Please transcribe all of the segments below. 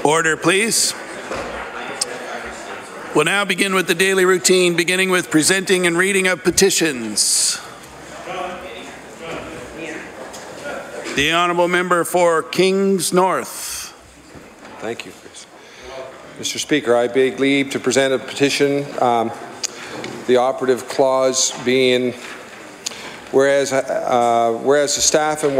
Order, please. We'll now begin with the daily routine, beginning with presenting and reading of petitions. The Honourable Member for Kings North. Thank you, Chris. Mr. Speaker, I beg leave to present a petition, the operative clause being, whereas the staff in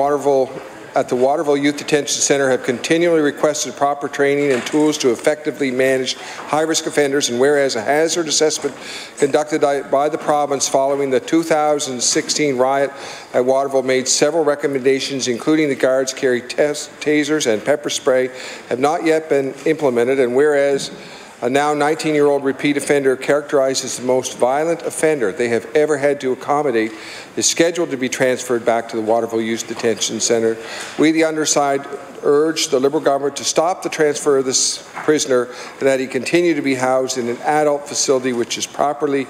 at the Waterville Youth Detention Centre have continually requested proper training and tools to effectively manage high-risk offenders, and whereas a hazard assessment conducted by the province following the 2016 riot at Waterville made several recommendations, including the guards carry tasers and pepper spray, have not yet been implemented, and whereas a now 19-year-old repeat offender characterized as the most violent offender they have ever had to accommodate is scheduled to be transferred back to the Waterville Youth Detention Centre. We, the underside, urge the Liberal government to stop the transfer of this prisoner and that he continue to be housed in an adult facility which is properly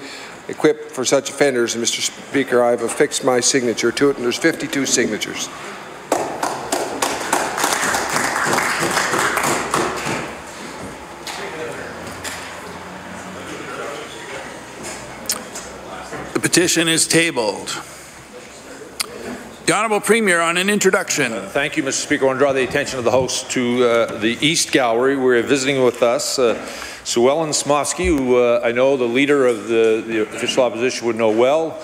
equipped for such offenders. And Mr. Speaker, I have affixed my signature to it, and there's 52 signatures. The petition is tabled. The Honourable Premier on an introduction. Thank you, Mr. Speaker. I want to draw the attention of the House to the East Gallery. We're visiting with us Sue Ellen Smofsky, who I know the leader of the official opposition would know well.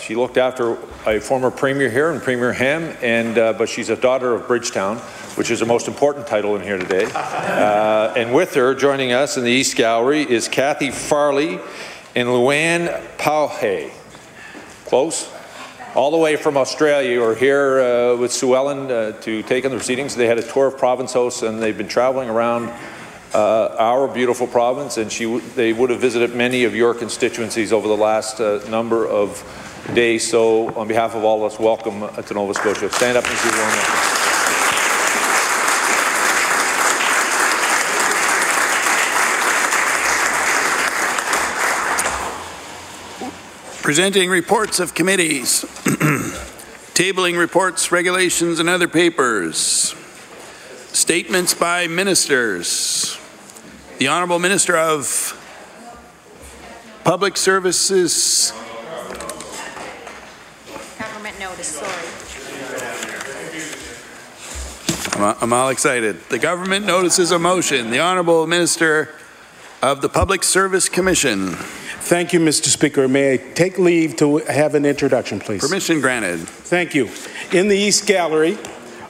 She looked after a former Premier here and Premier Ham, but she's a daughter of Bridgetown, which is the most important title in here today. And with her, joining us in the East Gallery, is Kathy Farley and Luann Pauhe. Close? All the way from Australia. We're here with Sue Ellen to take in the proceedings. They had a tour of Province House, and they've been traveling around our beautiful province, and they would have visited many of your constituencies over the last number of days. So on behalf of all of us, welcome to Nova Scotia. Stand up and see one. Presenting reports of committees, tabling reports, regulations, and other papers. Statements by ministers. The Honourable Minister of Public Services. Government notice, sorry. I'm all excited. The government notices a motion. The Honourable Minister of the Public Service Commission. Thank you, Mr. Speaker. May I take leave to have an introduction, please? Permission granted. Thank you. In the East Gallery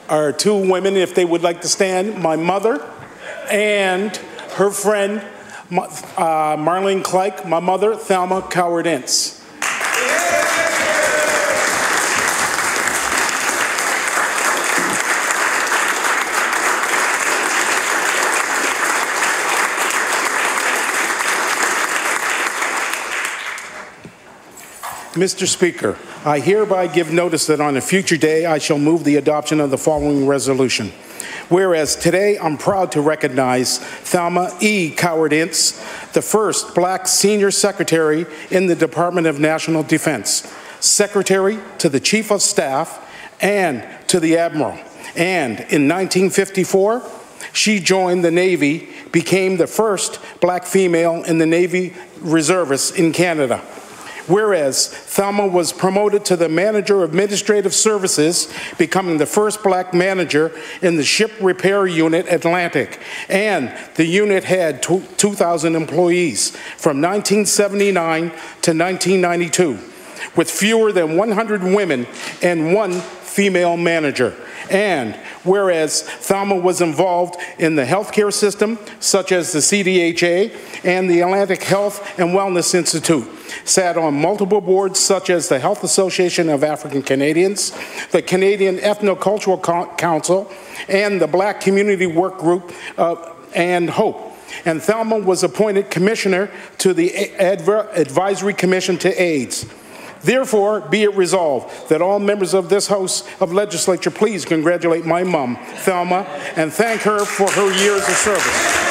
are two women, if they would like to stand, my mother and her friend, Marlene Kleik, my mother, Thelma Coward-Ince. Mr. Speaker, I hereby give notice that on a future day I shall move the adoption of the following resolution. Whereas today I'm proud to recognize Thelma E. Coward-Ince, the first Black Senior Secretary in the Department of National Defense, Secretary to the Chief of Staff and to the Admiral. And in 1954, she joined the Navy, became the first Black female in the Navy Reservists in Canada. Whereas Thelma was promoted to the Manager of Administrative Services, becoming the first Black manager in the Ship Repair Unit Atlantic, and the unit had 2,000 employees from 1979 to 1992, with fewer than 100 women and one female manager. And whereas Thelma was involved in the healthcare system, such as the CDHA and the Atlantic Health and Wellness Institute, sat on multiple boards such as the Health Association of African Canadians, the Canadian Ethnocultural Council, and the Black Community Work Group and HOPE. And Thelma was appointed Commissioner to the Advisory Commission to AIDS. Therefore, be it resolved that all members of this House of Legislature please congratulate my mom, Thelma, and thank her for her years of service.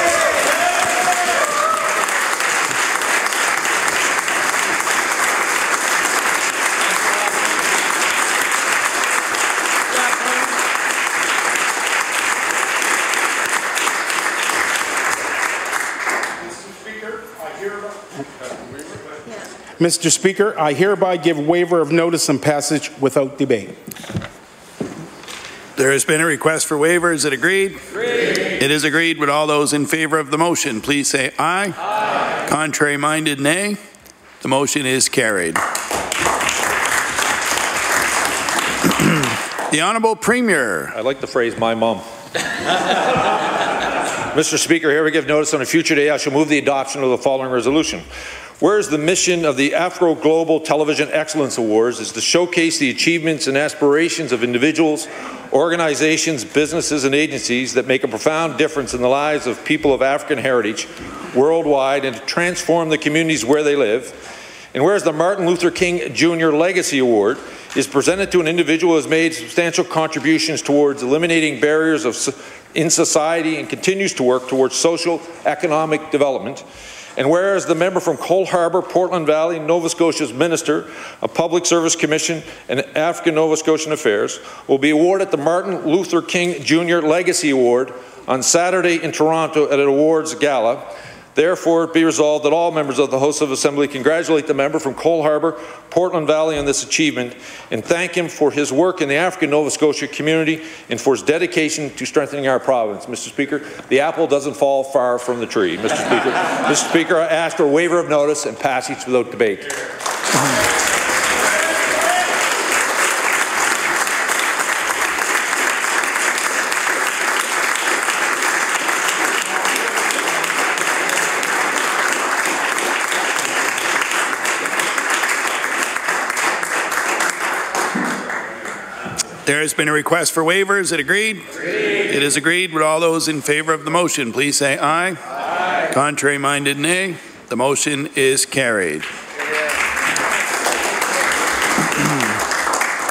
Mr. Speaker, I hereby give waiver of notice and passage without debate. There has been a request for waiver. Is it agreed? Agreed. It is agreed. With all those in favor of the motion, please say aye. Aye. Contrary minded, nay. The motion is carried. The Honourable Premier. I like the phrase, my mum. Mr. Speaker, here we give notice on a future day I shall move the adoption of the following resolution. Whereas the mission of the Afro Global Television Excellence Awards is to showcase the achievements and aspirations of individuals, organizations, businesses, and agencies that make a profound difference in the lives of people of African heritage worldwide and to transform the communities where they live. And whereas the Martin Luther King Jr. Legacy Award is presented to an individual who has made substantial contributions towards eliminating barriers in society and continues to work towards social, economic development. And whereas the member from Cole Harbour, Portland Valley, Nova Scotia's Minister of Public Service Commission and African Nova Scotian Affairs will be awarded the Martin Luther King Jr. Legacy Award on Saturday in Toronto at an awards gala. Therefore, it be resolved that all members of the House of Assembly congratulate the member from Cole Harbour, Portland Valley on this achievement and thank him for his work in the African Nova Scotia community and for his dedication to strengthening our province. Mr. Speaker, the apple doesn't fall far from the tree. Mr. Speaker, Mr. Speaker, I ask for a waiver of notice and passage without debate. There has been a request for waiver. Is it agreed? Agreed. It is agreed. With all those in favor of the motion, please say aye. Aye. Contrary minded, nay. The motion is carried.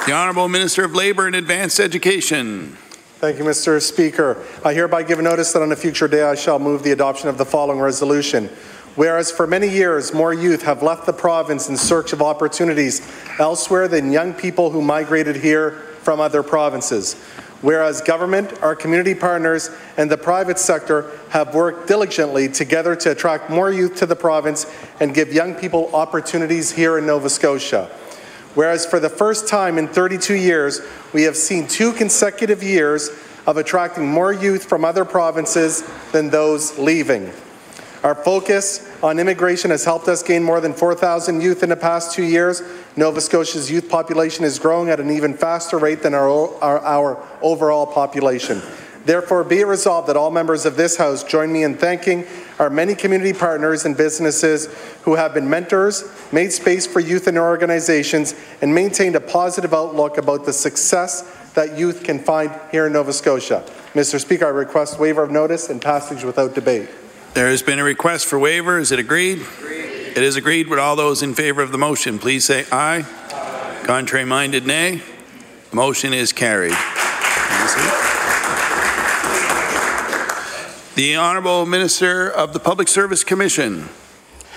The Honourable Minister of Labour and Advanced Education. Thank you, Mr. Speaker. I hereby give notice that on a future day I shall move the adoption of the following resolution. Whereas for many years, more youth have left the province in search of opportunities elsewhere than young people who migrated here from other provinces. Whereas government, our community partners, and the private sector have worked diligently together to attract more youth to the province and give young people opportunities here in Nova Scotia. Whereas for the first time in 32 years, we have seen 2 consecutive years of attracting more youth from other provinces than those leaving. Our focus on immigration has helped us gain more than 4,000 youth in the past 2 years. Nova Scotia's youth population is growing at an even faster rate than our overall population. Therefore, be it resolved that all members of this House join me in thanking our many community partners and businesses who have been mentors, made space for youth in their organizations, and maintained a positive outlook about the success that youth can find here in Nova Scotia. Mr. Speaker, I request waiver of notice and passage without debate. There has been a request for waiver. Is it agreed? Agreed. It is agreed. With all those in favor of the motion, please say aye. Aye. Contrary minded, nay. The motion is carried. The Honourable Minister of the Public Service Commission.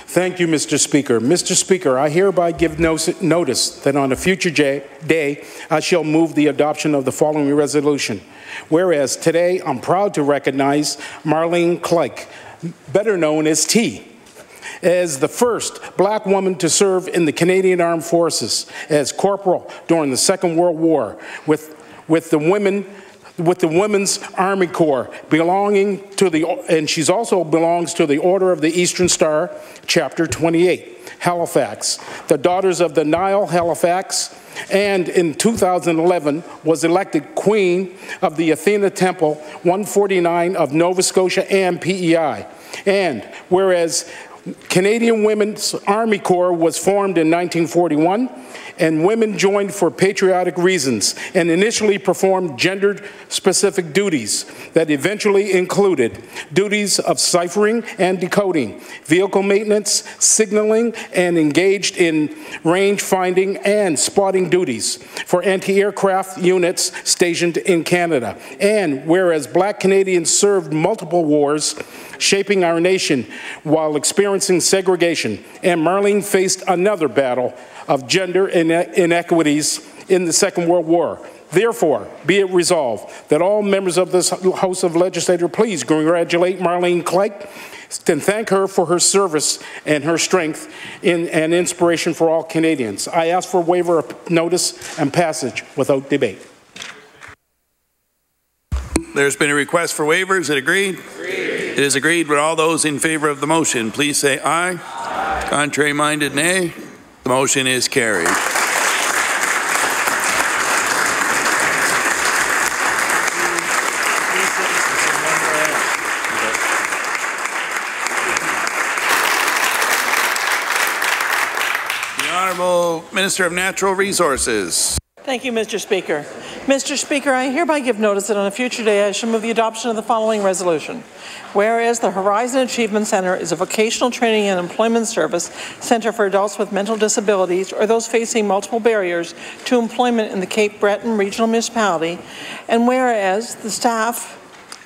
Thank you, Mr. Speaker. Mr. Speaker, I hereby give notice that on a future day, I shall move the adoption of the following resolution. Whereas today, I'm proud to recognize Marlene Clegg, better known as T, as the first black woman to serve in the Canadian Armed Forces as corporal during the Second World War with the Women's Army Corps, and she also belongs to the Order of the Eastern Star, Chapter 28, Halifax, the Daughters of the Nile, Halifax, and in 2011 was elected Queen of the Athena Temple 149 of Nova Scotia and PEI. And whereas Canadian Women's Army Corps was formed in 1941, and women joined for patriotic reasons and initially performed gender-specific duties that eventually included duties of ciphering and decoding, vehicle maintenance, signaling, and engaged in range finding and spotting duties for anti-aircraft units stationed in Canada. And whereas Black Canadians served multiple wars, shaping our nation while experiencing segregation, and Marlene faced another battle of gender inequities in the Second World War. Therefore, be it resolved that all members of this House of Legislature please congratulate Marlene Clegg and thank her for her service and her strength and inspiration for all Canadians. I ask for waiver of notice and passage without debate. There's been a request for waivers. Is it agreed? Agreed. It is agreed. With all those in favor of the motion, please say aye. Aye. Contrary minded, nay. The motion is carried. The Honourable Minister of Natural Resources. Thank you, Mr. Speaker. Mr. Speaker, I hereby give notice that on a future day I shall move the adoption of the following resolution. Whereas the Horizon Achievement Centre is a vocational training and employment service centre for adults with mental disabilities or those facing multiple barriers to employment in the Cape Breton Regional Municipality, and whereas the staff,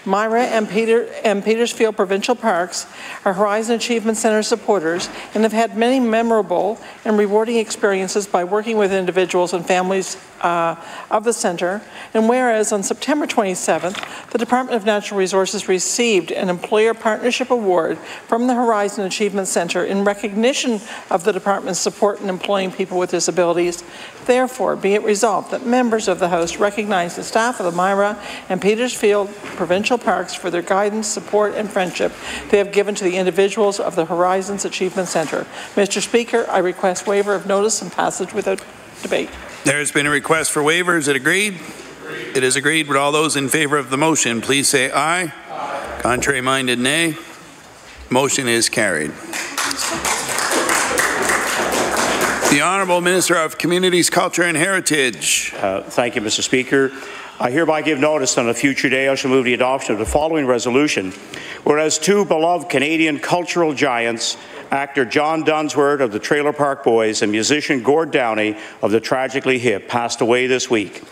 Myra and Petersfield Provincial Parks are Horizon Achievement Centre supporters and have had many memorable and rewarding experiences by working with individuals and families of the centre, and whereas on September 27th, the Department of Natural Resources received an Employer Partnership Award from the Horizon Achievement Centre in recognition of the Department's support in employing people with disabilities, therefore be it resolved that members of the House recognize the staff of the Myra and Petersfield Provincial Parks for their guidance, support and friendship they have given to the individuals of the Horizons Achievement Centre. Mr. Speaker, I request waiver of notice and passage without debate. There has been a request for waivers. Is it agreed? Agreed. It is agreed. With all those in favor of the motion, please say aye. Aye. Contrary minded, nay. Motion is carried. The Honourable Minister of Communities, Culture and Heritage. Thank you, Mr. Speaker. I hereby give notice on a future day I shall move the adoption of the following resolution. Whereas two beloved Canadian cultural giants, actor John Dunsworth of the Trailer Park Boys and musician Gord Downie of the Tragically Hip, passed away this week.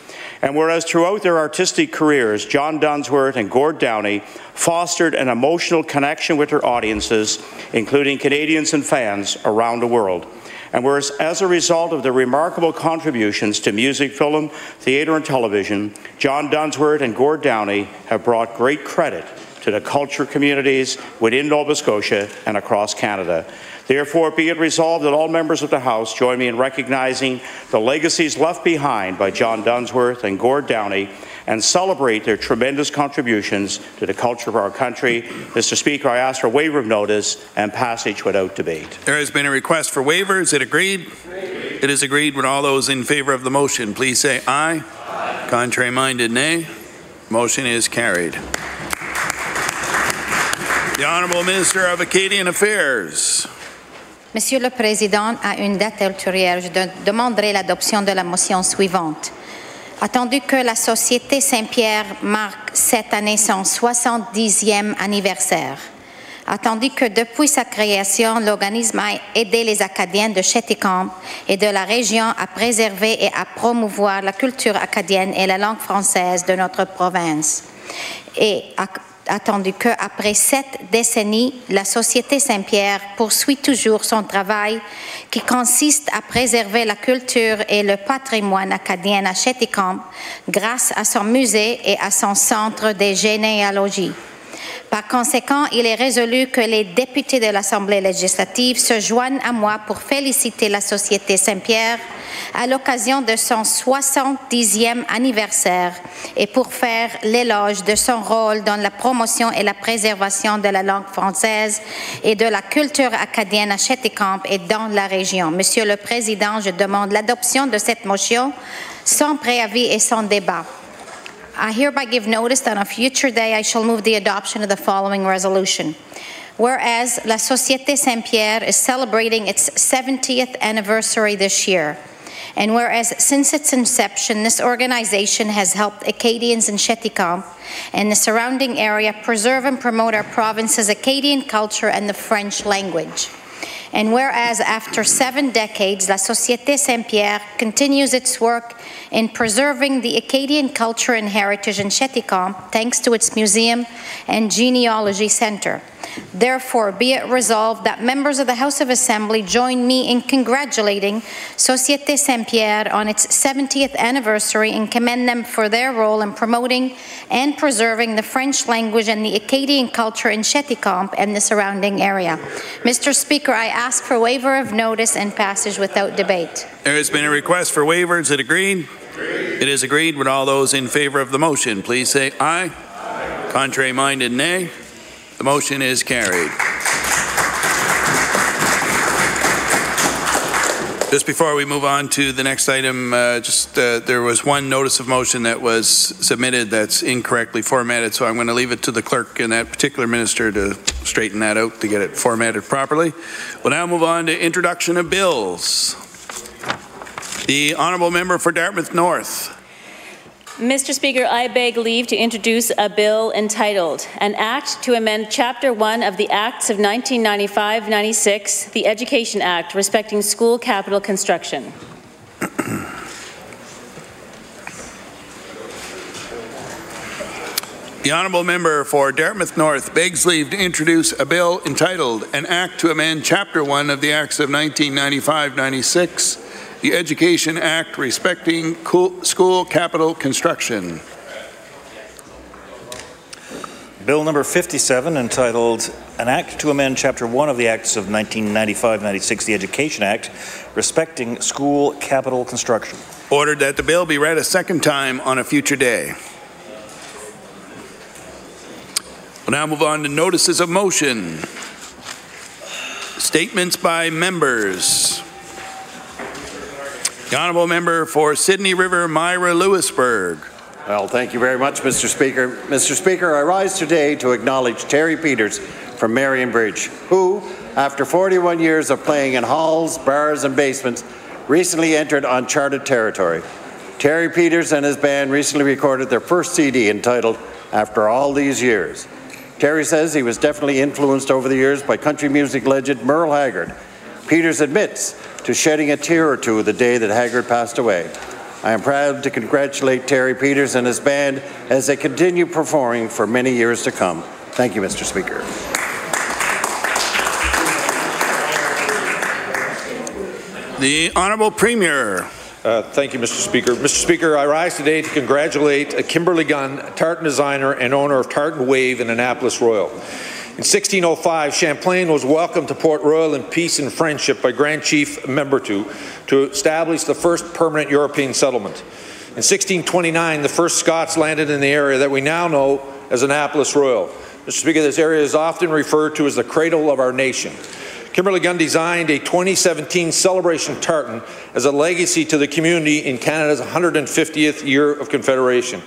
And whereas throughout their artistic careers, John Dunsworth and Gord Downie fostered an emotional connection with their audiences, including Canadians and fans around the world. And whereas as a result of their remarkable contributions to music, film, theatre and television, John Dunsworth and Gord Downie have brought great credit to the culture communities within Nova Scotia and across Canada. Therefore, be it resolved that all members of the House join me in recognizing the legacies left behind by John Dunsworth and Gord Downie and celebrate their tremendous contributions to the culture of our country. Mr. Speaker, I ask for waiver of notice and passage without debate. There has been a request for waivers. Is it agreed? Agreed. It is agreed. With all those in favor of the motion, please say aye. Aye. Contrary minded, nay. Motion is carried. The Honourable Minister of Acadian Affairs. Monsieur le Président, à une date ultérieure, je demanderai l'adoption de la motion suivante. Attendu que la Société Saint-Pierre marque cette année son 70e anniversaire, attendu que depuis sa création, l'organisme a aidé les Acadiens de Chéticamp et de la région à préserver et à promouvoir la culture acadienne et la langue française de notre province, et attendu qu'après 7 décennies, la Société Saint-Pierre poursuit toujours son travail qui consiste à préserver la culture et le patrimoine acadien à Chéticamp grâce à son musée et à son centre de généalogie. Par conséquent, il est résolu que les députés de l'Assemblée législative se joignent à moi pour féliciter la Société Saint-Pierre à l'occasion de son 70e anniversaire et pour faire l'éloge de son rôle dans la promotion et la préservation de la langue française et de la culture acadienne à Chéticamp et dans la région. Monsieur le Président, je demande l'adoption de cette motion sans préavis et sans débat. I hereby give notice that on a future day I shall move the adoption of the following resolution. Whereas La Société Saint-Pierre is celebrating its 70th anniversary this year, and whereas since its inception, this organization has helped Acadians in Chéticamp and the surrounding area preserve and promote our province's Acadian culture and the French language. And whereas after 7 decades, La Société Saint-Pierre continues its work in preserving the Acadian culture and heritage in Chéticamp thanks to its museum and genealogy center. Therefore, be it resolved that members of the House of Assembly join me in congratulating Société Saint-Pierre on its 70th anniversary and commend them for their role in promoting and preserving the French language and the Acadian culture in Cheticamp and the surrounding area. Mr. Speaker, I ask for waiver of notice and passage without debate. There has been a request for waiver. Is it agreed? Agreed. It is agreed. Would all those in favour of the motion please say aye. Aye. Contrary minded, nay. The motion is carried. Just before we move on to the next item, there was one notice of motion that was submitted that's incorrectly formatted, so I'm going to leave it to the clerk and that particular minister to straighten that out to get it formatted properly. We'll now move on to introduction of bills. The Honourable Member for Dartmouth North. Mr. Speaker, I beg leave to introduce a bill entitled An Act to Amend Chapter 1 of the Acts of 1995-96, the Education Act, respecting school capital construction. The Honourable Member for Dartmouth North begs leave to introduce a bill entitled An Act to Amend Chapter 1 of the Acts of 1995-96, the Education Act respecting school capital construction. Bill number 57, entitled An Act to Amend Chapter 1 of the Acts of 1995-96, the Education Act respecting school capital construction. Ordered that the bill be read a second time on a future day. We'll now move on to notices of motion. Statements by members. The Honourable Member for Sydney River, Myra Lewisburg. Well, thank you very much, Mr. Speaker. Mr. Speaker, I rise today to acknowledge Terry Peters from Marion Bridge, who, after 41 years of playing in halls, bars and basements, recently entered uncharted territory. Terry Peters and his band recently recorded their first CD entitled After All These Years. Terry says he was definitely influenced over the years by country music legend Merle Haggard. Peters admits to shedding a tear or two the day that Haggard passed away. I am proud to congratulate Terry Peters and his band as they continue performing for many years to come. Thank you, Mr. Speaker. The Honourable Premier. Thank you, Mr. Speaker. Mr. Speaker, I rise today to congratulate Kimberly Gunn, tartan designer and owner of Tartan Wave in Annapolis Royal. In 1605, Champlain was welcomed to Port Royal in peace and friendship by Grand Chief Membertou to establish the first permanent European settlement. In 1629, the first Scots landed in the area that we now know as Annapolis Royal. Mr. Speaker, this area is often referred to as the cradle of our nation. Kimberly Gunn designed a 2017 celebration tartan as a legacy to the community in Canada's 150th year of Confederation.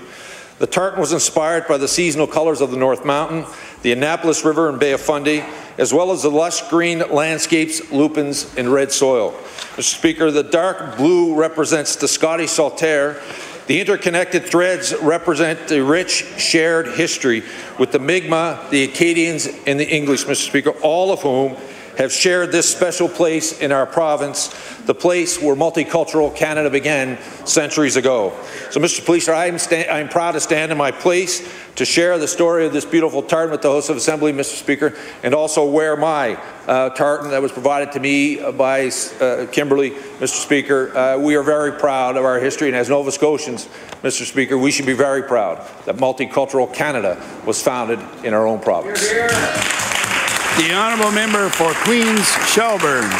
The tartan was inspired by the seasonal colours of the North Mountain, the Annapolis River and Bay of Fundy, as well as the lush green landscapes, lupins, and red soil. Mr. Speaker, the dark blue represents the Scottish Saltaire. The interconnected threads represent the rich shared history with the Mi'kmaq, the Acadians, and the English, Mr. Speaker, all of whom have shared this special place in our province, the place where multicultural Canada began centuries ago. So, Mr. Speaker, I'm proud to stand in my place to share the story of this beautiful tartan with the House of Assembly, Mr. Speaker, and also wear my tartan that was provided to me by Kimberly, Mr. Speaker. We are very proud of our history, and as Nova Scotians, Mr. Speaker, we should be very proud that multicultural Canada was founded in our own province. Hear, hear. The Honourable Member for Queens Shelburne.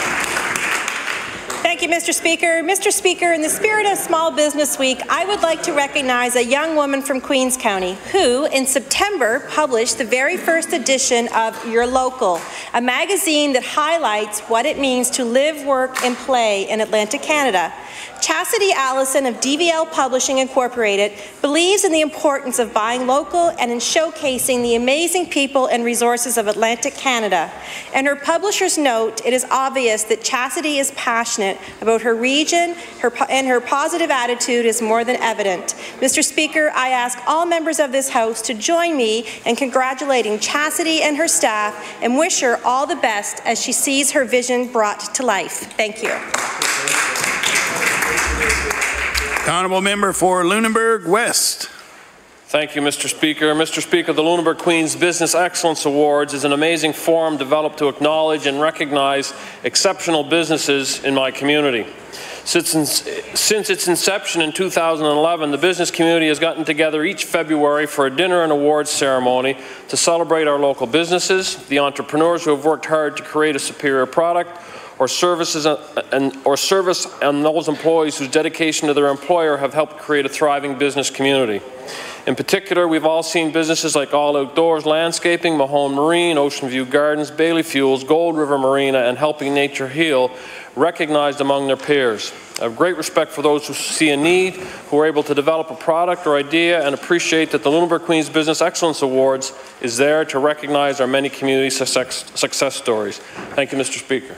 Thank you, Mr. Speaker. Mr. Speaker, in the spirit of Small Business Week, I would like to recognize a young woman from Queens County who, in September, published the very first edition of Your Local, a magazine that highlights what it means to live, work, and play in Atlantic Canada. Chastity Allison of DVL Publishing Incorporated believes in the importance of buying local and in showcasing the amazing people and resources of Atlantic Canada. In her publisher's note, it is obvious that Chastity is passionate about her region, and her positive attitude is more than evident. Mr. Speaker, I ask all members of this House to join me in congratulating Chastity and her staff and wish her all the best as she sees her vision brought to life. Thank you. The Honourable Member for Lunenburg West. Thank you, Mr. Speaker. Mr. Speaker, the Lunenburg Queen's Business Excellence Awards is an amazing forum developed to acknowledge and recognize exceptional businesses in my community. Since its inception in 2011, the business community has gotten together each February for a dinner and awards ceremony to celebrate our local businesses, the entrepreneurs who have worked hard to create a superior product or service, and those employees whose dedication to their employer have helped create a thriving business community. In particular, we've all seen businesses like All Outdoors Landscaping, Mahone Marine, Ocean View Gardens, Bailey Fuels, Gold River Marina, and Helping Nature Heal recognized among their peers. I have great respect for those who see a need, who are able to develop a product or idea, and appreciate that the Lunenburg Queen's Business Excellence Awards is there to recognize our many community success stories. Thank you, Mr. Speaker.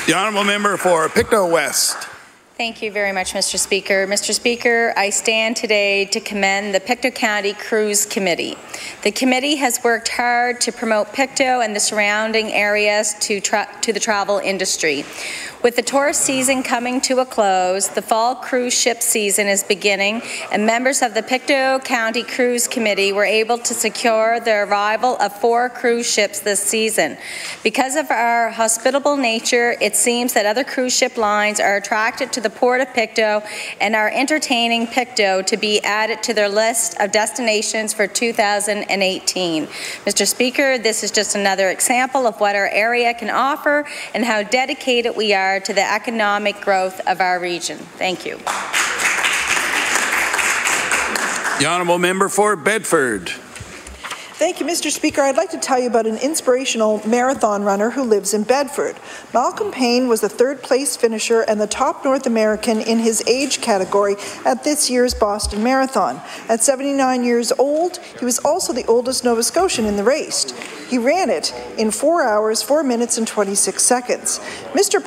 The honourable member for Pictou West. Thank you very much, Mr. Speaker. Mr. Speaker, I stand today to commend the Pictou County Cruise Committee. The committee has worked hard to promote Pictou and the surrounding areas to the travel industry. With the tourist season coming to a close, the fall cruise ship season is beginning, and members of the Pictou County Cruise Committee were able to secure the arrival of 4 cruise ships this season. Because of our hospitable nature, it seems that other cruise ship lines are attracted to the Port of Pictou and are entertaining Pictou to be added to their list of destinations for 2018. Mr. Speaker, this is just another example of what our area can offer and how dedicated we are to the economic growth of our region. Thank you. The honourable member for Bedford. Thank you, Mr. Speaker. I'd like to tell you about an inspirational marathon runner who lives in Bedford. Malcolm Payne was the 3rd place finisher and the top North American in his age category at this year's Boston Marathon. At 79 years old, he was also the oldest Nova Scotian in the race. He ran it in 4 hours, 4 minutes and 26 seconds. Mr.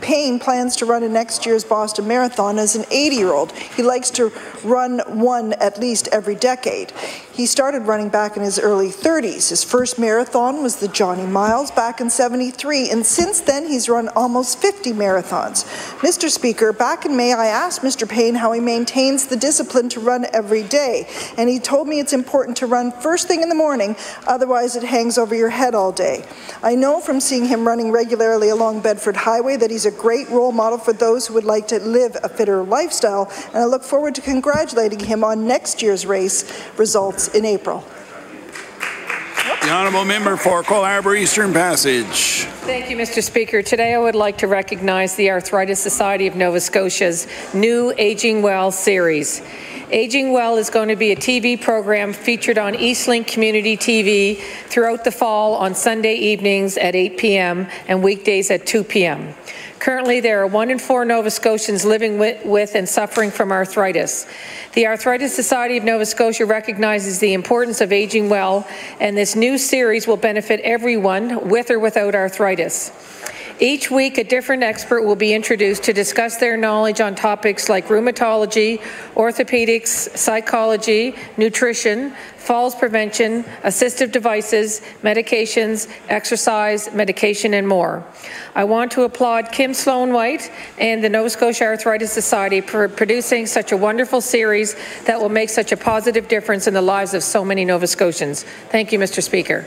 Payne plans to run in next year's Boston Marathon as an 80-year-old. He likes to run one at least every decade. He started running back in his early 30s. His first marathon was the Johnny Miles back in '73, and since then he's run almost 50 marathons. Mr. Speaker, back in May I asked Mr. Payne how he maintains the discipline to run every day, and he told me it's important to run first thing in the morning, otherwise it hangs over your head all day. I know from seeing him running regularly along Bedford Highway that he's a great role model for those who would like to live a fitter lifestyle, and I look forward to congratulating him on next year's race results in April. The honourable member for Cole Harbour Eastern Passage. Thank you, Mr. Speaker. Today I would like to recognize the Arthritis Society of Nova Scotia's new Aging Well series. Aging Well is going to be a TV program featured on Eastlink Community TV throughout the fall on Sunday evenings at 8 p.m. and weekdays at 2 p.m. Currently, there are 1 in 4 Nova Scotians living with and suffering from arthritis. The Arthritis Society of Nova Scotia recognizes the importance of aging well, and this new series will benefit everyone with or without arthritis. Each week, a different expert will be introduced to discuss their knowledge on topics like rheumatology, orthopedics, psychology, nutrition, falls prevention, assistive devices, medications, exercise, medication, and more. I want to applaud Kim Sloan-White and the Nova Scotia Arthritis Society for producing such a wonderful series that will make such a positive difference in the lives of so many Nova Scotians. Thank you, Mr. Speaker.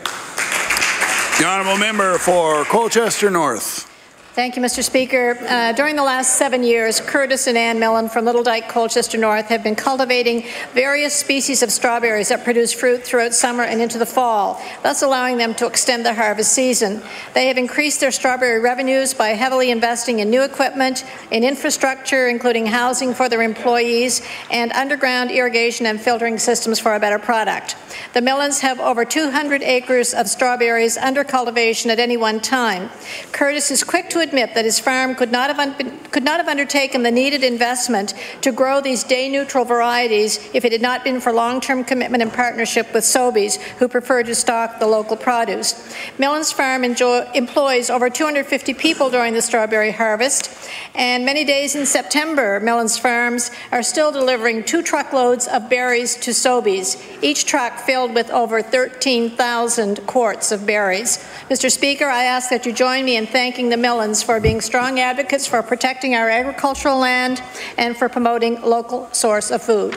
The honourable member for Colchester North. Thank you, Mr. Speaker. During the last 7 years, Curtis and Ann Millen from Little Dyke, Colchester North have been cultivating various species of strawberries that produce fruit throughout summer and into the fall, thus allowing them to extend the harvest season. They have increased their strawberry revenues by heavily investing in new equipment, in infrastructure, including housing for their employees, and underground irrigation and filtering systems for a better product. The Millens have over 200 acres of strawberries under cultivation at any one time. Curtis is quick to admit that his farm could not have undertaken the needed investment to grow these day-neutral varieties if it had not been for long-term commitment and partnership with Sobeys, who prefer to stock the local produce. Millen's farm employs over 250 people during the strawberry harvest, and many days in September, Millen's farms are still delivering 2 truckloads of berries to Sobeys, each truck filled with over 13,000 quarts of berries. Mr. Speaker, I ask that you join me in thanking the Millens for being strong advocates for protecting our agricultural land and for promoting local source of food.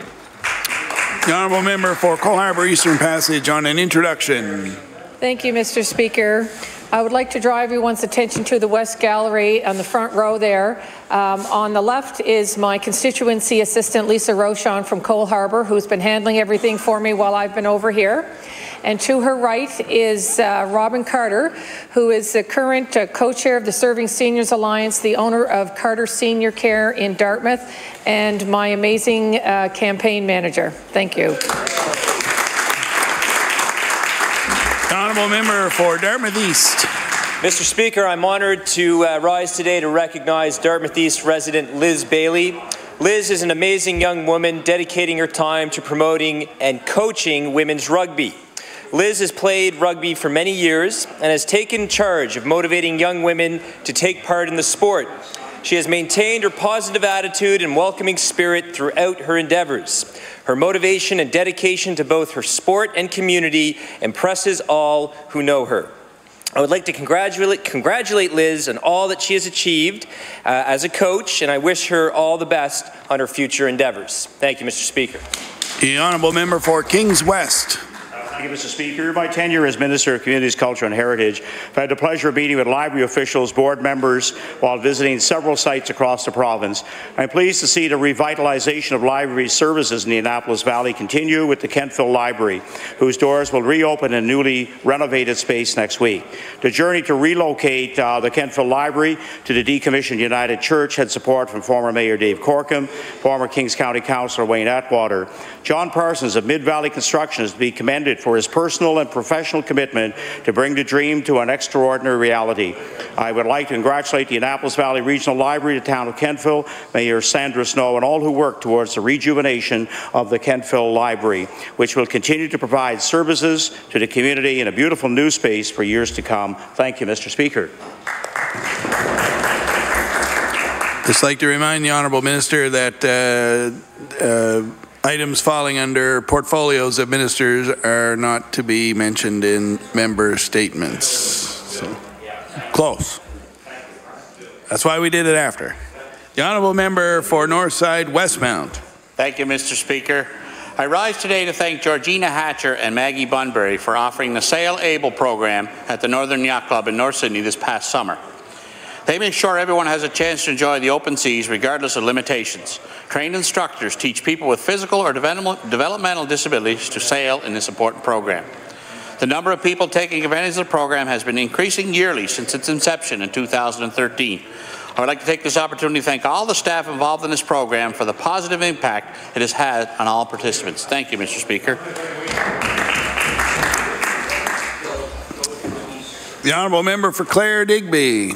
The honourable member for Cole Harbour Eastern Passage on an introduction. Thank you, Mr. Speaker. I would like to draw everyone's attention to the West Gallery on the front row there. On the left is my constituency assistant, Lisa Rochon from Cole Harbour, who's been handling everything for me while I've been over here. And to her right is Robin Carter, who is the current co-chair of the Serving Seniors Alliance, the owner of Carter Senior Care in Dartmouth, and my amazing campaign manager. Thank you. The honourable member for Dartmouth East. Mr. Speaker, I'm honoured to rise today to recognize Dartmouth East resident Liz Bailey. Liz is an amazing young woman dedicating her time to promoting and coaching women's rugby. Liz has played rugby for many years and has taken charge of motivating young women to take part in the sport. She has maintained her positive attitude and welcoming spirit throughout her endeavours. Her motivation and dedication to both her sport and community impresses all who know her. I would like to congratulate Liz on all that she has achieved as a coach, and I wish her all the best on her future endeavours. Thank you, Mr. Speaker. The honourable member for Kings West. Thank you, Mr. Speaker. My tenure as Minister of Communities, Culture and Heritage, I've had the pleasure of meeting with library officials, board members, while visiting several sites across the province. I'm pleased to see the revitalization of library services in the Annapolis Valley continue with the Kentville Library, whose doors will reopen in a newly renovated space next week. The journey to relocate the Kentville Library to the decommissioned United Church had support from former Mayor Dave Corkum, former Kings County Councillor Wayne Atwater. John Parsons of Mid-Valley Construction is to be commended for his personal and professional commitment to bring the dream to an extraordinary reality. I would like to congratulate the Annapolis Valley Regional Library, the town of Kentville, Mayor Sandra Snow, and all who work towards the rejuvenation of the Kentville Library, which will continue to provide services to the community in a beautiful new space for years to come. Thank you, Mr. Speaker. Just like to remind the honourable minister that items falling under portfolios of ministers are not to be mentioned in member statements. So, close. That's why we did it after. The honourable member for Northside Westmount. Thank you, Mr. Speaker. I rise today to thank Georgina Hatcher and Maggie Bunbury for offering the Sail Able program at the Northern Yacht Club in North Sydney this past summer. They make sure everyone has a chance to enjoy the open seas regardless of limitations. Trained instructors teach people with physical or developmental disabilities to sail in this important program. The number of people taking advantage of the program has been increasing yearly since its inception in 2013. I would like to take this opportunity to thank all the staff involved in this program for the positive impact it has had on all participants. Thank you, Mr. Speaker. The honourable member for Clare Digby.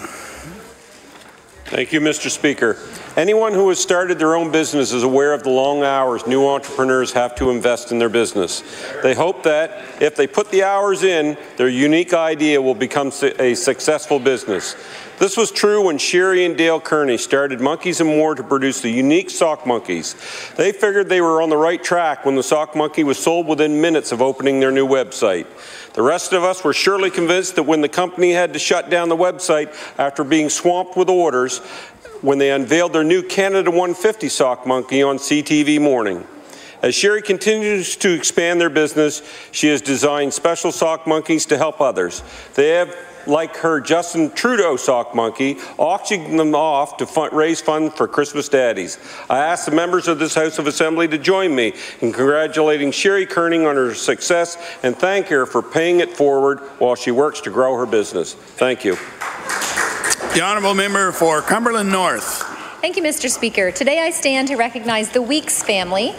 Thank you, Mr. Speaker. Anyone who has started their own business is aware of the long hours new entrepreneurs have to invest in their business. They hope that if they put the hours in, their unique idea will become a successful business. This was true when Sherry and Dale Kearney started Monkeys and More to produce the unique sock monkeys. They figured they were on the right track when the sock monkey was sold within minutes of opening their new website. The rest of us were surely convinced that when the company had to shut down the website after being swamped with orders, when they unveiled their new Canada 150 sock monkey on CTV Morning. As Sherry continues to expand their business, she has designed special sock monkeys to help others. They have, like her Justin Trudeau sock monkey, auctioning them off to raise funds for Christmas daddies. I ask the members of this House of Assembly to join me in congratulating Sherry Kearney on her success and thank her for paying it forward while she works to grow her business. Thank you. The honourable member for Cumberland North. Thank you, Mr. Speaker. Today I stand to recognize the Weeks family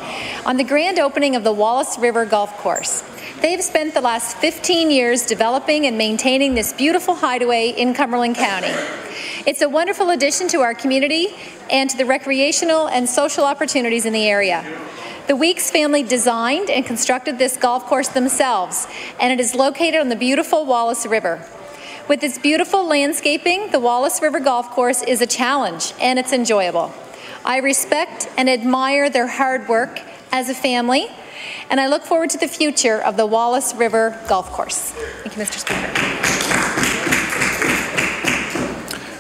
on the grand opening of the Wallace River Golf Course. They've spent the last 15 years developing and maintaining this beautiful hideaway in Cumberland County. It's a wonderful addition to our community and to the recreational and social opportunities in the area. The Weeks family designed and constructed this golf course themselves, and it is located on the beautiful Wallace River. With its beautiful landscaping, the Wallace River Golf Course is a challenge, and it's enjoyable. I respect and admire their hard work as a family, and I look forward to the future of the Wallace River Golf Course. Thank you, Mr. Speaker.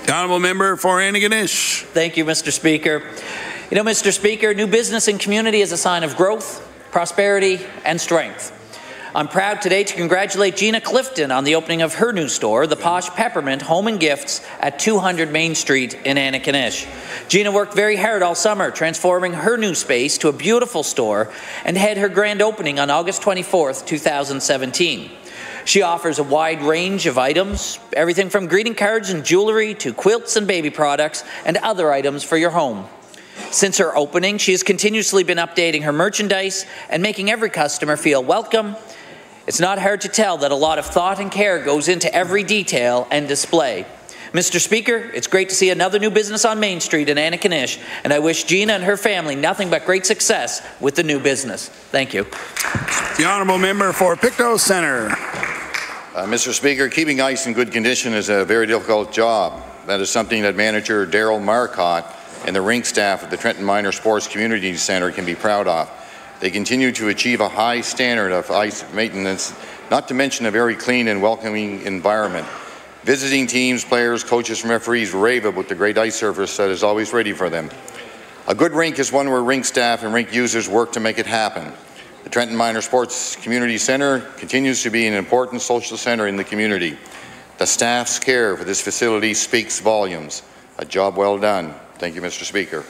The honourable member for Antigonish. Thank you, Mr. Speaker. You know, Mr. Speaker, new business and community is a sign of growth, prosperity, and strength. I'm proud today to congratulate Gina Clifton on the opening of her new store, the Posh Peppermint Home and Gifts at 200 Main Street in Antigonish. Gina worked very hard all summer, transforming her new space to a beautiful store, and had her grand opening on August 24th, 2017. She offers a wide range of items, everything from greeting cards and jewelry to quilts and baby products and other items for your home. Since her opening, she has continuously been updating her merchandise and making every customer feel welcome. It's not hard to tell that a lot of thought and care goes into every detail and display. Mr. Speaker, it's great to see another new business on Main Street in Antigonish, and I wish Gina and her family nothing but great success with the new business. Thank you. The Honourable Member for Pictou Centre. Mr. Speaker, keeping ice in good condition is a very difficult job. That is something that Manager Daryl Marcotte and the rink staff at the Trenton Minor Sports Community Centre can be proud of. They continue to achieve a high standard of ice maintenance, not to mention a very clean and welcoming environment. Visiting teams, players, coaches, and referees rave about the great ice surface that is always ready for them. A good rink is one where rink staff and rink users work to make it happen. The Trenton Minor Sports Community Centre continues to be an important social centre in the community. The staff's care for this facility speaks volumes. A job well done. Thank you, Mr. Speaker.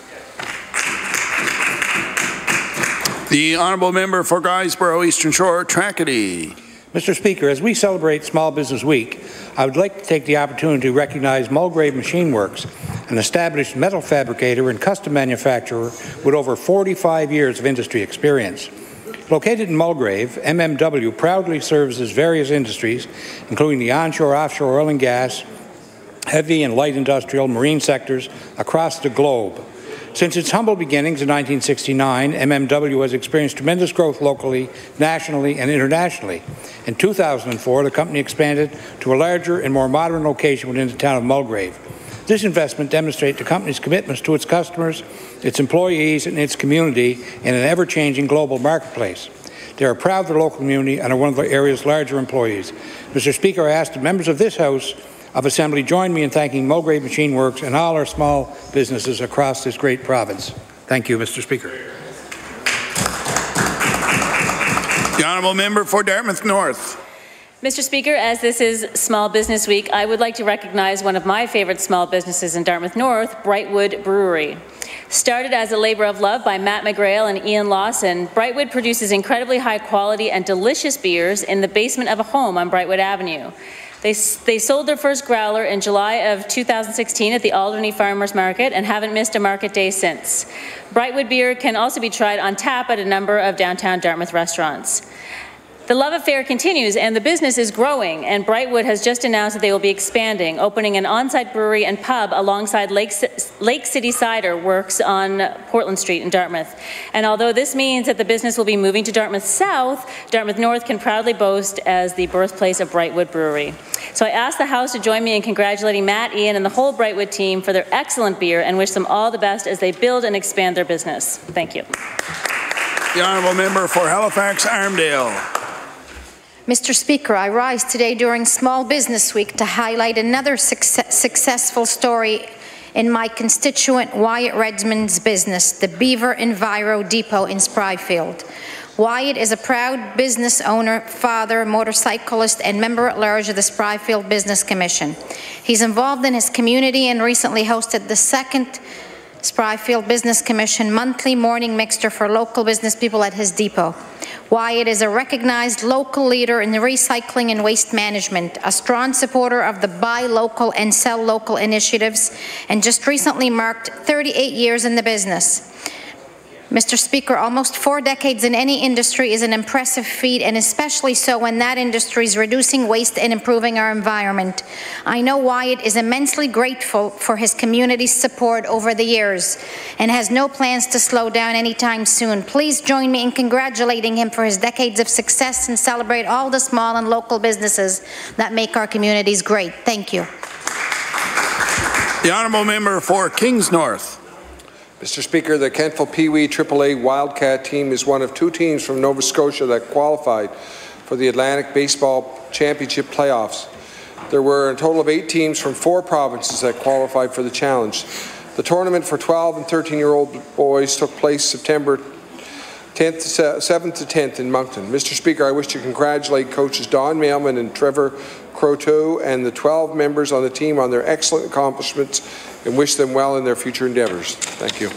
The Honourable Member for Guysborough Eastern Shore, Tracadie. Mr. Speaker, as we celebrate Small Business Week, I would like to take the opportunity to recognize Mulgrave Machine Works, an established metal fabricator and custom manufacturer with over 45 years of industry experience. Located in Mulgrave, MMW proudly services various industries, including the onshore, offshore oil and gas, heavy and light industrial, marine sectors across the globe. Since its humble beginnings in 1969, MMW has experienced tremendous growth locally, nationally, and internationally. In 2004, the company expanded to a larger and more modern location within the town of Mulgrave. This investment demonstrates the company's commitments to its customers, its employees, and its community in an ever-changing global marketplace. They are proud of their local community and are one of the area's larger employees. Mr. Speaker, I ask the members of this House of Assembly join me in thanking Mulgrave Machine Works and all our small businesses across this great province. Thank you, Mr. Speaker. The Honourable Member for Dartmouth North. Mr. Speaker, as this is Small Business Week, I would like to recognize one of my favourite small businesses in Dartmouth North, Brightwood Brewery. Started as a labour of love by Matt McGrail and Ian Lawson, Brightwood produces incredibly high quality and delicious beers in the basement of a home on Brightwood Avenue. They sold their first growler in July of 2016 at the Alderney Farmers Market and haven't missed a market day since. Brightwood beer can also be tried on tap at a number of downtown Dartmouth restaurants. The love affair continues and the business is growing, and Brightwood has just announced that they will be expanding, opening an on-site brewery and pub alongside Lake City Cider Works on Portland Street in Dartmouth. And although this means that the business will be moving to Dartmouth South, Dartmouth North can proudly boast as the birthplace of Brightwood Brewery. So I ask the House to join me in congratulating Matt, Ian, and the whole Brightwood team for their excellent beer and wish them all the best as they build and expand their business. Thank you. The Honourable Member for Halifax Armdale. Mr. Speaker, I rise today during Small Business Week to highlight another successful story in my constituent Wyatt Redmond's business, the Beaver Enviro Depot in Spryfield. Wyatt is a proud business owner, father, motorcyclist, and member-at-large of the Spryfield Business Commission. He's involved in his community and recently hosted the second Spryfield Business Commission monthly morning mixer for local business people at his depot. Wyatt is a recognized local leader in the recycling and waste management, a strong supporter of the buy local and sell local initiatives, and just recently marked 38 years in the business. Mr. Speaker, almost 4 decades in any industry is an impressive feat, and especially so when that industry is reducing waste and improving our environment. I know Wyatt is immensely grateful for his community's support over the years and has no plans to slow down anytime soon. Please join me in congratulating him for his decades of success and celebrate all the small and local businesses that make our communities great. Thank you. The Honourable Member for Kings North. Mr. Speaker, the Kentville Pee-wee AAA Wildcat team is one of 2 teams from Nova Scotia that qualified for the Atlantic Baseball Championship playoffs. There were a total of 8 teams from 4 provinces that qualified for the challenge. The tournament for 12 and 13-year-old boys took place September 7th to 10th in Moncton. Mr. Speaker, I wish to congratulate coaches Don Mailman and Trevor Croteau and the 12 members on the team on their excellent accomplishments and wish them well in their future endeavours. Thank you.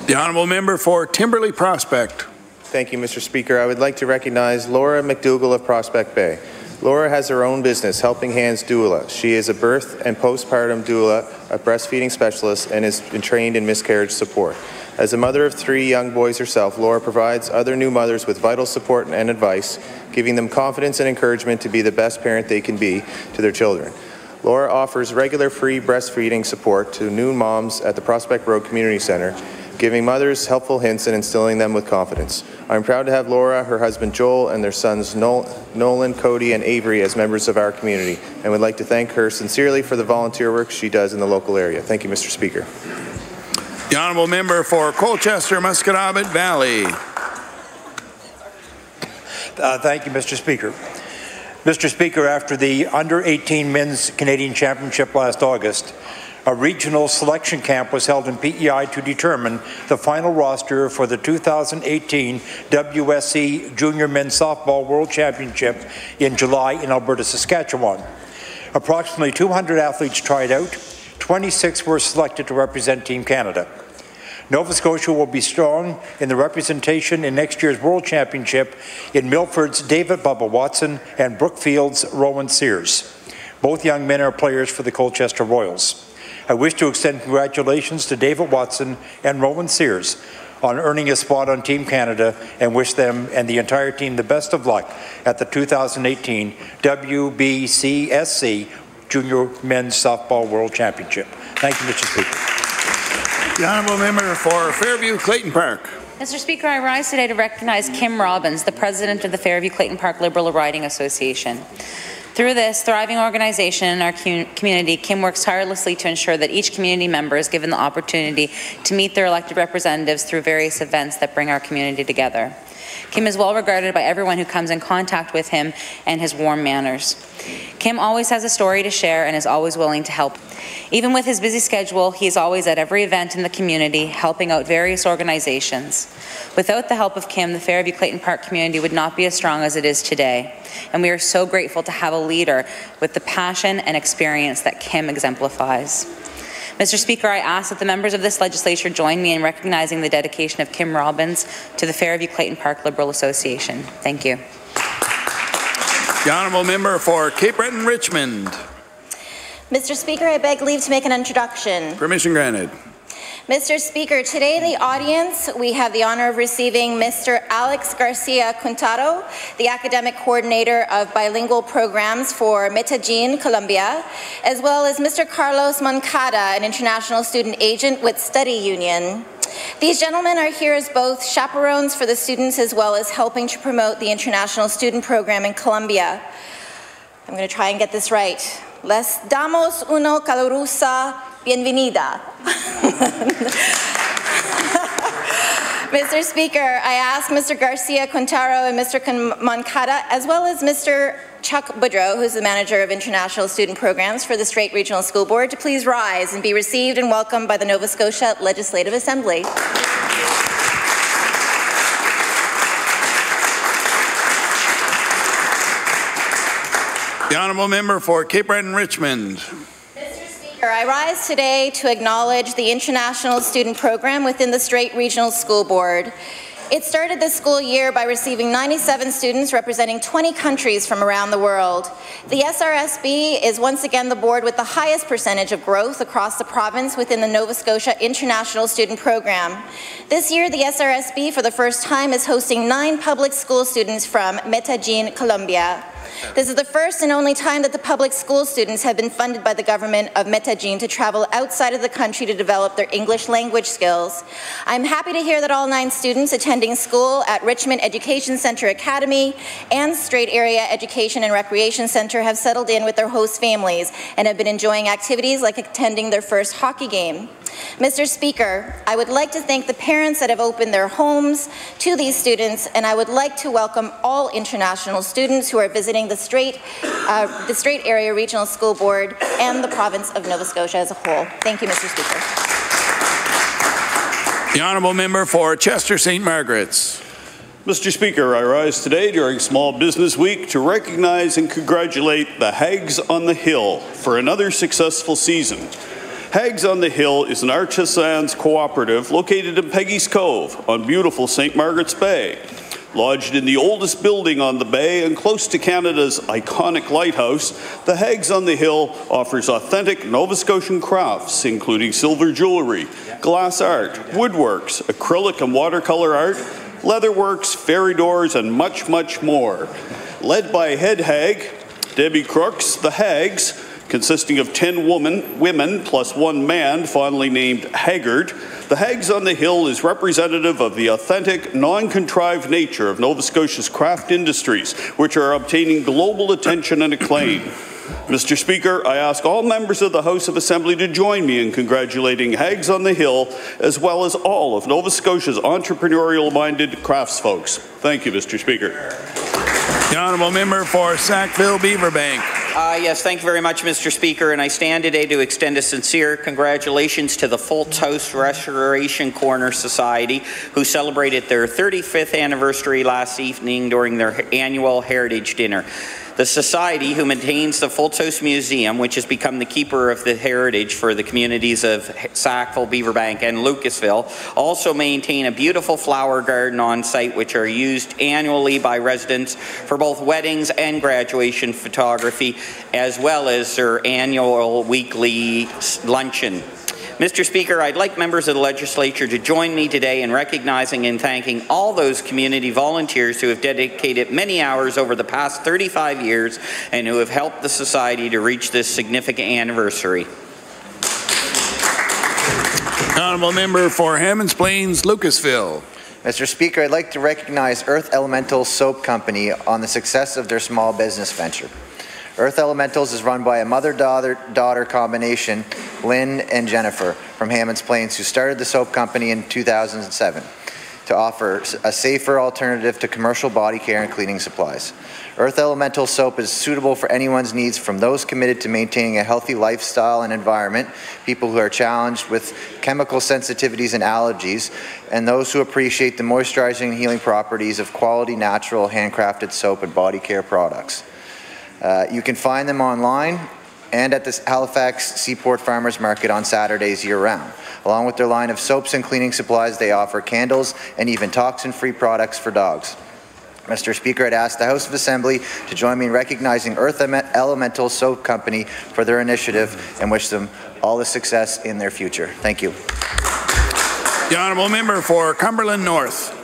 The honourable member for Timberley Prospect. Thank you, Mr. Speaker. I would like to recognize Laura McDougall of Prospect Bay. Laura has her own business, Helping Hands Doula. She is a birth and postpartum doula, a breastfeeding specialist, and is trained in miscarriage support. As a mother of 3 young boys herself, Laura provides other new mothers with vital support and advice, giving them confidence and encouragement to be the best parent they can be to their children. Laura offers regular free breastfeeding support to new moms at the Prospect Road Community Centre, giving mothers helpful hints and instilling them with confidence. I'm proud to have Laura, her husband Joel, and their sons Nolan, Cody, and Avery as members of our community, and would like to thank her sincerely for the volunteer work she does in the local area. Thank you, Mr. Speaker. The honourable member for Colchester, Musquodoboit Valley. Thank you, Mr. Speaker. Mr. Speaker, after the Under-18 Men's Canadian Championship last August, a regional selection camp was held in PEI to determine the final roster for the 2018 WSC Junior Men's Softball World Championship in July in Alberta, Saskatchewan. Approximately 200 athletes tried out. 26 were selected to represent Team Canada. Nova Scotia will be strong in the representation in next year's World Championship in Milford's David Bubba Watson and Brookfield's Rowan Sears. Both young men are players for the Colchester Royals. I wish to extend congratulations to David Watson and Rowan Sears on earning a spot on Team Canada and wish them and the entire team the best of luck at the 2018 WBCSC Junior Men's Softball World Championship. Thank you, Mr. Speaker. The honourable member for Fairview Clayton Park. Mr. Speaker, I rise today to recognize Kim Robbins, the president of the Fairview Clayton Park Liberal Riding Association. Through this thriving organization in our community, Kim works tirelessly to ensure that each community member is given the opportunity to meet their elected representatives through various events that bring our community together. Kim is well regarded by everyone who comes in contact with him and his warm manners. Kim always has a story to share and is always willing to help. Even with his busy schedule, he is always at every event in the community, helping out various organizations. Without the help of Kim, the Fairview Clayton Park community would not be as strong as it is today. And we are so grateful to have a leader with the passion and experience that Kim exemplifies. Mr. Speaker, I ask that the members of this legislature join me in recognizing the dedication of Kim Robbins to the Fairview Clayton Park Liberal Association. Thank you. The honourable member for Cape Breton Richmond. Mr. Speaker, I beg leave to make an introduction. Permission granted. Mr. Speaker, today in the audience we have the honour of receiving Mr. Alex Garcia Quintaro, the Academic Coordinator of Bilingual Programs for Medellin, Colombia, as well as Mr. Carlos Moncada, an International Student Agent with Study Union. These gentlemen are here as both chaperones for the students as well as helping to promote the International Student Program in Colombia. I'm going to try and get this right. Les damos una calurosa bienvenida. Mr. Speaker, I ask Mr. Garcia Quintaro and Mr. Moncada, as well as Mr. Chuck Boudreau, who's the Manager of International Student Programs for the Strait Regional School Board, to please rise and be received and welcomed by the Nova Scotia Legislative Assembly. The honourable member for Cape Breton Richmond. Mr. Speaker, I rise today to acknowledge the International Student Program within the Strait Regional School Board. It started this school year by receiving 97 students representing 20 countries from around the world. The SRSB is once again the board with the highest percentage of growth across the province within the Nova Scotia International Student Program. This year, the SRSB for the first time is hosting 9 public school students from Medellin, Colombia. This is the first and only time that the public school students have been funded by the government of Medellin to travel outside of the country to develop their English language skills. I'm happy to hear that all 9 students attending school at Richmond Education Centre Academy and Strait Area Education and Recreation Centre have settled in with their host families and have been enjoying activities like attending their first hockey game. Mr. Speaker, I would like to thank the parents that have opened their homes to these students, and I would like to welcome all international students who are visiting the Strait Area Regional School Board and the province of Nova Scotia as a whole. Thank you, Mr. Speaker. The honourable member for Chester St. Margaret's. Mr. Speaker, I rise today during Small Business Week to recognize and congratulate the Hags on the Hill for another successful season. Hags on the Hill is an artisans cooperative located in Peggy's Cove on beautiful St. Margaret's Bay. Lodged in the oldest building on the bay and close to Canada's iconic lighthouse, the Hags on the Hill offers authentic Nova Scotian crafts, including silver jewellery, glass art, woodworks, acrylic and watercolour art, leatherworks, fairy doors, and much, much more. Led by head hag, Debbie Crooks, the Hags, consisting of 10 women plus 1 man, fondly named Haggard, the Hags on the Hill is representative of the authentic, non-contrived nature of Nova Scotia's craft industries, which are obtaining global attention and acclaim. Mr. Speaker, I ask all members of the House of Assembly to join me in congratulating Hags on the Hill, as well as all of Nova Scotia's entrepreneurial-minded craftsfolks. Thank you, Mr. Speaker. The honourable member for Sackville-Beaverbank. Yes, thank you very much, Mr. Speaker, and I stand today to extend a sincere congratulations to the Fultz House Restoration Corner Society, who celebrated their 35th anniversary last evening during their annual Heritage Dinner. The Society, who maintains the Fultz House Museum, which has become the keeper of the heritage for the communities of Sackville, Beaverbank, and Lucasville, also maintain a beautiful flower garden on site, which are used annually by residents for both weddings and graduation photography, as well as their annual weekly luncheon. Mr. Speaker, I'd like members of the Legislature to join me today in recognizing and thanking all those community volunteers who have dedicated many hours over the past 35 years and who have helped the Society to reach this significant anniversary. Honourable member for Hammonds Plains, Lucasville. Mr. Speaker, I'd like to recognize Earth Elementals Soap Company on the success of their small business venture. Earth Elementals is run by a mother-daughter combination, Lynn and Jennifer, from Hammonds Plains, who started the soap company in 2007 to offer a safer alternative to commercial body care and cleaning supplies. Earth Elemental soap is suitable for anyone's needs, from those committed to maintaining a healthy lifestyle and environment, people who are challenged with chemical sensitivities and allergies, and those who appreciate the moisturizing and healing properties of quality, natural, handcrafted soap and body care products. You can find them online and at the Halifax Seaport Farmers Market on Saturdays year-round. Along with their line of soaps and cleaning supplies, they offer candles and even toxin-free products for dogs. Mr. Speaker, I'd ask the House of Assembly to join me in recognizing Earth Elemental Soap Company for their initiative and wish them all the success in their future. Thank you. The honourable member for Cumberland North.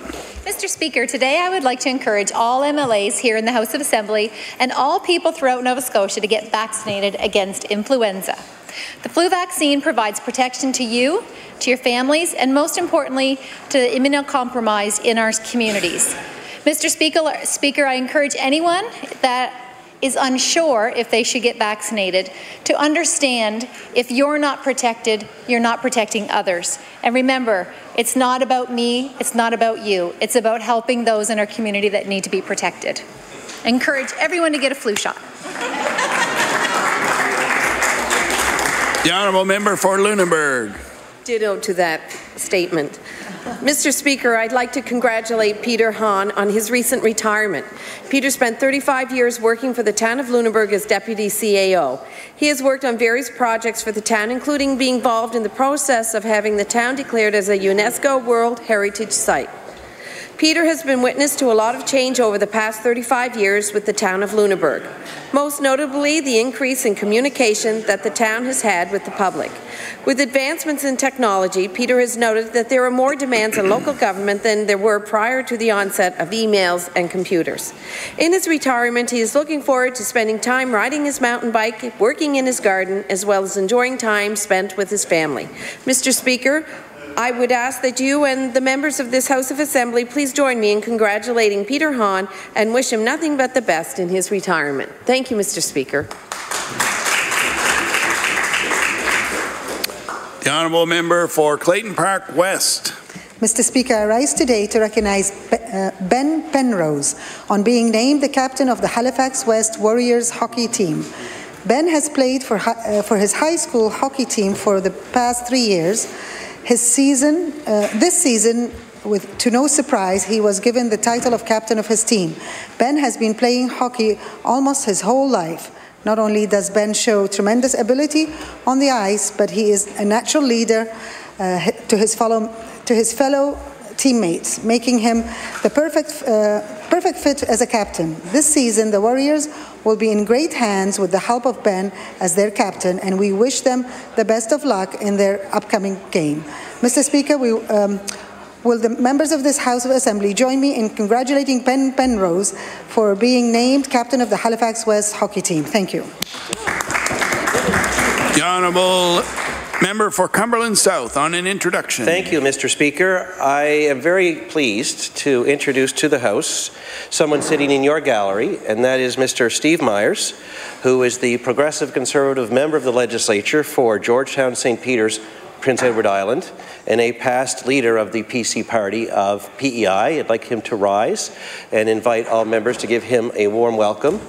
Mr. Speaker, today I would like to encourage all MLAs here in the House of Assembly and all people throughout Nova Scotia to get vaccinated against influenza. The flu vaccine provides protection to you, to your families, and most importantly, to the immunocompromised in our communities. Mr. Speaker, I encourage anyone that is unsure if they should get vaccinated to understand if you're not protected, you're not protecting others. And remember, it's not about me, it's not about you. It's about helping those in our community that need to be protected. I encourage everyone to get a flu shot. The honourable member for Lunenburg. Ditto to that statement. Mr. Speaker, I'd like to congratulate Peter Hahn on his recent retirement. Peter spent 35 years working for the town of Lunenburg as Deputy CAO. He has worked on various projects for the town, including being involved in the process of having the town declared as a UNESCO World Heritage Site. Peter has been witness to a lot of change over the past 35 years with the town of Lunenburg, most notably the increase in communication that the town has had with the public. With advancements in technology, Peter has noted that there are more demands on local government than there were prior to the onset of emails and computers. In his retirement, he is looking forward to spending time riding his mountain bike, working in his garden, as well as enjoying time spent with his family. Mr. Speaker, I would ask that you and the members of this House of Assembly please join me in congratulating Peter Hahn and wish him nothing but the best in his retirement. Thank you, Mr. Speaker. The honourable member for Clayton Park West. Mr. Speaker, I rise today to recognize Ben Penrose on being named the captain of the Halifax West Warriors hockey team. Ben has played for his high school hockey team for the past 3 years. This season, to no surprise, he was given the title of captain of his team. Ben has been playing hockey almost his whole life. Not only does Ben show tremendous ability on the ice, but he is a natural leader to his fellow teammates, making him the perfect fit as a captain. This season, the Warriors will be in great hands with the help of Ben as their captain, and we wish them the best of luck in their upcoming game. Mr. Speaker, will the members of this House of Assembly join me in congratulating Ben Penrose for being named captain of the Halifax West hockey team? Thank you. The Honourable Member for Cumberland South on an introduction. Thank you, Mr. Speaker. I am very pleased to introduce to the House someone sitting in your gallery, and that is Mr. Steve Myers, who is the Progressive Conservative member of the Legislature for Georgetown, St. Peter's, Prince Edward Island, and a past leader of the PC party of PEI. I'd like him to rise and invite all members to give him a warm welcome.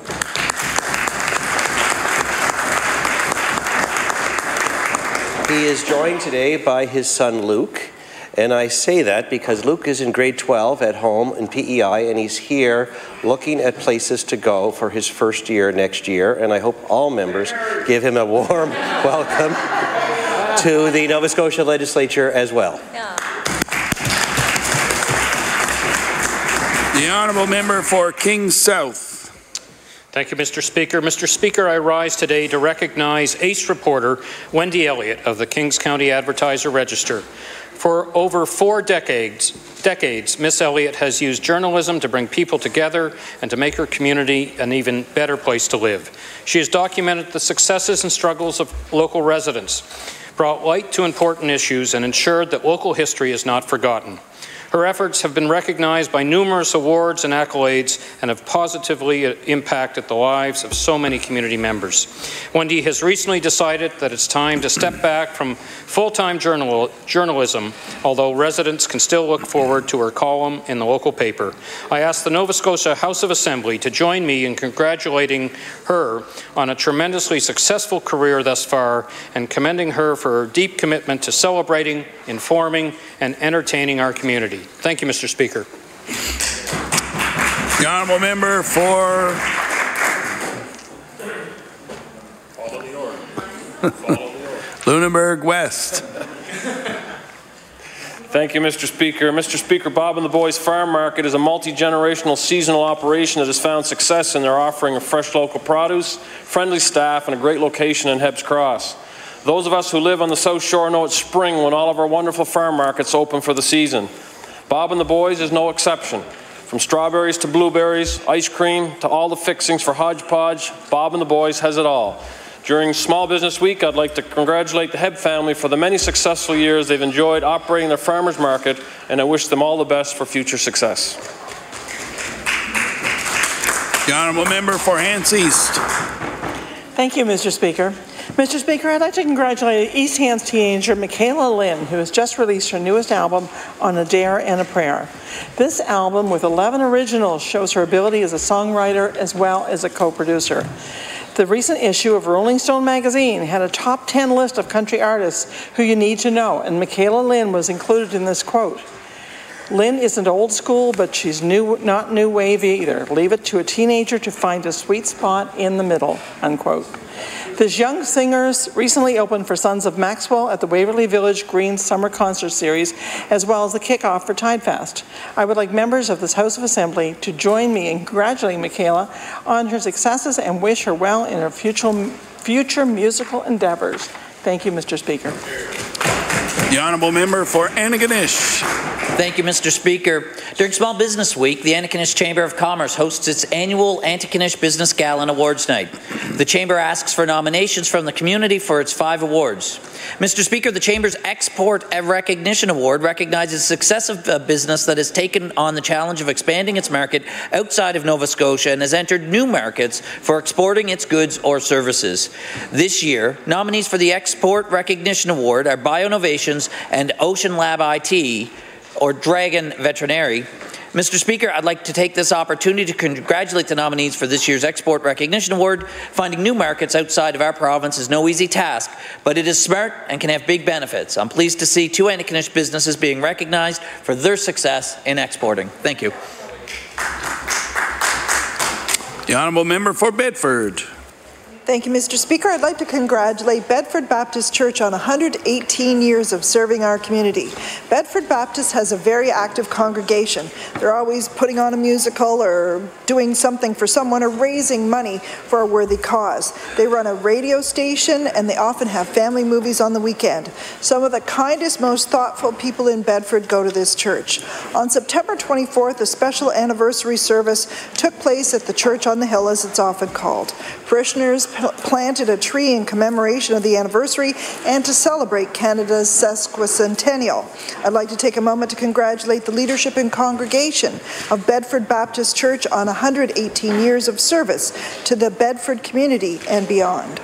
He is joined today by his son Luke, and I say that because Luke is in grade 12 at home in PEI, and he's here looking at places to go for his first year next year, and I hope all members give him a warm welcome to the Nova Scotia Legislature as well. The Honourable Member for Kings South. Thank you, Mr. Speaker. Mr. Speaker, I rise today to recognize ace reporter Wendy Elliott of the Kings County Advertiser-Register. For over 4 decades, Miss Elliott has used journalism to bring people together and to make her community an even better place to live. She has documented the successes and struggles of local residents, brought light to important issues, and ensured that local history is not forgotten. Her efforts have been recognized by numerous awards and accolades and have positively impacted the lives of so many community members. Wendy has recently decided that it's time to step back from full-time journalism, although residents can still look forward to her column in the local paper. I ask the Nova Scotia House of Assembly to join me in congratulating her on a tremendously successful career thus far and commending her for her deep commitment to celebrating, informing, and entertaining our community. Thank you, Mr. Speaker. The Honourable Member for Lunenburg West. Thank you, Mr. Speaker. Mr. Speaker, Bob and the Boys Farm Market is a multi-generational seasonal operation that has found success in their offering of fresh local produce, friendly staff, and a great location in Hebbs Cross. Those of us who live on the South Shore know it's spring when all of our wonderful farm markets open for the season. Bob and the Boys is no exception. From strawberries to blueberries, ice cream, to all the fixings for hodgepodge, Bob and the Boys has it all. During Small Business Week, I'd like to congratulate the Hebb family for the many successful years they've enjoyed operating their farmers market, and I wish them all the best for future success. The Honourable Member for Hants East. Thank you, Mr. Speaker. Mr. Speaker, I'd like to congratulate East Hants teenager Michaela Lynn, who has just released her newest album, On a Dare and a Prayer. This album, with 11 originals, shows her ability as a songwriter as well as a co-producer. The recent issue of Rolling Stone magazine had a top 10 list of country artists who you need to know, and Michaela Lynn was included in this quote. Lynn isn't old school, but she's not new wave either. Leave it to a teenager to find a sweet spot in the middle, unquote. This young singers recently opened for Sons of Maxwell at the Waverly Village Green Summer Concert Series, as well as the kickoff for Tidefest. I would like members of this House of Assembly to join me in congratulating Michaela on her successes and wish her well in her future musical endeavors. Thank you, Mr. Speaker. The Honourable Member for Antigonish. Thank you, Mr. Speaker. During Small Business Week, the Antigonish Chamber of Commerce hosts its annual Antigonish Business Gala and Awards Night. The Chamber asks for nominations from the community for its 5 awards. Mr. Speaker, the Chamber's Export Recognition Award recognizes the success of a business that has taken on the challenge of expanding its market outside of Nova Scotia and has entered new markets for exporting its goods or services. This year, nominees for the Export Recognition Award are BioNovations and Ocean Lab IT, or Dragon Veterinary. Mr. Speaker, I'd like to take this opportunity to congratulate the nominees for this year's Export Recognition Award. Finding new markets outside of our province is no easy task, but it is smart and can have big benefits. I'm pleased to see 2 Antigonish businesses being recognized for their success in exporting. Thank you. The Honourable Member for Bedford. Thank you, Mr. Speaker. I'd like to congratulate Bedford Baptist Church on 118 years of serving our community. Bedford Baptist has a very active congregation. They're always putting on a musical or doing something for someone or raising money for a worthy cause. They run a radio station and they often have family movies on the weekend. Some of the kindest, most thoughtful people in Bedford go to this church. On September 24th, a special anniversary service took place at the Church on the Hill, as it's often called. Parishioners planted a tree in commemoration of the anniversary and to celebrate Canada's sesquicentennial. I'd like to take a moment to congratulate the leadership and congregation of Bedford Baptist Church on 118 years of service to the Bedford community and beyond.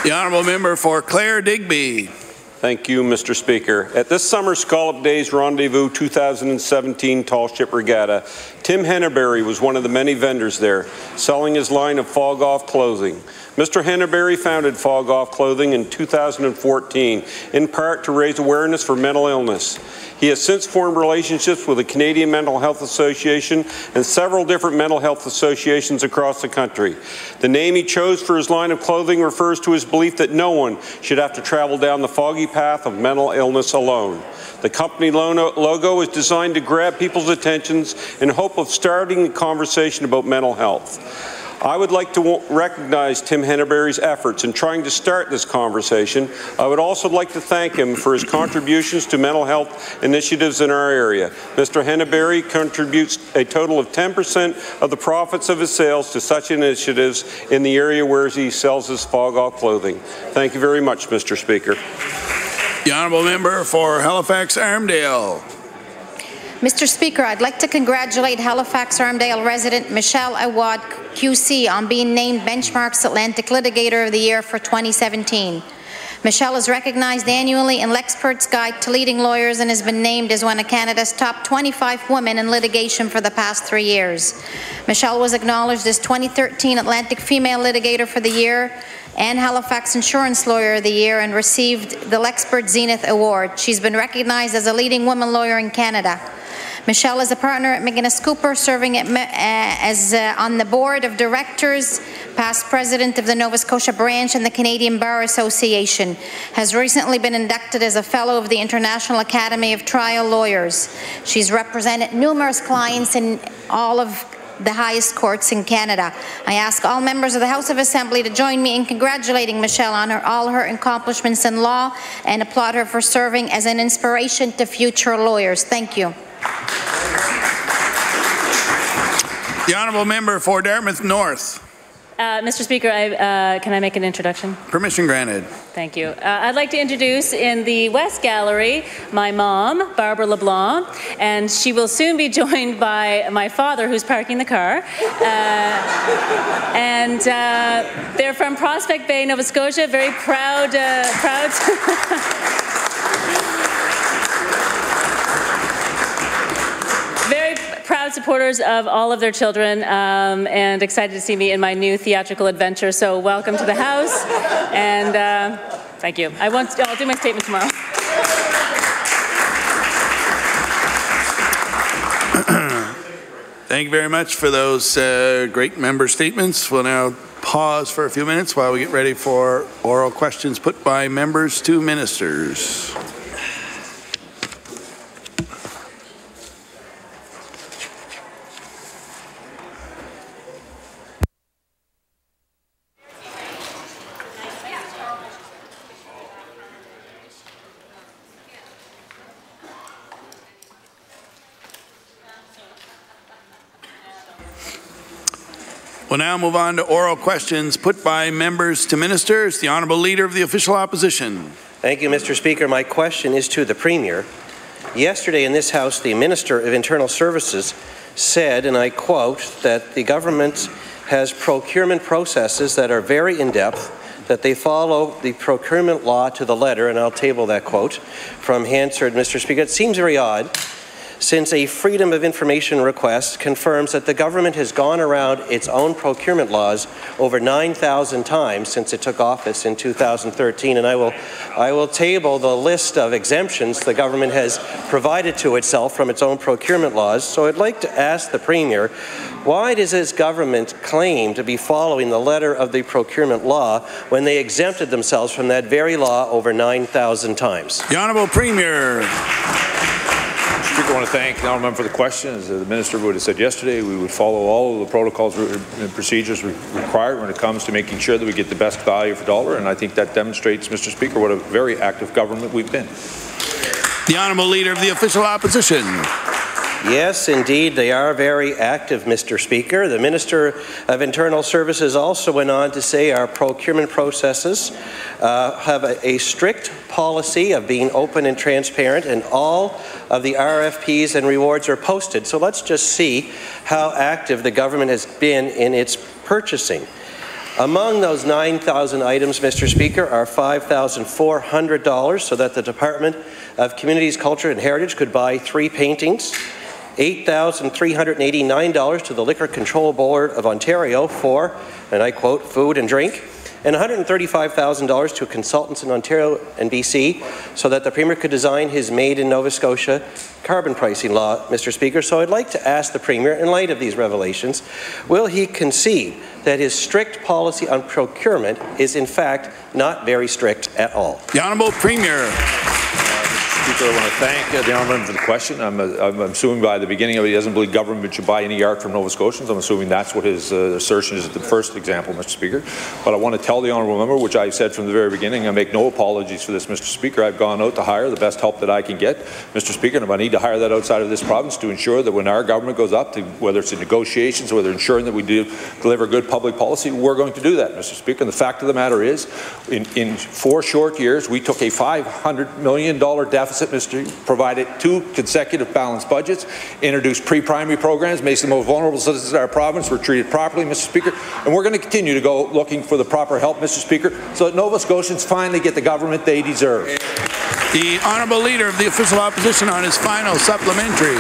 The Honourable Member for Clare Digby. Thank you, Mr. Speaker. At this summer's Scallop Days Rendezvous 2017 Tall Ship Regatta, Tim Henneberry was one of the many vendors there, selling his line of fog-off clothing. Mr. Henneberry founded Fog Off Clothing in 2014, in part to raise awareness for mental illness. He has since formed relationships with the Canadian Mental Health Association and several different mental health associations across the country. The name he chose for his line of clothing refers to his belief that no one should have to travel down the foggy path of mental illness alone. The company logo is designed to grab people's attentions in hope of starting a conversation about mental health. I would like to recognize Tim Henneberry's efforts in trying to start this conversation. I would also like to thank him for his contributions to mental health initiatives in our area. Mr. Henneberry contributes a total of 10% of the profits of his sales to such initiatives in the area where he sells his fog-off clothing. Thank you very much, Mr. Speaker. The Honourable Member for Halifax-Armdale. Mr. Speaker, I'd like to congratulate Halifax-Armdale resident Michelle Awad QC on being named Benchmark's Atlantic Litigator of the Year for 2017. Michelle is recognized annually in Lexpert's Guide to Leading Lawyers and has been named as one of Canada's top 25 women in litigation for the past 3 years. Michelle was acknowledged as 2013 Atlantic Female Litigator for the Year and Halifax Insurance Lawyer of the Year and received the Lexpert Zenith Award. She's been recognized as a leading woman lawyer in Canada. Michelle is a partner at McGuinness Cooper, serving on the board of directors, past president of the Nova Scotia branch and the Canadian Bar Association, has recently been inducted as a fellow of the International Academy of Trial Lawyers. She's represented numerous clients in all of the highest courts in Canada. I ask all members of the House of Assembly to join me in congratulating Michelle on all her accomplishments in law and applaud her for serving as an inspiration to future lawyers. Thank you. The Honourable Member for Dartmouth North. Mr. Speaker, can I make an introduction? Permission granted. Thank you. I'd like to introduce in the West Gallery my mom, Barbara LeBlanc, and she will soon be joined by my father, who's parking the car. They're from Prospect Bay, Nova Scotia, very proud. Very proud supporters of all of their children and excited to see me in my new theatrical adventure. So welcome to the House and thank you. I'll do my statement tomorrow. Thank you very much for those great member statements. We'll now pause for a few minutes while we get ready for oral questions put by members to ministers. We'll now move on to oral questions put by members to ministers. The Honourable Leader of the Official Opposition. Thank you, Mr. Speaker. My question is to the Premier. Yesterday in this House, the Minister of Internal Services said, and I quote, that the government has procurement processes that are very in-depth, that they follow the procurement law to the letter, and I'll table that quote from Hansard, Mr. Speaker. It seems very odd since a Freedom of Information request confirms that the government has gone around its own procurement laws over 9,000 times since it took office in 2013. And I will table the list of exemptions the government has provided to itself from its own procurement laws. So I'd like to ask the Premier, why does his government claim to be following the letter of the procurement law when they exempted themselves from that very law over 9,000 times? The Honourable Premier. Mr. Speaker, I want to thank the Honourable Member for the question. As the Minister would have said yesterday, we would follow all of the protocols and procedures required when it comes to making sure that we get the best value for dollar, and I think that demonstrates, Mr. Speaker, what a very active government we've been. The Honourable Leader of the Official Opposition. Yes, indeed, they are very active, Mr. Speaker. The Minister of Internal Services also went on to say our procurement processes have a strict policy of being open and transparent, and all of the RFPs and rewards are posted. So let's just see how active the government has been in its purchasing. Among those 9,000 items, Mr. Speaker, are $5,400 so that the Department of Communities, Culture and Heritage could buy 3 paintings, $8,389 to the Liquor Control Board of Ontario for, and I quote, food and drink, and $135,000 to consultants in Ontario and BC so that the Premier could design his Made in Nova Scotia carbon pricing law, Mr. Speaker. So I'd like to ask the Premier, in light of these revelations, will he concede that his strict policy on procurement is in fact not very strict at all? The Honourable Premier. Speaker, I want to thank the Honourable for the question. I'm assuming by the beginning of it he doesn't believe government should buy any art from Nova Scotians. I'm assuming that's what his assertion is at the first example, Mr. Speaker. But I want to tell the Honourable Member, which I said from the very beginning, I make no apologies for this, Mr. Speaker. I've gone out to hire the best help that I can get, Mr. Speaker, and if I need to hire that outside of this province to ensure that when our government goes up, to, whether it's in negotiations, whether ensuring that we do deliver good public policy, we're going to do that, Mr. Speaker. And the fact of the matter is, in 4 short years, we took a $500 million deficit, provided 2 consecutive balanced budgets, introduced pre-primary programs, makes the most vulnerable citizens of our province were treated properly, Mr. Speaker, and we're going to continue to go looking for the proper help, Mr. Speaker, so that Nova Scotians finally get the government they deserve. The Honourable Leader of the Official Opposition on his final supplementary.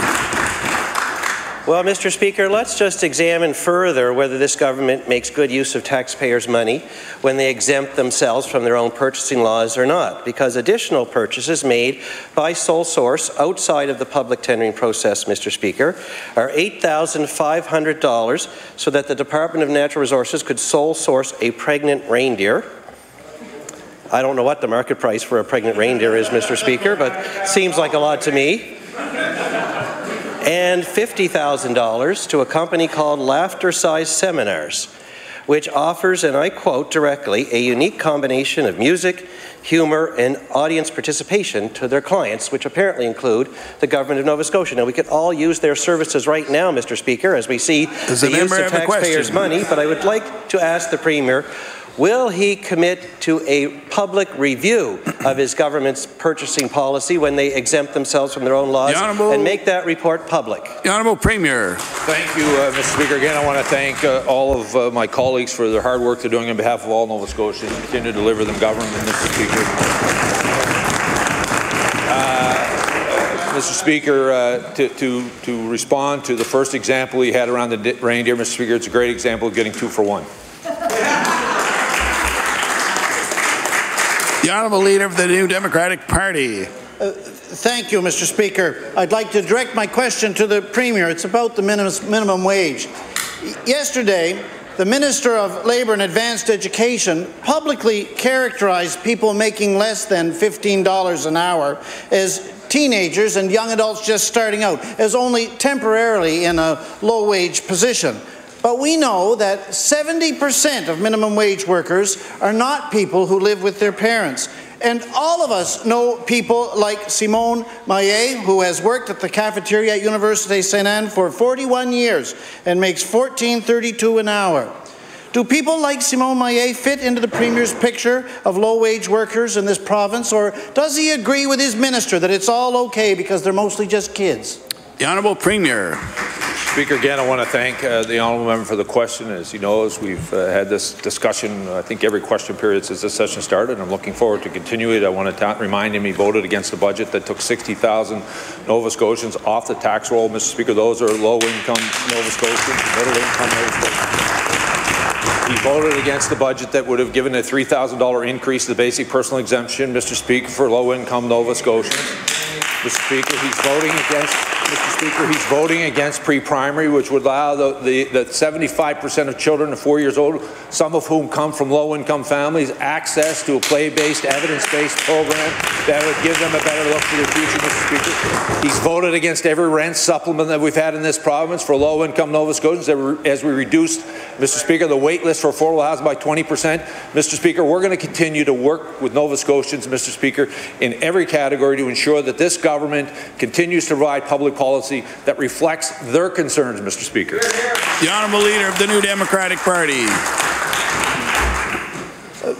Well, Mr. Speaker, let's just examine further whether this government makes good use of taxpayers' money when they exempt themselves from their own purchasing laws or not, because additional purchases made by sole source outside of the public tendering process, Mr. Speaker, are $8,500 so that the Department of Natural Resources could sole source a pregnant reindeer. I don't know what the market price for a pregnant reindeer is, Mr. Speaker, but seems like a lot to me. And $50,000 to a company called Laughter Size Seminars, which offers, and I quote directly, a unique combination of music, humor, and audience participation to their clients, which apparently include the Government of Nova Scotia. Now, we could all use their services right now, Mr. Speaker, as we see the use of taxpayers' money, but I would like to ask the Premier, will he commit to a public review of his government's purchasing policy when they exempt themselves from their own laws and make that report public? The Honourable Premier. Thank you, Mr. Speaker. Again, I want to thank all of my colleagues for their hard work they're doing on behalf of all Nova Scotians and continue to deliver them government, Mr. Speaker. Mr. Speaker, to respond to the first example he had around the reindeer, Mr. Speaker, it's a great example of getting 2 for 1. The Honourable Leader of the New Democratic Party. Thank you, Mr. Speaker. I'd like to direct my question to the Premier. It's about the minimum wage. Yesterday, the Minister of Labour and Advanced Education publicly characterized people making less than $15 an hour as teenagers and young adults just starting out, as only temporarily in a low-wage position. But we know that 70% of minimum wage workers are not people who live with their parents. And all of us know people like Simone Maillet, who has worked at the cafeteria at Université Sainte-Anne for 41 years and makes $14.32 an hour. Do people like Simone Maillet fit into the Premier's picture of low-wage workers in this province, or does he agree with his minister that it's all okay because they're mostly just kids? The Honourable Premier. Speaker, again, I want to thank the honourable member for the question. As he knows, we've had this discussion, I think, every question period since this session started. I'm looking forward to continue it. I want to remind him he voted against the budget that took 60,000 Nova Scotians off the tax roll. Mr. Speaker, those are low-income Nova Scotians, middle-income Nova Scotians. He voted against the budget that would have given a $3,000 increase to the basic personal exemption, Mr. Speaker, for low-income Nova Scotians. Mr. Speaker, he's voting against pre-primary, which would allow the 75% of children to 4 years old, some of whom come from low-income families, access to a play-based, evidence-based program that would give them a better look to their future, Mr. Speaker. He's voted against every rent supplement that we've had in this province for low-income Nova Scotians as we reduced, Mr. Speaker, the wait list for affordable housing by 20%. Mr. Speaker, we're going to continue to work with Nova Scotians, Mr. Speaker, in every category to ensure that this government continues to provide public policy that reflects their concerns, Mr. Speaker. The Honourable Leader of the New Democratic Party.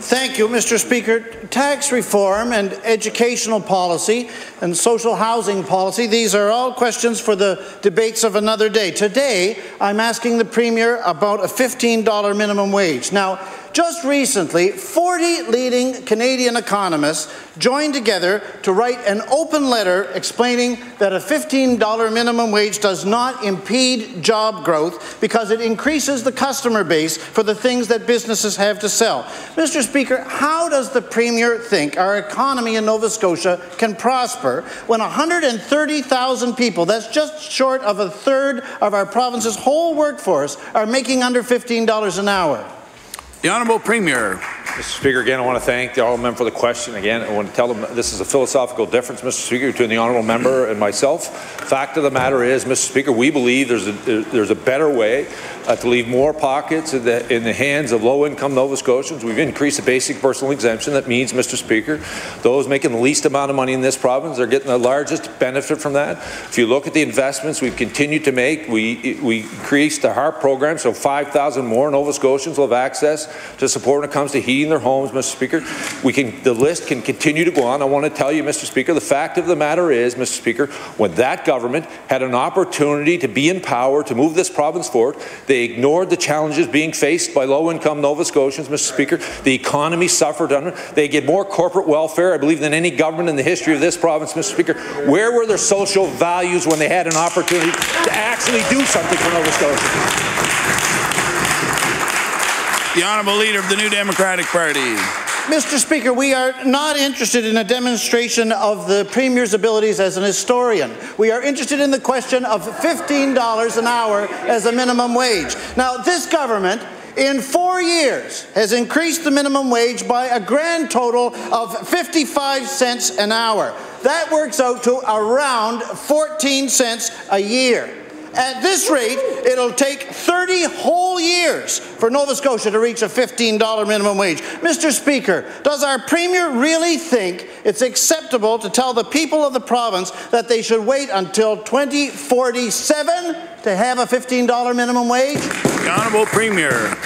Thank you, Mr. Speaker. Tax reform and educational policy and social housing policy, these are all questions for the debates of another day. Today, I'm asking the Premier about a $15 minimum wage. Now, just recently, 40 leading Canadian economists joined together to write an open letter explaining that a $15 minimum wage does not impede job growth because it increases the customer base for the things that businesses have to sell. Mr. Speaker, how does the Premier think our economy in Nova Scotia can prosper when 130,000 people, that's just short of a third of our province's whole workforce, are making under $15 an hour? The Honourable Premier. Mr. Speaker, again, I want to thank the honourable member for the question. Again, I want to tell him this is a philosophical difference, Mr. Speaker, between the honourable member and myself. Fact of the matter is, Mr. Speaker, we believe there's a better way to leave more pockets in the hands of low-income Nova Scotians. We've increased the basic personal exemption. That means, Mr. Speaker, those making the least amount of money in this province are getting the largest benefit from that. If you look at the investments we've continued to make, we increased the HARP program, so 5,000 more Nova Scotians will have access to support when it comes to heating their homes, Mr. Speaker. The list can continue to go on. I want to tell you, Mr. Speaker, the fact of the matter is, Mr. Speaker, when that government had an opportunity to be in power to move this province forward, they ignored the challenges being faced by low-income Nova Scotians, Mr. Speaker. The economy suffered under it. They get more corporate welfare, I believe, than any government in the history of this province, Mr. Speaker. Where were their social values when they had an opportunity to actually do something for Nova Scotia? The Honourable Leader of the New Democratic Party. Mr. Speaker, we are not interested in a demonstration of the Premier's abilities as an historian. We are interested in the question of $15 an hour as a minimum wage. Now, this government, in 4 years, has increased the minimum wage by a grand total of 55 cents an hour. That works out to around 14 cents a year. At this rate, it'll take 30 whole years for Nova Scotia to reach a $15 minimum wage. Mr. Speaker, does our Premier really think it's acceptable to tell the people of the province that they should wait until 2047 to have a $15 minimum wage? The Honourable Premier.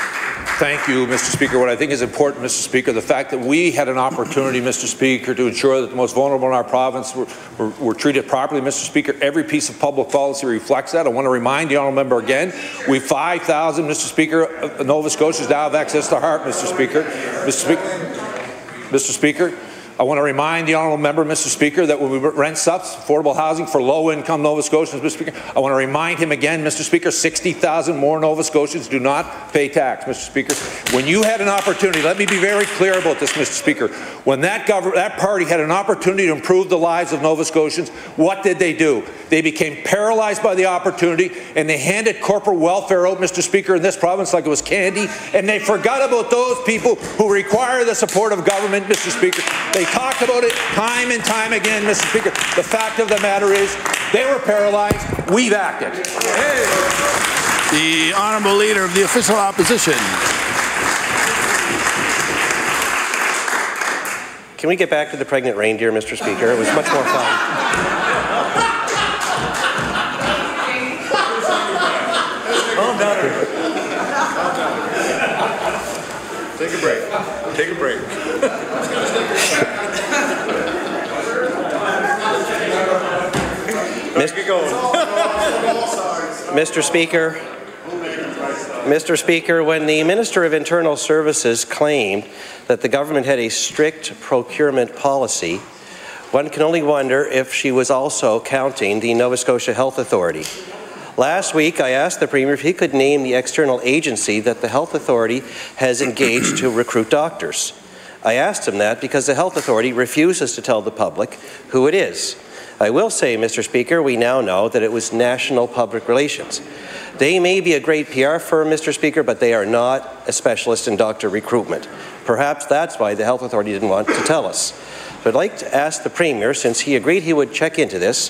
Thank you, Mr. Speaker. What I think is important, Mr. Speaker, the fact that we had an opportunity, Mr. Speaker, to ensure that the most vulnerable in our province were treated properly, Mr. Speaker. Every piece of public policy reflects that. I want to remind the honourable member again, we 5,000, Mr. Speaker, Nova Scotians now have access to HARP, Mr. Speaker. Mr. Speaker, I want to remind the honourable member, Mr. Speaker, that when we rent subs, affordable housing for low-income Nova Scotians, Mr. Speaker, I want to remind him again, Mr. Speaker, 60,000 more Nova Scotians do not pay tax, Mr. Speaker. When you had an opportunity, let me be very clear about this, Mr. Speaker, when that party had an opportunity to improve the lives of Nova Scotians, what did they do? They became paralyzed by the opportunity, and they handed corporate welfare out, Mr. Speaker, in this province like it was candy, and they forgot about those people who require the support of government, Mr. Speaker. They talked about it time and time again, Mr. Speaker. The fact of the matter is, they were paralyzed. We've acted. The Honourable Leader of the Official Opposition. Can we get back to the pregnant reindeer, Mr. Speaker? It was much more fun. Take a break. Take a break. Mr. Mr. Speaker, when the Minister of Internal Services claimed that the government had a strict procurement policy, one can only wonder if she was also counting the Nova Scotia Health Authority. Last week, I asked the Premier if he could name the external agency that the Health Authority has engaged to recruit doctors. I asked him that because the Health Authority refuses to tell the public who it is. I will say, Mr. Speaker, we now know that it was National Public Relations. They may be a great PR firm, Mr. Speaker, but they are not a specialist in doctor recruitment. Perhaps that's why the Health Authority didn't want to tell us. So I'd like to ask the Premier, since he agreed he would check into this,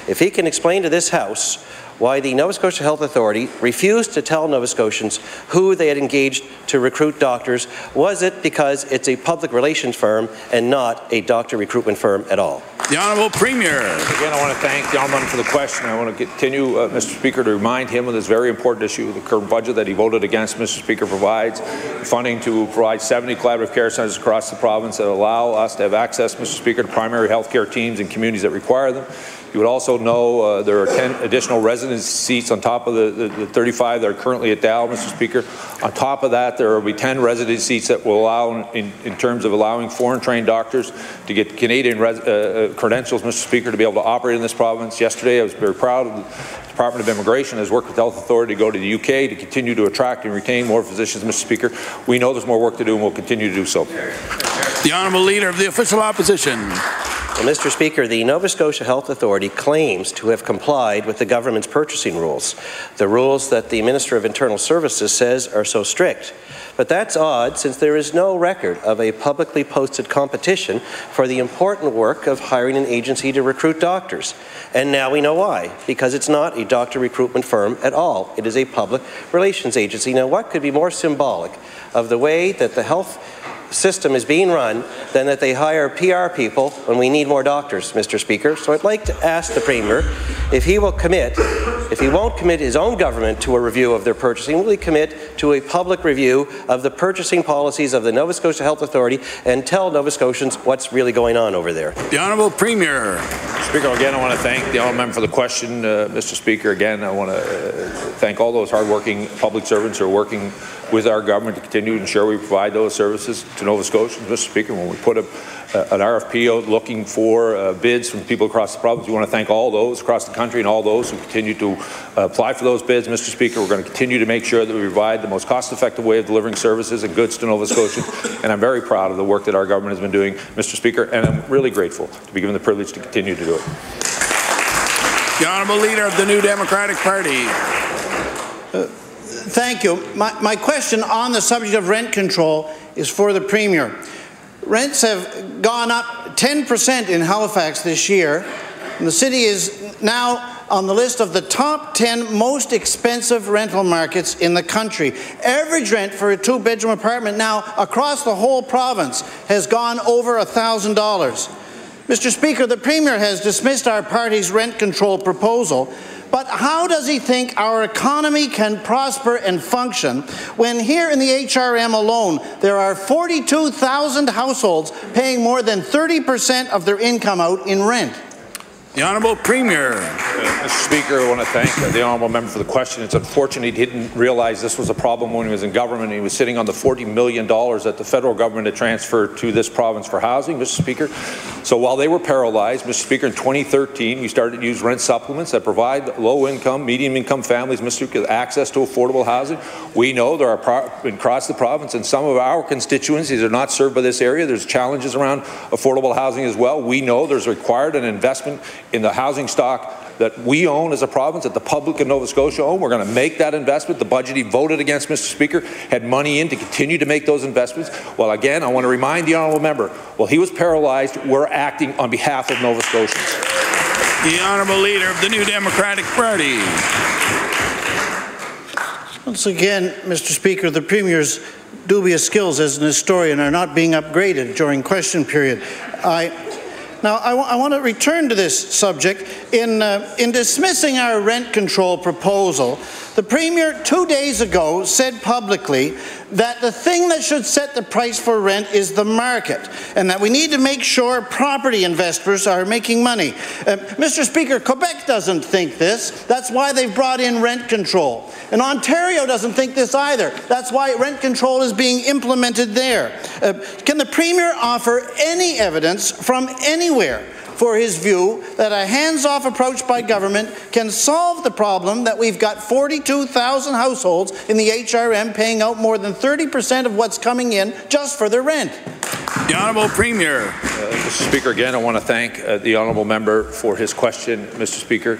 if he can explain to this House why the Nova Scotia Health Authority refused to tell Nova Scotians who they had engaged to recruit doctors. Was it because it's a public relations firm and not a doctor recruitment firm at all? The Honourable Premier. Again, I want to thank the Honourable for the question. I want to continue, Mr. Speaker, to remind him of this very important issue. The current budget that he voted against, Mr. Speaker, provides funding to provide 70 collaborative care centres across the province that allow us to have access, Mr. Speaker, to primary health care teams in communities that require them. You would also know there are 10 additional residence seats on top of the 35 that are currently at Dow, Mr. Speaker. On top of that, there will be 10 resident seats that will allow, in terms of allowing foreign-trained doctors to get Canadian credentials, Mr. Speaker, to be able to operate in this province. Yesterday, I was very proud of the Department of Immigration has worked with the Health Authority to go to the UK to continue to attract and retain more physicians, Mr. Speaker. We know there's more work to do and we'll continue to do so. The Honourable Leader of the Official Opposition. Well, Mr. Speaker, the Nova Scotia Health Authority claims to have complied with the government's purchasing rules, the rules that the Minister of Internal Services says are so strict. But that's odd, since there is no record of a publicly posted competition for the important work of hiring an agency to recruit doctors. And now we know why, because it's not a doctor recruitment firm at all. It is a public relations agency. Now, what could be more symbolic of the way that the health system is being run than that they hire PR people when we need more doctors, Mr. Speaker? So I'd like to ask the Premier if he will commit, if he won't commit his own government to a review of their purchasing, will he commit to a public review of the purchasing policies of the Nova Scotia Health Authority and tell Nova Scotians what's really going on over there? The Honourable Premier. Speaker, again, I want to thank the Honourable Member for the question. Mr. Speaker, again, I want to thank all those hardworking public servants who are working with our government to continue to ensure we provide those services to Nova Scotians. Mr. Speaker, when we put an RFP out looking for bids from people across the province, we want to thank all those across the country and all those who continue to apply for those bids. Mr. Speaker, we're going to continue to make sure that we provide the most cost-effective way of delivering services and goods to Nova Scotians, and I'm very proud of the work that our government has been doing, Mr. Speaker, and I'm really grateful to be given the privilege to continue to do it. The Honourable Leader of the New Democratic Party. Thank you. My question on the subject of rent control is for the Premier. Rents have gone up 10% in Halifax this year, and the city is now on the list of the top 10 most expensive rental markets in the country. Average rent for a two-bedroom apartment now across the whole province has gone over $1,000. Mr. Speaker, the Premier has dismissed our party's rent control proposal, but how does he think our economy can prosper and function when here in the HRM alone there are 42,000 households paying more than 30% of their income out in rent? The Honourable Premier. Mr. Speaker, I want to thank the Honourable Member for the question. It's unfortunate he didn't realize this was a problem when he was in government. He was sitting on the $40 million that the federal government had transferred to this province for housing, Mr. Speaker. So while they were paralyzed, Mr. Speaker, in 2013, we started to use rent supplements that provide low-income, medium-income families, Mr. Speaker, access to affordable housing. We know there are across the province and some of our constituencies are not served by this area. There's challenges around affordable housing as well. We know there's required an investment in the housing stock that we own as a province, that the public of Nova Scotia own. We're going to make that investment. The budget he voted against, Mr. Speaker, had money in to continue to make those investments. Well, again, I want to remind the Honourable Member, while he was paralyzed, we're acting on behalf of Nova Scotians. The Honourable Leader of the New Democratic Party. Once again, Mr. Speaker, the Premier's dubious skills as an historian are not being upgraded during question period. Now, I want to return to this subject. In dismissing our rent control proposal, The Premier 2 days ago said publicly that the thing that should set the price for rent is the market, and that we need to make sure property investors are making money. Mr. Speaker, Quebec doesn't think this. That's why they've brought in rent control. And Ontario doesn't think this either. That's why rent control is being implemented there. Can the Premier offer any evidence from anywhere for his view that a hands-off approach by government can solve the problem that we've got 42,000 households in the HRM paying out more than 30% of what's coming in just for their rent? The Honourable Premier. Mr. Speaker, again, I want to thank the Honourable Member for his question, Mr. Speaker.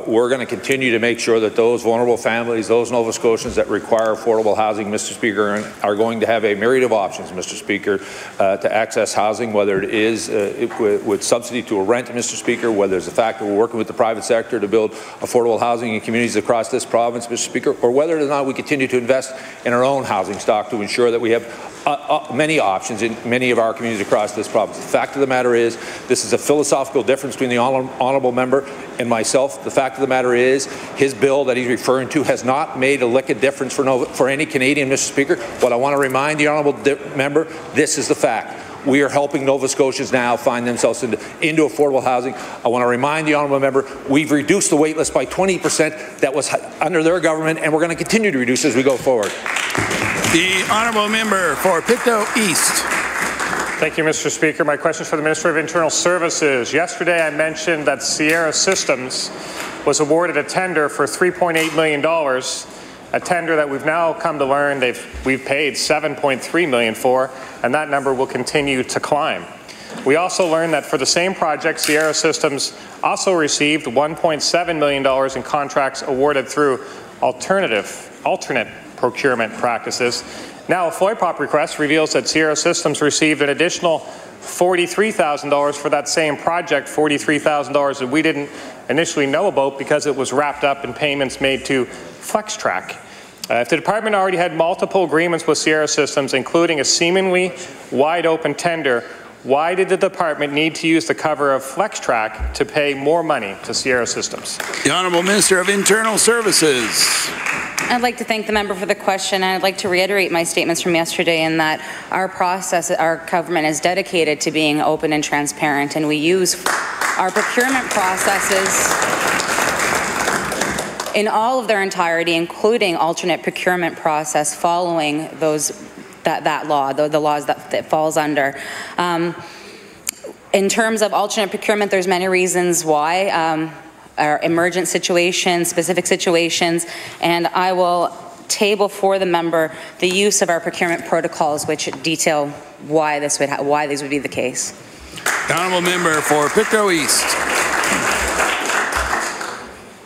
We're going to continue to make sure that those vulnerable families, those Nova Scotians that require affordable housing, Mr. Speaker, are going to have a myriad of options, Mr. Speaker, to access housing, whether it is with subsidy to a rent, Mr. Speaker, whether it's the fact that we're working with the private sector to build affordable housing in communities across this province, Mr. Speaker, or whether or not we continue to invest in our own housing stock to ensure that we have many options in many of our communities across this province. The fact of the matter is, this is a philosophical difference between the Honourable Member and myself. The fact of the matter is, his bill that he's referring to has not made a lick of difference for any Canadian, Mr. Speaker. What I want to remind the Honourable Member, this is the fact. We are helping Nova Scotians now find themselves into affordable housing. I want to remind the Honourable Member, we've reduced the wait list by 20% that was under their government, and we're going to continue to reduce as we go forward. The Honourable Member for Pictou East. Thank you, Mr. Speaker. My question is for the Minister of Internal Services. Yesterday I mentioned that Sierra Systems was awarded a tender for $3.8 million, a tender that we've now come to learn we've paid $7.3 million for, and that number will continue to climb. We also learned that for the same project, Sierra Systems also received $1.7 million in contracts awarded through alternate procurement practices. Now, a FOIPOP request reveals that Sierra Systems received an additional $43,000 for that same project, $43,000 that we didn't initially know about because it was wrapped up in payments made to FlexTrack. If the department already had multiple agreements with Sierra Systems, including a seemingly wide-open tender, why did the department need to use the cover of FlexTrack to pay more money to Sierra Systems? The Honourable Minister of Internal Services. I'd like to thank the member for the question, and I'd like to reiterate my statements from yesterday in that our government is dedicated to being open and transparent, and we use our procurement processes in all of their entirety, including alternate procurement process following that law, the laws that it falls under. In terms of alternate procurement, there's many reasons why. Our emergent situations, specific situations, and I will table for the member the use of our procurement protocols, which detail why these would be the case. The Honourable Member for Pictou East.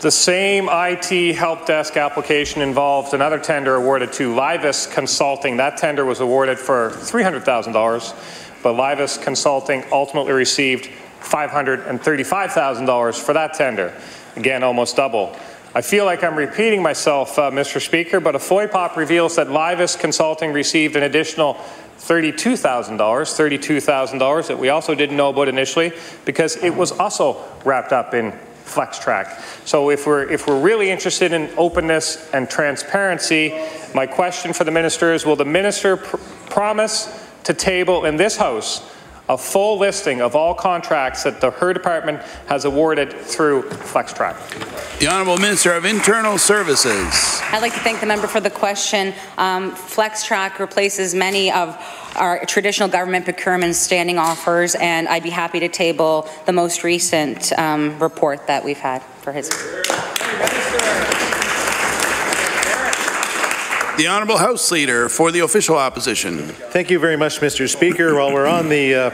The same IT help desk application involved another tender awarded to Livis Consulting. That tender was awarded for $300,000, but Livis Consulting ultimately received $535,000 for that tender. Again, almost double. I feel like I'm repeating myself, Mr. Speaker, but a FOIPOP reveals that Livis Consulting received an additional $32,000 that we also didn't know about initially because it was also wrapped up in FlexTrack. So if we're really interested in openness and transparency, my question for the minister is, will the minister promise to table in this House a full listing of all contracts that her department has awarded through FlexTrack? The Honourable Minister of Internal Services. I'd like to thank the member for the question. FlexTrack replaces many of our traditional government procurement standing offers, and I'd be happy to table the most recent report that we've had for his. The Honourable House Leader for the Official Opposition. Thank you very much, Mr. Speaker. While we're on the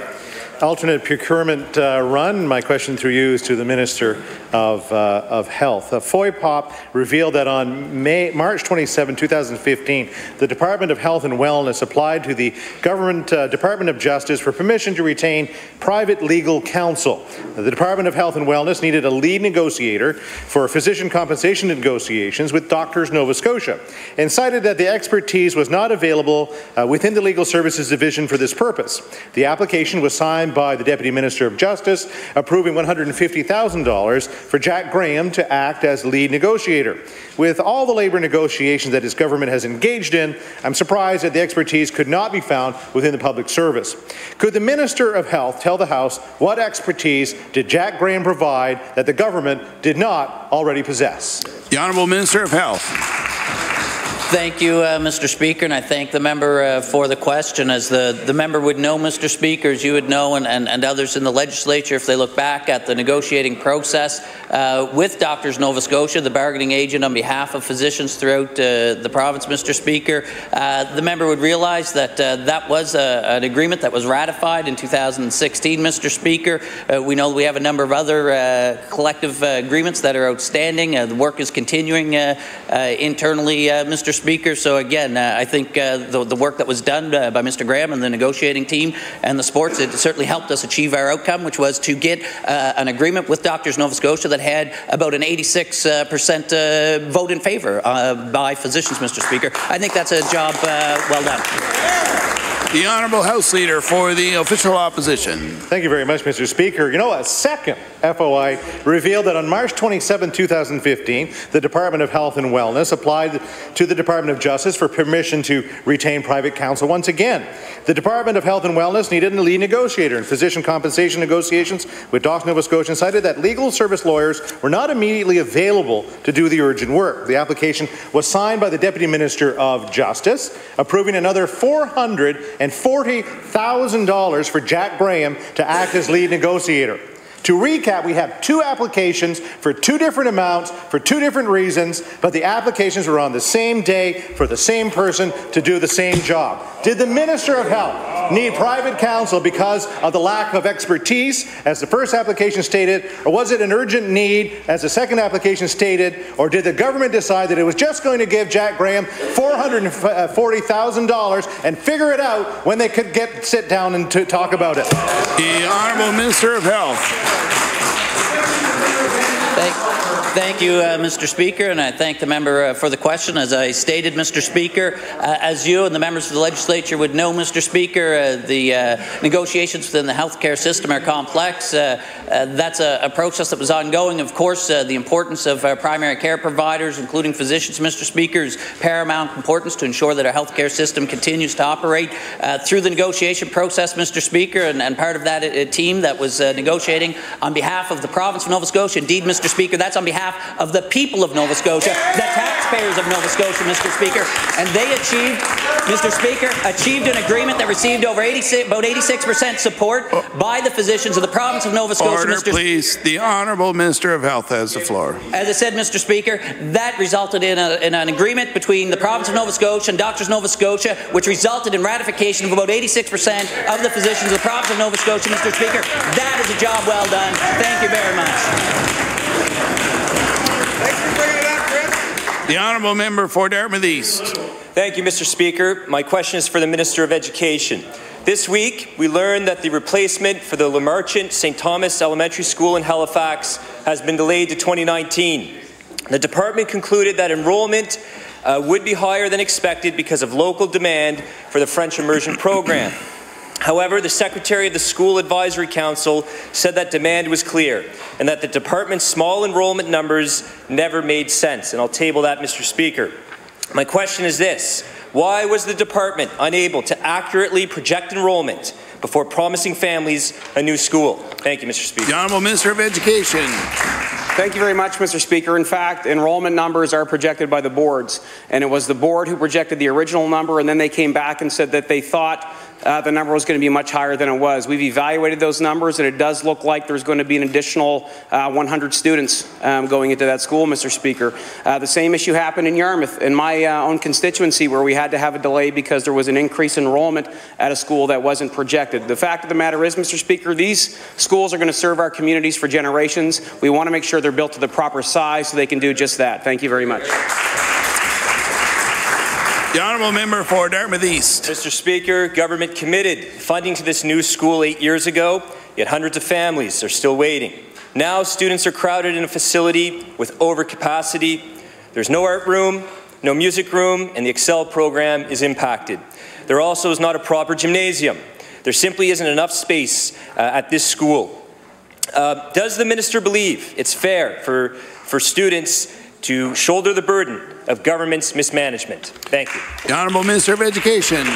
alternate procurement run, my question through you is to the Minister of Health. FOIPOP revealed that on March 27, 2015, the Department of Health and Wellness applied to the Government Department of Justice for permission to retain private legal counsel. The Department of Health and Wellness needed a lead negotiator for physician compensation negotiations with Doctors Nova Scotia and cited that the expertise was not available within the Legal Services Division for this purpose. The application was signed signed by the Deputy Minister of Justice, approving $150,000 for Jack Graham to act as lead negotiator. With all the labour negotiations that his government has engaged in, I'm surprised that the expertise could not be found within the public service. Could the Minister of Health tell the House what expertise did Jack Graham provide that the government did not already possess? The Honourable Minister of Health. Thank you, Mr. Speaker, and I thank the member for the question. As the member would know, Mr. Speaker, as you would know, and others in the Legislature, if they look back at the negotiating process with Doctors Nova Scotia, the bargaining agent on behalf of physicians throughout the province, Mr. Speaker, the member would realize that that was an agreement that was ratified in 2016, Mr. Speaker. We know we have a number of other collective agreements that are outstanding. The work is continuing internally, Mr. Speaker. So again, I think the work that was done by Mr. Graham and the negotiating team and the sports, it certainly helped us achieve our outcome, which was to get an agreement with Doctors Nova Scotia that had about an 86% vote in favour by physicians, Mr. Speaker. I think that's a job well done. The Honourable House Leader for the Official Opposition. Thank you very much, Mr. Speaker. You know, a second FOI revealed that on March 27, 2015, the Department of Health and Wellness applied to the Department of Justice for permission to retain private counsel once again. The Department of Health and Wellness needed a lead negotiator in physician compensation negotiations with Docs Nova Scotia and cited that legal service lawyers were not immediately available to do the urgent work. The application was signed by the Deputy Minister of Justice, approving another $440,000 for Jack Graham to act as lead negotiator. To recap, we have two applications for two different amounts for two different reasons, but the applications were on the same day for the same person to do the same job. Did the Minister of Health need private counsel because of the lack of expertise, as the first application stated, or was it an urgent need, as the second application stated, or did the government decide that it was just going to give Jack Graham $440,000 and figure it out when they could sit down and talk about it? The Honourable Minister of Health. Thank you, Mr. Speaker, and I thank the member for the question. As I stated, Mr. Speaker, as you and the members of the Legislature would know, Mr. Speaker, the negotiations within the healthcare system are complex. That's a process that was ongoing. Of course, the importance of primary care providers, including physicians, Mr. Speaker, is paramount importance to ensure that our healthcare system continues to operate through the negotiation process, Mr. Speaker, and part of that team that was negotiating on behalf of the province of Nova Scotia. Indeed, Mr. Speaker, that's on behalf of the people of Nova Scotia, the taxpayers of Nova Scotia, Mr. Speaker, and they achieved, Mr. Speaker, an agreement that received over about 86% support by the physicians of the province of Nova Scotia. Order, Mr. please. The Honourable Minister of Health has the floor. As I said, Mr. Speaker, that resulted in an agreement between the province of Nova Scotia and Doctors Nova Scotia, which resulted in ratification of about 86% of the physicians of the province of Nova Scotia, Mr. Speaker. That is a job well done. Thank you very much. The Honourable Member for Dartmouth East. Thank you, Mr. Speaker. My question is for the Minister of Education. This week, we learned that the replacement for the Le Marchant St. Thomas Elementary School in Halifax has been delayed to 2019. The department concluded that enrollment would be higher than expected because of local demand for the French immersion program. However, the Secretary of the School Advisory Council said that demand was clear and that the department's small enrollment numbers never made sense. And I'll table that, Mr. Speaker. My question is this: why was the department unable to accurately project enrollment before promising families a new school? Thank you, Mr. Speaker. The Honourable Minister of Education. Thank you very much, Mr. Speaker. In fact, enrollment numbers are projected by the boards, and it was the board who projected the original number, and then they came back and said that they thought the number was going to be much higher than it was. We've evaluated those numbers, and it does look like there's going to be an additional 100 students going into that school, Mr. Speaker. The same issue happened in Yarmouth, in my own constituency, where we had to have a delay because there was an increase in enrollment at a school that wasn't projected. The fact of the matter is, Mr. Speaker, these schools are going to serve our communities for generations. We want to make sure they're built to the proper size so they can do just that. Thank you very much. The Honourable Member for Dartmouth East. Mr. Speaker, government committed funding to this new school 8 years ago, yet hundreds of families are still waiting. Now students are crowded in a facility with overcapacity. There's no art room, no music room, and the Excel program is impacted. There also is not a proper gymnasium. There simply isn't enough space at this school. Does the minister believe it's fair for students to shoulder the burden of government's mismanagement? Thank you. The Honourable Minister of Education.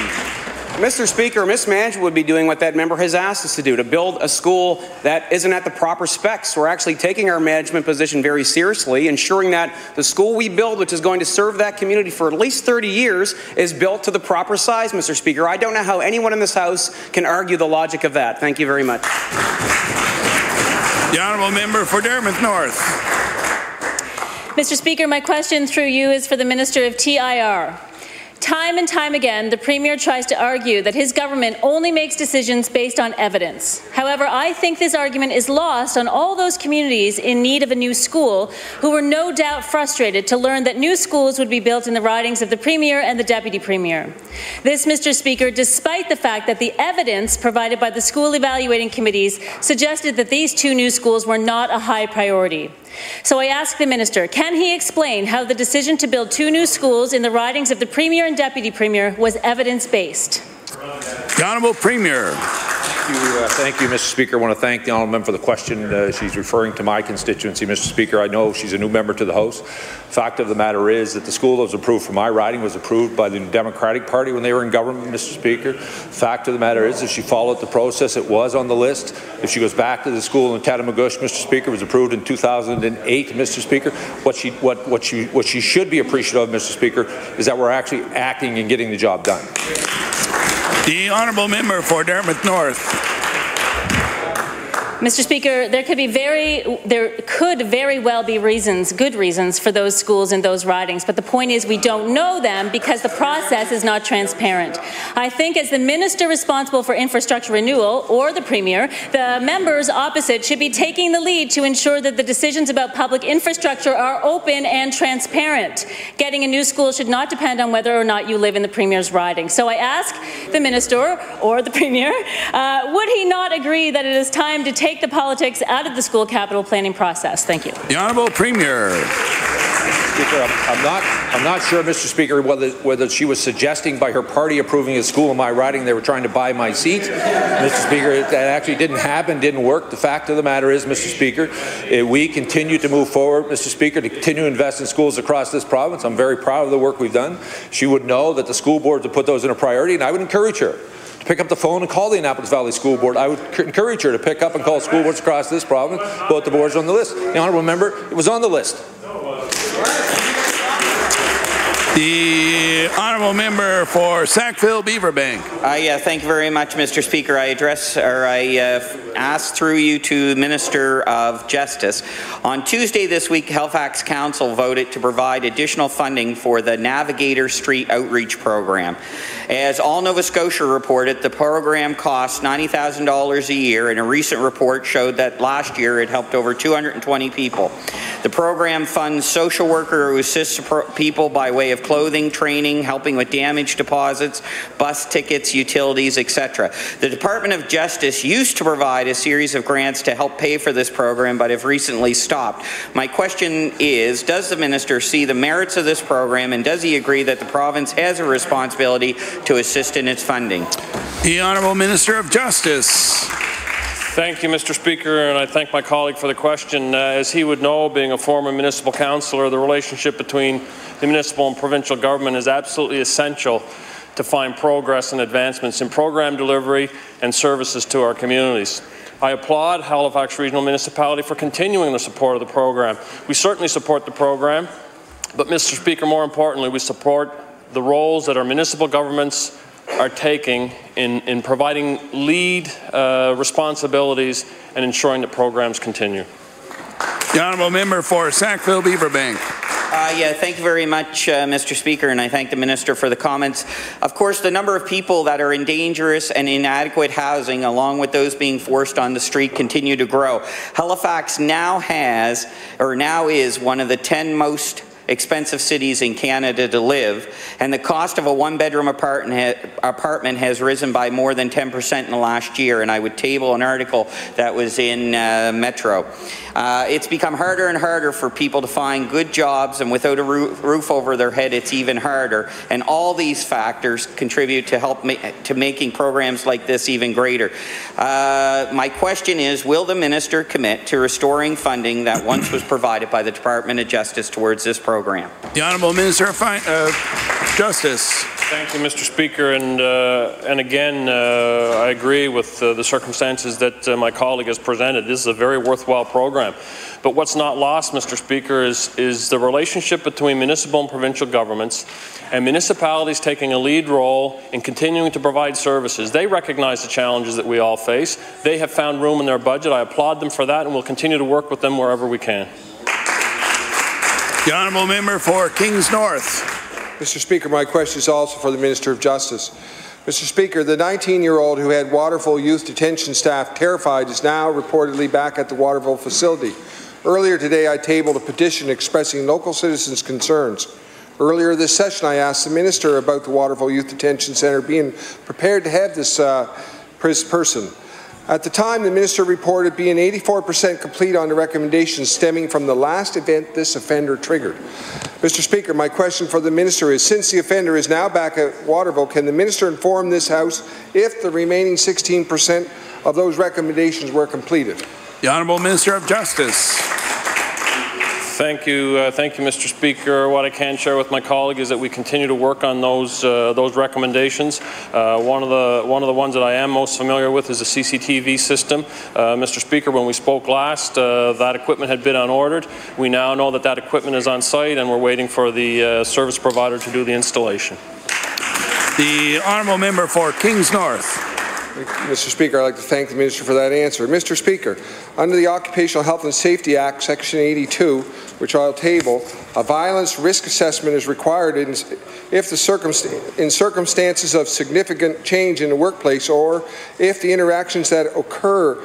Mr. Speaker, mismanagement would be doing what that member has asked us to do, to build a school that isn't at the proper specs. We're actually taking our management position very seriously, ensuring that the school we build, which is going to serve that community for at least 30 years, is built to the proper size, Mr. Speaker. I don't know how anyone in this House can argue the logic of that. Thank you very much. The Honourable Member for Dartmouth North. Mr. Speaker, my question through you is for the Minister of TIR. Time and time again, the Premier tries to argue that his government only makes decisions based on evidence. However, I think this argument is lost on all those communities in need of a new school who were no doubt frustrated to learn that new schools would be built in the ridings of the Premier and the Deputy Premier. This, Mr. Speaker, despite the fact that the evidence provided by the school evaluating committees suggested that these two new schools were not a high priority. So I ask the Minister, can he explain how the decision to build two new schools in the ridings of the Premier and Deputy Premier was evidence-based? The Honourable Premier. Thank you, Mr. Speaker. I want to thank the Honourable Member for the question. She's referring to my constituency, Mr. Speaker. I know she's a new member to the House. Fact of the matter is that the school that was approved for my riding was approved by the Democratic Party when they were in government, Mr. Speaker. Fact of the matter is, if she followed the process, it was on the list. If she goes back to the school in Tatamagouche, Mr. Speaker, was approved in 2008, Mr. Speaker. What she should be appreciative of, Mr. Speaker, is that we're actually acting and getting the job done. The Honourable Member for Dartmouth North. Mr. Speaker, there could very well be reasons, good reasons, for those schools in those ridings, but the point is we don't know them because the process is not transparent. I think as the Minister responsible for infrastructure renewal, or the Premier, the members opposite should be taking the lead to ensure that the decisions about public infrastructure are open and transparent. Getting a new school should not depend on whether or not you live in the Premier's riding. So I ask the Minister, or the Premier, would he not agree that it is time to take the politics out of the school capital planning process? Thank you. The Honourable Premier. Speaker, I'm not sure, Mr. Speaker, whether she was suggesting by her party approving a school in my riding they were trying to buy my seat. Mr. Speaker, that actually didn't happen, didn't work. The fact of the matter is, Mr. Speaker, we continue to move forward, Mr. Speaker, to continue to invest in schools across this province. I'm very proud of the work we've done. She would know that the school boards have put those in a priority, and I would encourage her to pick up the phone and call the Annapolis Valley School Board. I would encourage her to pick up and call school boards across this province. Both the boards are on the list. The Honourable Member, it was on the list. The Honourable Member for Sackville-Beaverbank. Thank you very much, Mr. Speaker. I ask through you to the Minister of Justice. On Tuesday this week, Halifax Council voted to provide additional funding for the Navigator Street Outreach Program. As All Nova Scotia reported, the program costs $90,000 a year, and a recent report showed that last year it helped over 220 people. The program funds social worker who assists people by way of clothing, training, helping with damage deposits, bus tickets, utilities, etc. The Department of Justice used to provide a series of grants to help pay for this program, but have recently stopped. My question is, does the Minister see the merits of this program, and does he agree that the province has a responsibility to assist in its funding? The Honourable Minister of Justice. Thank you, Mr. Speaker, and I thank my colleague for the question. As he would know, being a former municipal councillor, the relationship between the municipal and provincial government is absolutely essential to find progress and advancements in program delivery and services to our communities. I applaud Halifax Regional Municipality for continuing the support of the program. We certainly support the program, but Mr. Speaker, more importantly, we support the roles that our municipal governments are taking in providing lead responsibilities and ensuring that programs continue. The Honourable Member for Sackville-Beaverbank. Thank you very much, Mr. Speaker, and I thank the Minister for the comments. Of course, the number of people that are in dangerous and inadequate housing, along with those being forced on the street, continue to grow. Halifax now is one of the 10 most expensive cities in Canada to live, and the cost of a one-bedroom apartment has risen by more than 10% in the last year, and I would table an article that was in Metro. It's become harder and harder for people to find good jobs, and without a roof over their head, it's even harder. And all these factors contribute to making programs like this even greater. My question is, will the minister commit to restoring funding that once was provided by the Department of Justice towards this program? The Honourable Minister of Justice. Thank you, Mr. Speaker, and again, I agree with the circumstances that my colleague has presented. This is a very worthwhile program. But what's not lost, Mr. Speaker, is the relationship between municipal and provincial governments, and municipalities taking a lead role in continuing to provide services. They recognize the challenges that we all face. They have found room in their budget. I applaud them for that, and we'll continue to work with them wherever we can. The Honourable Member for Kings North. Mr. Speaker, my question is also for the Minister of Justice. Mr. Speaker, the 19-year-old who had Waterville Youth Detention staff terrified is now reportedly back at the Waterville facility. Earlier today, I tabled a petition expressing local citizens' concerns. Earlier this session, I asked the Minister about the Waterville Youth Detention Centre being prepared to have this person. At the time, the Minister reported being 84% complete on the recommendations stemming from the last event this offender triggered. Mr. Speaker, my question for the Minister is, since the offender is now back at Waterville, can the Minister inform this House if the remaining 16% of those recommendations were completed? The Honourable Minister of Justice. Thank you, Mr. Speaker. What I can share with my colleague is that we continue to work on those recommendations. One of the ones that I am most familiar with is the CCTV system. Mr. Speaker, when we spoke last, that equipment had been unordered. We now know that that equipment is on site, and we're waiting for the service provider to do the installation. The Honourable Member for Kings North. Mr. Speaker, I'd like to thank the Minister for that answer. Mr. Speaker, under the Occupational Health and Safety Act, Section 82, which I'll table, a violence risk assessment is required in circumstances of significant change in the workplace, or if the interactions that occur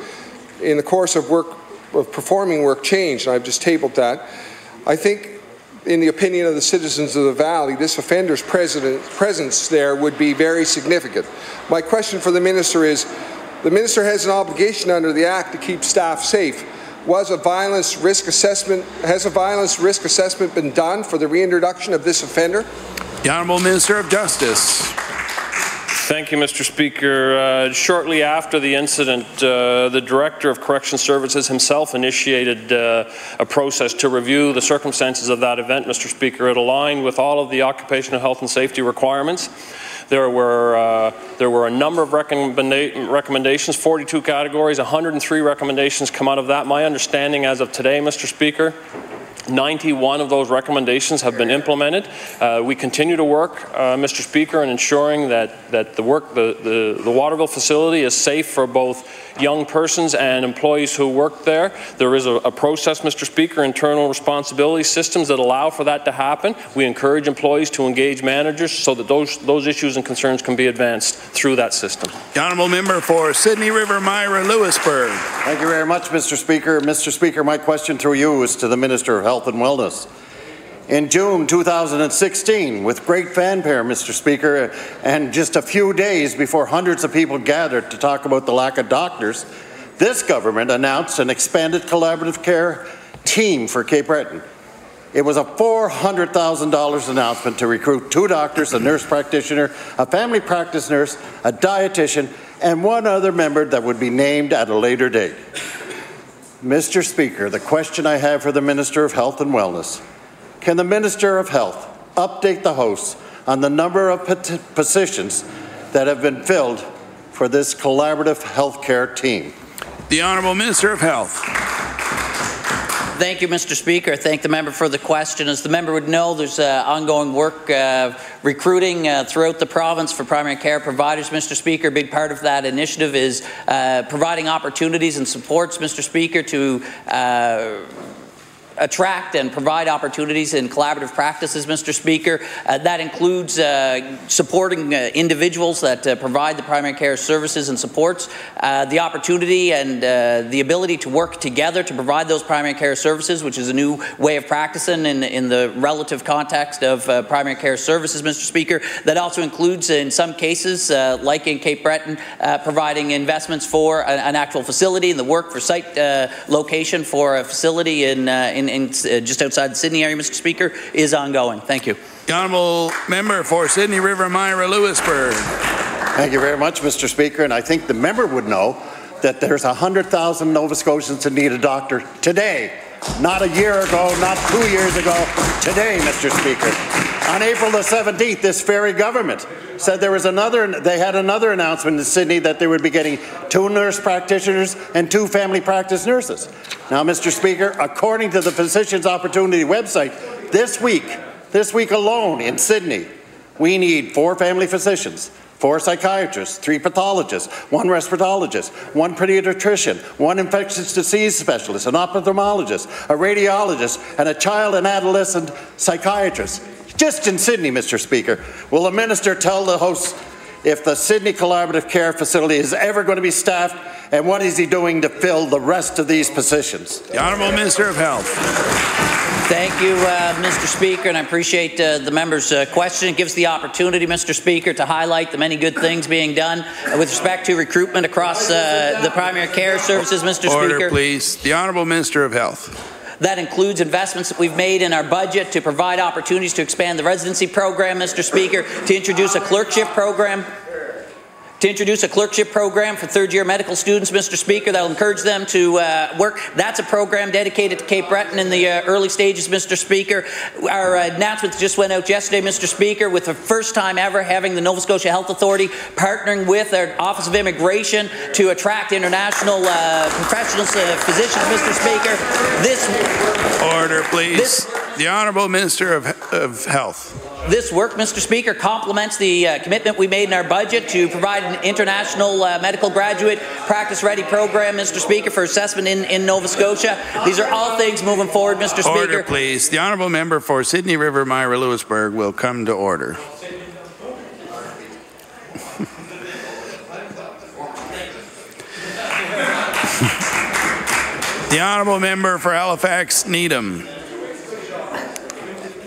in the course of performing work change, and I've just tabled that. I think, in the opinion of the citizens of the Valley, this offender's presence there would be very significant. My question for the Minister is, the Minister has an obligation under the Act to keep staff safe. Has a violence risk assessment been done for the reintroduction of this offender? The Honourable Minister of Justice. Thank you, Mr. Speaker. Shortly after the incident, the Director of Correction Services himself initiated a process to review the circumstances of that event, Mr. Speaker. It aligned with all of the occupational health and safety requirements. There were a number of recommendations, 42 categories, 103 recommendations come out of that. My understanding as of today, Mr. Speaker, 91 of those recommendations have been implemented. We continue to work, Mr. Speaker, in ensuring that the Waterville facility is safe for both young persons and employees who work there. There is a process, Mr. Speaker, internal responsibility systems that allow for that to happen. We encourage employees to engage managers so that those issues and concerns can be advanced through that system. The Honourable Member for Sydney River, Myra, Lewisburg. Thank you very much, Mr. Speaker. Mr. Speaker, my question through you is to the Minister of Health and Wellness. In June 2016, with great fanfare, Mr. Speaker, and just a few days before hundreds of people gathered to talk about the lack of doctors, this government announced an expanded collaborative care team for Cape Breton. It was a $400,000 announcement to recruit 2 doctors, a nurse practitioner, a family practice nurse, a dietitian, and 1 other member that would be named at a later date. Mr. Speaker, the question I have for the Minister of Health and Wellness: can the Minister of Health update the House on the number of positions that have been filled for this collaborative healthcare team? The Honourable Minister of Health. Thank you, Mr. Speaker. I thank the member for the question. As the member would know, there's ongoing work recruiting throughout the province for primary care providers, Mr. Speaker. A big part of that initiative is providing opportunities and supports, Mr. Speaker, to attract and provide opportunities in collaborative practices, Mr. Speaker. That includes supporting individuals that provide the primary care services and supports, the opportunity and the ability to work together to provide those primary care services, which is a new way of practicing in the relative context of primary care services, Mr. Speaker. That also includes, in some cases, like in Cape Breton, providing investments for an actual facility and the work for site location for a facility in just outside the Sydney area, Mr. Speaker, is ongoing. Thank you. The honourable member for Sydney River Myra Lewisburg. Thank you very much, Mr. Speaker, and I think the member would know that there's 100,000 Nova Scotians that need a doctor today. Not a year ago, not 2 years ago, today, Mr. Speaker. On April the 17th, this very government said they had another announcement in Sydney that they would be getting 2 nurse practitioners and 2 family practice nurses. Now, Mr. Speaker, according to the Physicians Opportunity website, this week alone in Sydney, we need 4 family physicians, 4 psychiatrists, 3 pathologists, 1 respirologist, 1 pediatrician, 1 infectious disease specialist, an ophthalmologist, a radiologist, and a child and adolescent psychiatrist. Just in Sydney, Mr. Speaker. Will the minister tell the House if the Sydney Collaborative Care Facility is ever going to be staffed, and what is he doing to fill the rest of these positions? The Honourable Minister of Health. Thank you, Mr. Speaker, and I appreciate the member's question. It gives the opportunity, Mr. Speaker, to highlight the many good things being done with respect to recruitment across the primary care services, Mr. Speaker. Order, please. The Honourable Minister of Health. That includes investments that we've made in our budget to provide opportunities to expand the residency program, Mr. Speaker, to introduce a clerkship program. For third-year medical students, Mr. Speaker, that will encourage them to work. That's a program dedicated to Cape Breton in the early stages, Mr. Speaker. Our announcements just went out yesterday, Mr. Speaker, with the first time ever having the Nova Scotia Health Authority partnering with our Office of Immigration to attract international professionals, physicians, Mr. Speaker. Order, please. The Honourable Minister of Health. This work, Mr. Speaker, complements the commitment we made in our budget to provide an international medical graduate practice-ready program, Mr. Speaker, for assessment in Nova Scotia. These are all things moving forward, Mr. Speaker. Order, please. The Honourable Member for Sydney River Myra Lewisburg will come to order. The Honourable Member for Halifax Needham.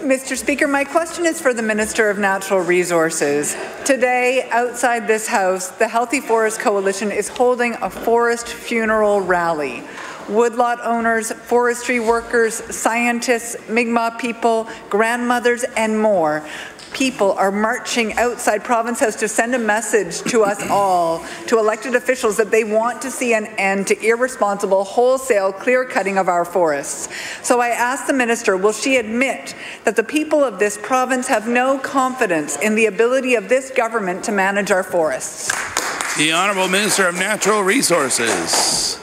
Mr. Speaker, my question is for the Minister of Natural Resources. Today, outside this House, the Healthy Forest Coalition is holding a forest funeral rally. Woodlot owners, forestry workers, scientists, Mi'kmaq people, grandmothers, and more people are marching outside Province House to send a message to us all, to elected officials, that they want to see an end to irresponsible, wholesale clear-cutting of our forests. So I ask the Minister, will she admit that the people of this province have no confidence in the ability of this government to manage our forests? The Honourable Minister of Natural Resources.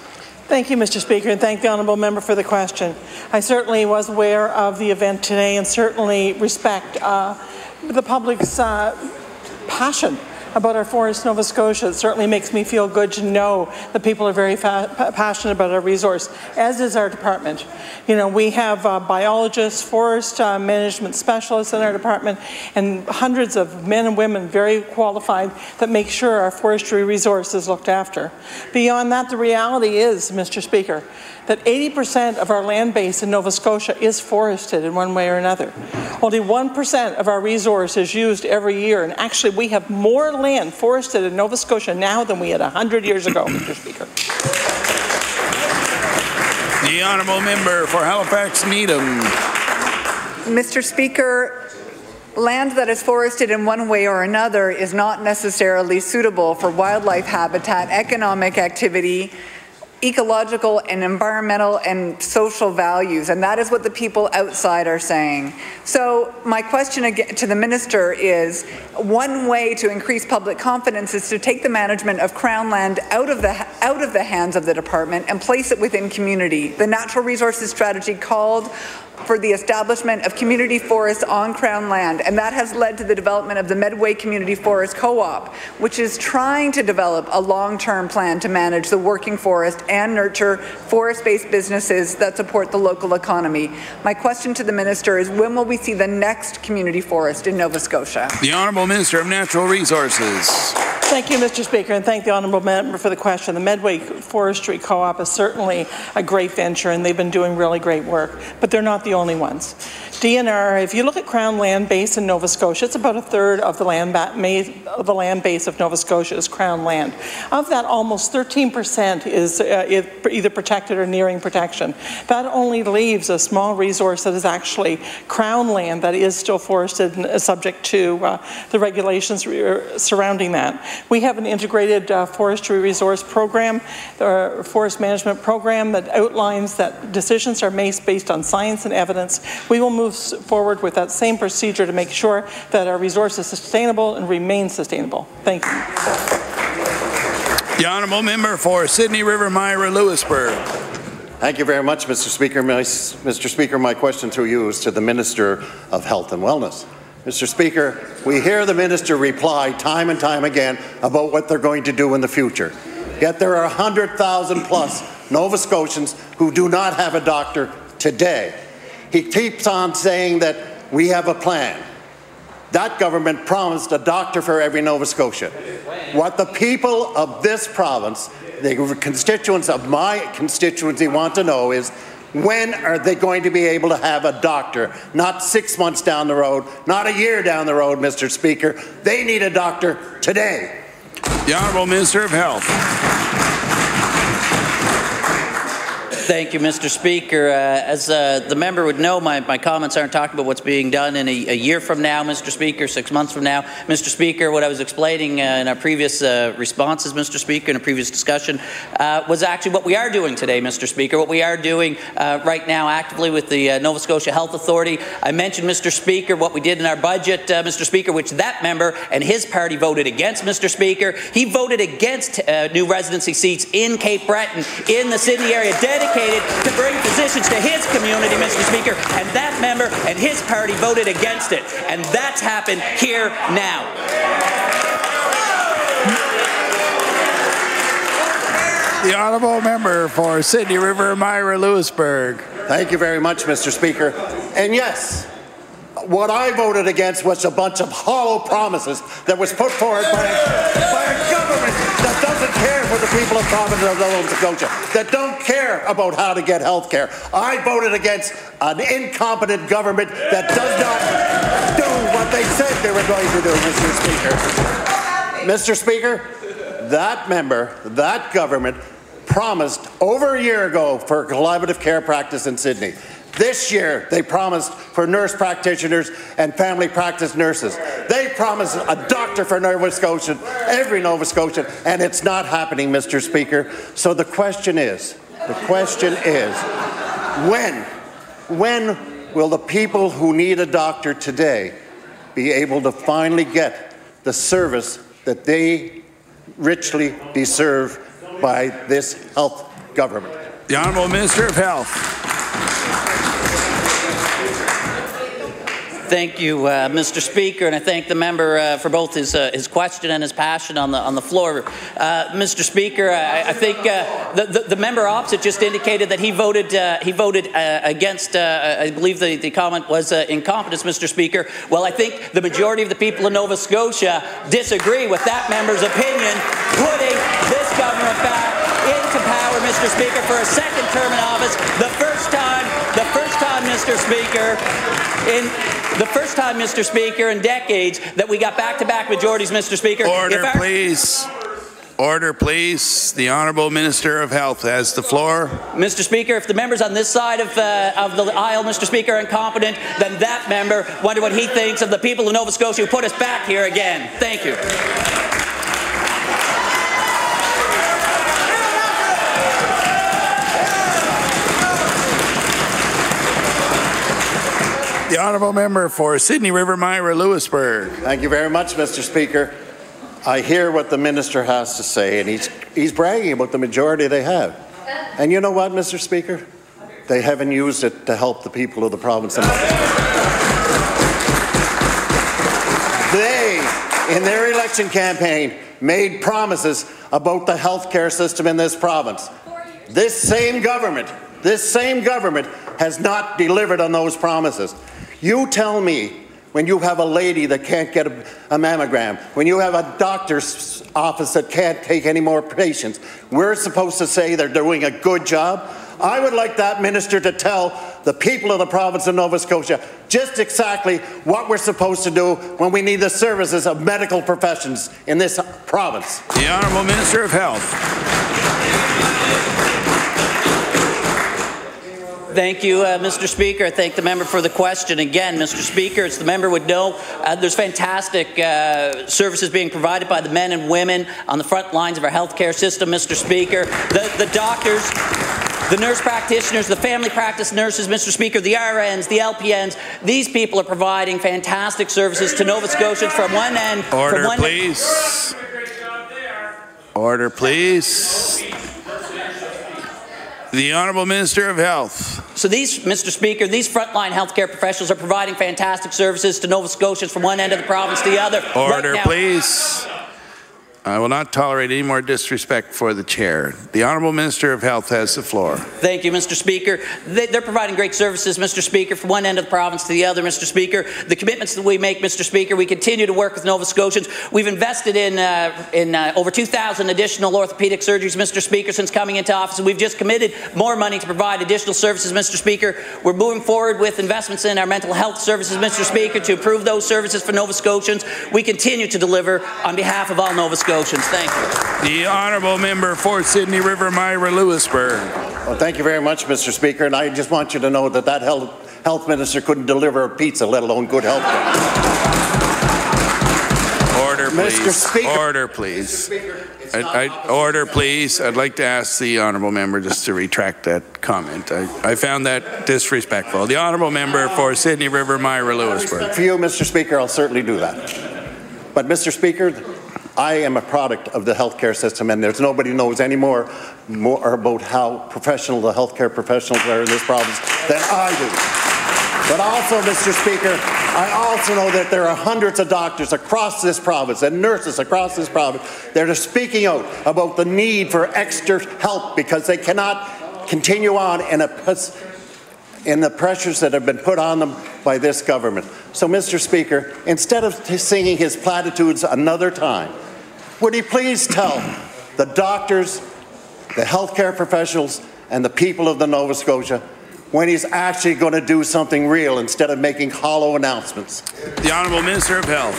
Thank you, Mr. Speaker, and thank the honourable member for the question. I certainly was aware of the event today and certainly respect the public's passion about our forests in Nova Scotia. It certainly makes me feel good to know that people are very passionate about our resource, as is our department. You know, we have biologists, forest management specialists in our department, and hundreds of men and women very qualified that make sure our forestry resource is looked after. Beyond that, the reality is, Mr. Speaker, that 80% of our land base in Nova Scotia is forested in one way or another. Only 1% of our resource is used every year, and actually we have more land forested in Nova Scotia now than we had 100 years ago, Mr. Speaker. The Honourable Member for Halifax Needham. Mr. Speaker, land that is forested in one way or another is not necessarily suitable for wildlife habitat, economic activity, ecological and environmental and social values, and that is what the people outside are saying. So my question again to the minister is, one way to increase public confidence is to take the management of Crown land out of the hands of the department and place it within community. The natural resources strategy called for the establishment of community forests on Crown land, and that has led to the development of the Medway Community Forest Co-op, which is trying to develop a long-term plan to manage the working forest and nurture forest-based businesses that support the local economy. My question to the Minister is, when will we see the next community forest in Nova Scotia? The Honourable Minister of Natural Resources. Thank you, Mr. Speaker, and thank the Honourable Member for the question. The Medway Forestry Co-op is certainly a great venture, and they've been doing really great work, but they're not the only ones. DNR, if you look at Crown land base in Nova Scotia, it's about a third of the land base of Nova Scotia is Crown land. Of that, almost 13% is either protected or nearing protection. That only leaves a small resource that is actually Crown land that is still forested and subject to the regulations surrounding that. We have an integrated forestry resource program, the forest management program that outlines that decisions are made based on science and evidence. We will move forward with that same procedure to make sure that our resource is sustainable and remains sustainable. Thank you. The Honourable Member for Sydney River Myra Lewisburg. Thank you very much, Mr. Speaker. Mr. Speaker, my question through you is to the Minister of Health and Wellness. Mr. Speaker, we hear the Minister reply time and time again about what they're going to do in the future. Yet there are 100,000 plus Nova Scotians who do not have a doctor today. He keeps on saying that we have a plan. That government promised a doctor for every Nova Scotian. What the people of this province, the constituents of my constituency, want to know is, when are they going to be able to have a doctor? Not 6 months down the road, not a year down the road, Mr. Speaker. They need a doctor today. The Honourable Minister of Health. Thank you, Mr. Speaker. As the member would know, my comments aren't talking about what's being done in a year from now, Mr. Speaker, 6 months from now. Mr. Speaker, what I was explaining in our previous responses, Mr. Speaker, in a previous discussion, was actually what we are doing today, Mr. Speaker, what we are doing right now actively with the Nova Scotia Health Authority. I mentioned, Mr. Speaker, what we did in our budget, Mr. Speaker, which that member and his party voted against, Mr. Speaker. He voted against new residency seats in Cape Breton, in the Sydney area, dedicated to bring physicians to his community, Mr. Speaker, and that member and his party voted against it. And that's happened here now. The Honourable Member for Sydney River Myra Lewisburg. Thank you very much, Mr. Speaker. And yes, what I voted against was a bunch of hollow promises that was put forward by a government that doesn't care for the people of province of Nova Scotia, that don't care about how to get health care. I voted against an incompetent government that does not do what they said they were going to do, Mr. Speaker. Mr. Speaker, that member, that government promised over a year ago for a collaborative care practice in Sydney. This year, they promised for nurse practitioners and family practice nurses. They promised a doctor for Nova Scotian, every Nova Scotian, and it's not happening, Mr. Speaker. So the question is, when will the people who need a doctor today be able to finally get the service that they richly deserve by this health government? The Honourable Minister of Health. Thank you, Mr. Speaker, and I thank the member for both his question and his passion on the floor. Mr. Speaker, I think the member opposite just indicated that he voted against. I believe the comment was incompetence, Mr. Speaker. Well, I think the majority of the people in Nova Scotia disagree with that member's opinion, putting this government back into power, Mr. Speaker, for a second term in office. The first time, Mr. Speaker, in decades that we got back-to-back majorities, Mr. Speaker. Order, please. Order, please. The Honourable Minister of Health has the floor. Mr. Speaker, if the members on this side of the aisle, Mr. Speaker, are incompetent, then that member wonder what he thinks of the people of Nova Scotia who put us back here again. Thank you. The Honourable Member for Sydney River Myra Lewisburg. Thank you very much, Mr. Speaker. I hear what the minister has to say, and he's bragging about the majority they have. And you know what, Mr. Speaker? they haven't used it to help the people of the province of Nova Scotia. They, in their election campaign, made promises about the health care system in this province. This same government has not delivered on those promises. You tell me, when you have a lady that can't get a mammogram, when you have a doctor's office that can't take any more patients, we're supposed to say they're doing a good job? I would like that minister to tell the people of the province of Nova Scotia just exactly what we're supposed to do when we need the services of medical professions in this province. The Honourable Minister of Health. Thank you, Mr. Speaker. I thank the member for the question. Again, Mr. Speaker, as the member would know, there's fantastic services being provided by the men and women on the front lines of our healthcare system, Mr. Speaker. The doctors, the nurse practitioners, the family practice nurses, Mr. Speaker, the RNs, the LPNs, these people are providing fantastic services to Nova Scotians from one end. Order, please. Order, please. The Honourable Minister of Health. So these, Mr. Speaker, these frontline healthcare professionals are providing fantastic services to Nova Scotians from one end of the province to the other. Order, right now, please. I will not tolerate any more disrespect for the chair. The Honourable Minister of Health has the floor. Thank you, Mr. Speaker. They're providing great services, Mr. Speaker, from one end of the province to the other, Mr. Speaker. The commitments that we make, Mr. Speaker, we continue to work with Nova Scotians. We've invested in over 2,000 additional orthopedic surgeries, Mr. Speaker, since coming into office, and we've just committed more money to provide additional services, Mr. Speaker. We're moving forward with investments in our mental health services, Mr. Speaker, to improve those services for Nova Scotians. We continue to deliver on behalf of all Nova Scotians. Thank you. The Honourable Member for Sydney River Myra Lewisburg. Well, thank you very much, Mr. Speaker, and I just want you to know that that health minister couldn't deliver a pizza, let alone good health care. Order, please. Mr. Speaker. Order, please. Order, please. I'd like to ask the Honourable Member just to retract that comment. I found that disrespectful. The Honourable Member for Sydney River Myra Lewisburg. For you, Mr. Speaker, I'll certainly do that. But, Mr. Speaker, I am a product of the healthcare system, and there's nobody knows any more about how professional the healthcare professionals are in this province than I do. But also, Mr. Speaker, I also know that there are hundreds of doctors across this province and nurses across this province that are speaking out about the need for extra help because they cannot continue on in the pressures that have been put on them by this government. So, Mr. Speaker, instead of singing his platitudes another time, would he please tell the doctors, the healthcare professionals, and the people of the Nova Scotia when he's actually going to do something real instead of making hollow announcements? The Honourable Minister of Health.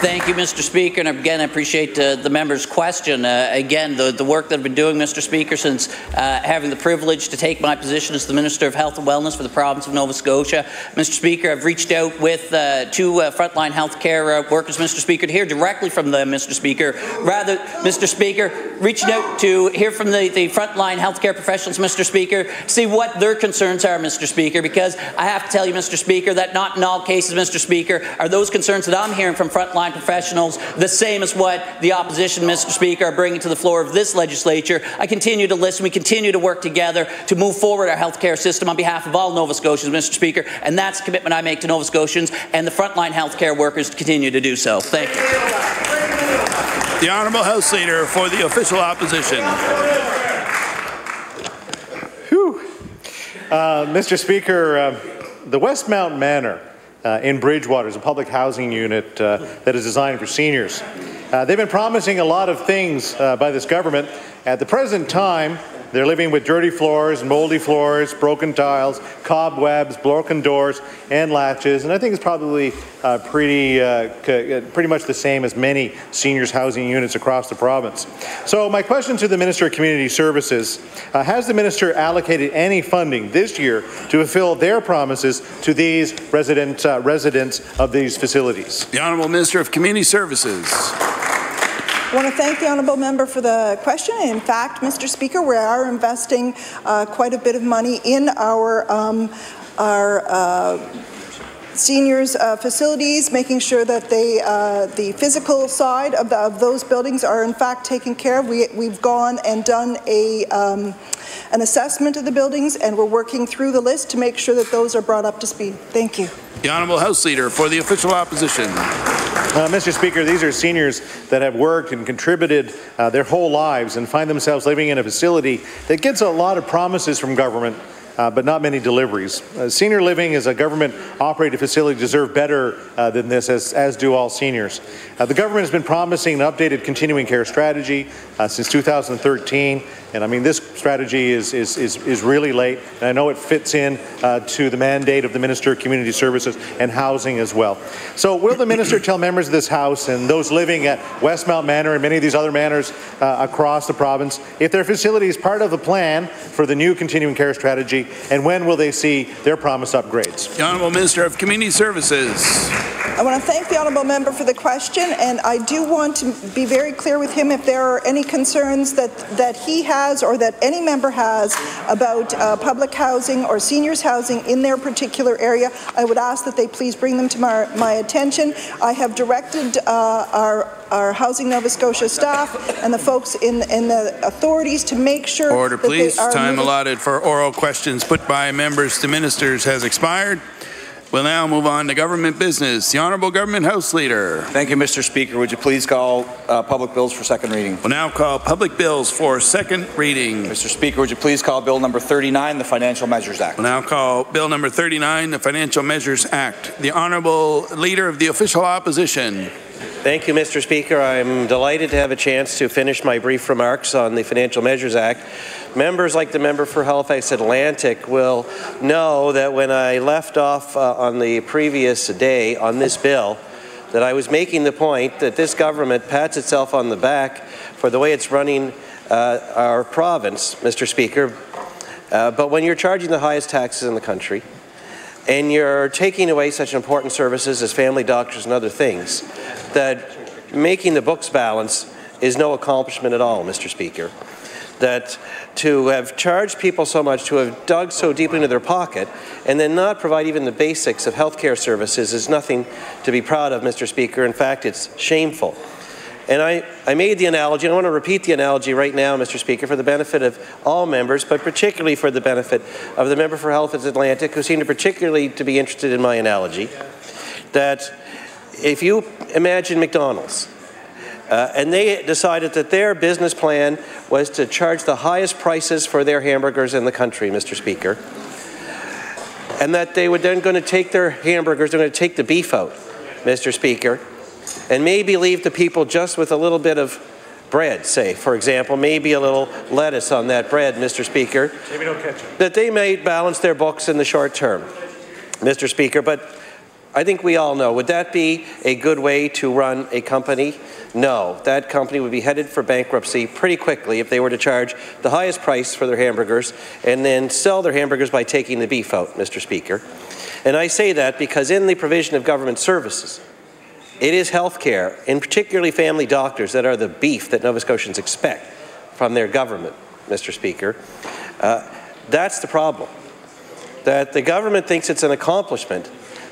Thank you, Mr. Speaker, and again, I appreciate the member's question. Again, the work that I've been doing, Mr. Speaker, since having the privilege to take my position as the Minister of Health and Wellness for the province of Nova Scotia. Mr. Speaker, I've reached out with two frontline health care workers, Mr. Speaker, to hear directly from them, Mr. Speaker. Rather, Mr. Speaker, reaching out to hear from the frontline health care professionals, Mr. Speaker, to see what their concerns are, Mr. Speaker, because I have to tell you, Mr. Speaker, that not in all cases, Mr. Speaker, are those concerns that I'm hearing from frontline professionals the same as what the opposition, Mr. Speaker, are bringing to the floor of this legislature. I continue to listen. We continue to work together to move forward our healthcare system on behalf of all Nova Scotians, Mr. Speaker, and that's the commitment I make to Nova Scotians and the frontline healthcare workers to continue to do so. Thank you. The Honourable House Leader for the official opposition. Mr. Speaker, the Westmount Manor in Bridgewater is a public housing unit that is designed for seniors. They've been promising a lot of things by this government. At the present time, they're living with dirty floors, moldy floors, broken tiles, cobwebs, broken doors, and latches. And I think it's probably pretty much the same as many seniors housing units across the province. So my question to the Minister of Community Services, has the Minister allocated any funding this year to fulfill their promises to these residents of these facilities? The Honourable Minister of Community Services. I want to thank the honourable member for the question. In fact, Mr. Speaker, we are investing seniors facilities, making sure that they, the physical side of those buildings are in fact taken care of. We've gone and done an assessment of the buildings, and we're working through the list to make sure that those are brought up to speed. Thank you. The Honourable House Leader for the Official Opposition. Mr. Speaker, these are seniors that have worked and contributed their whole lives and find themselves living in a facility that gets a lot of promises from government, but not many deliveries. Senior living as a government-operated facility deserve better than this, as do all seniors. The government has been promising an updated continuing care strategy since 2013, and I mean this strategy is really late, and I know it fits in to the mandate of the Minister of Community Services and Housing as well. So will the Minister tell members of this House and those living at Westmount Manor and many of these other manors across the province if their facility is part of the plan for the new continuing care strategy, and when will they see their promised upgrades? The Honourable Minister of Community Services. I want to thank the honourable member for the question, and I do want to be very clear with him if there are any concerns that he has or that any member has about public housing or seniors housing in their particular area. I would ask that they please bring them to my attention. I have directed our Housing Nova Scotia staff and the folks in the authorities to make sure Order, that please. they are Time allotted for oral questions put by members to ministers has expired. We'll now move on to government business. The Honourable Government House Leader. Thank you, Mr. Speaker. Would you please call public bills for second reading? We'll now call public bills for second reading. Mr. Speaker, would you please call Bill number 39, the Financial Measures Act? We'll now call Bill number 39, the Financial Measures Act. The Honourable Leader of the Official Opposition. Thank you, Mr. Speaker. I'm delighted to have a chance to finish my brief remarks on the Financial Measures Act. Members like the member for Halifax Atlantic will know that when I left off on the previous day on this bill, that I was making the point that this government pats itself on the back for the way it's running our province, Mr. Speaker. But when you're charging the highest taxes in the country, and you're taking away such important services as family doctors and other things, that making the books balance is no accomplishment at all, Mr. Speaker. That to have charged people so much, to have dug so deep into their pocket, and then not provide even the basics of health care services is nothing to be proud of, Mr. Speaker. In fact, it's shameful. And I made the analogy, and I want to repeat the analogy right now, Mr. Speaker, for the benefit of all members, but particularly for the benefit of the member for Halifax Atlantic, who seemed to particularly to be interested in my analogy, that if you imagine McDonald's, and they decided that their business plan was to charge the highest prices for their hamburgers in the country, Mr. Speaker, and that they were then going to take their hamburgers, they're going to take the beef out, Mr. Speaker, and maybe leave the people just with a little bit of bread, say, for example, maybe a little lettuce on that bread, Mr. Speaker, maybe no ketchup, that they may balance their books in the short term, Mr. Speaker. But I think we all know, would that be a good way to run a company? No, that company would be headed for bankruptcy pretty quickly if they were to charge the highest price for their hamburgers and then sell their hamburgers by taking the beef out, Mr. Speaker. And I say that because in the provision of government services, it is health care, and particularly family doctors, that are the beef that Nova Scotians expect from their government, Mr. Speaker. That's the problem. That the government thinks it's an accomplishment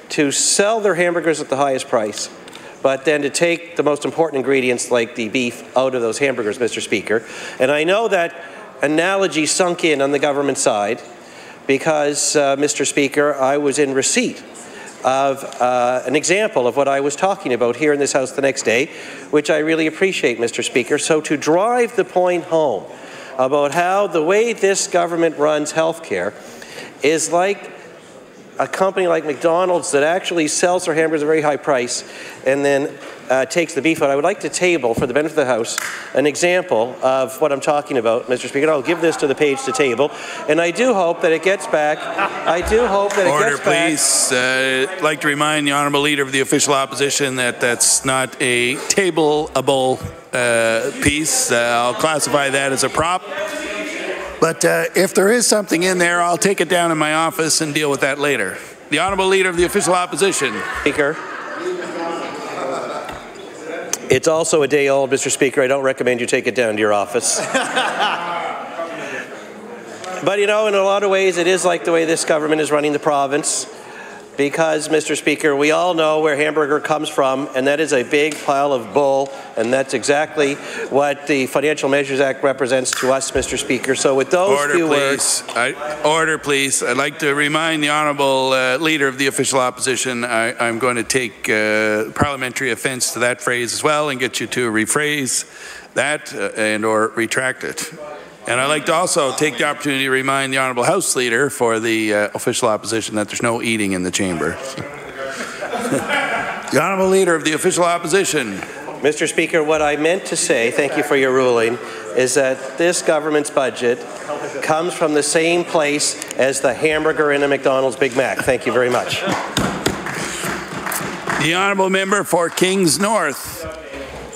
to sell their hamburgers at the highest price, but then to take the most important ingredients like the beef out of those hamburgers, Mr. Speaker. And I know that analogy sunk in on the government side because, Mr. Speaker, I was in receipt of an example of what I was talking about here in this House the next day, which I really appreciate, Mr. Speaker. So to drive the point home about how the way this government runs health care is like a company like McDonald's that actually sells their hamburgers at a very high price and then takes the beef out. I would like to table, for the benefit of the House, an example of what I'm talking about, Mr. Speaker. I'll give this to the page to table, and I do hope that it gets back. I do hope that it gets back. Order, please. I'd like to remind the Honourable Leader of the Official Opposition that that's not a table-able piece. I'll classify that as a prop. But if there is something in there, I'll take it down in my office and deal with that later. The Honourable Leader of the Official Opposition. Speaker. It's also a day old, Mr. Speaker. I don't recommend you take it down to your office. But, you know, in a lot of ways, it is like the way this government is running the province. because, Mr. Speaker, we all know where hamburger comes from, and that is a big pile of bull, and that's exactly what the Financial Measures Act represents to us, Mr. Speaker. So with those few words... Order, please. I'd like to remind the Honourable Leader of the Official Opposition I'm going to take parliamentary offence to that phrase as well and get you to rephrase that and or retract it. And I'd like to also take the opportunity to remind the Honourable House Leader for the Official Opposition that there's no eating in the chamber. The Honourable Leader of the Official Opposition. Mr. Speaker, what I meant to say, thank you for your ruling, is that this government's budget comes from the same place as the hamburger in a McDonald's Big Mac. Thank you very much. The Honourable Member for Kings North.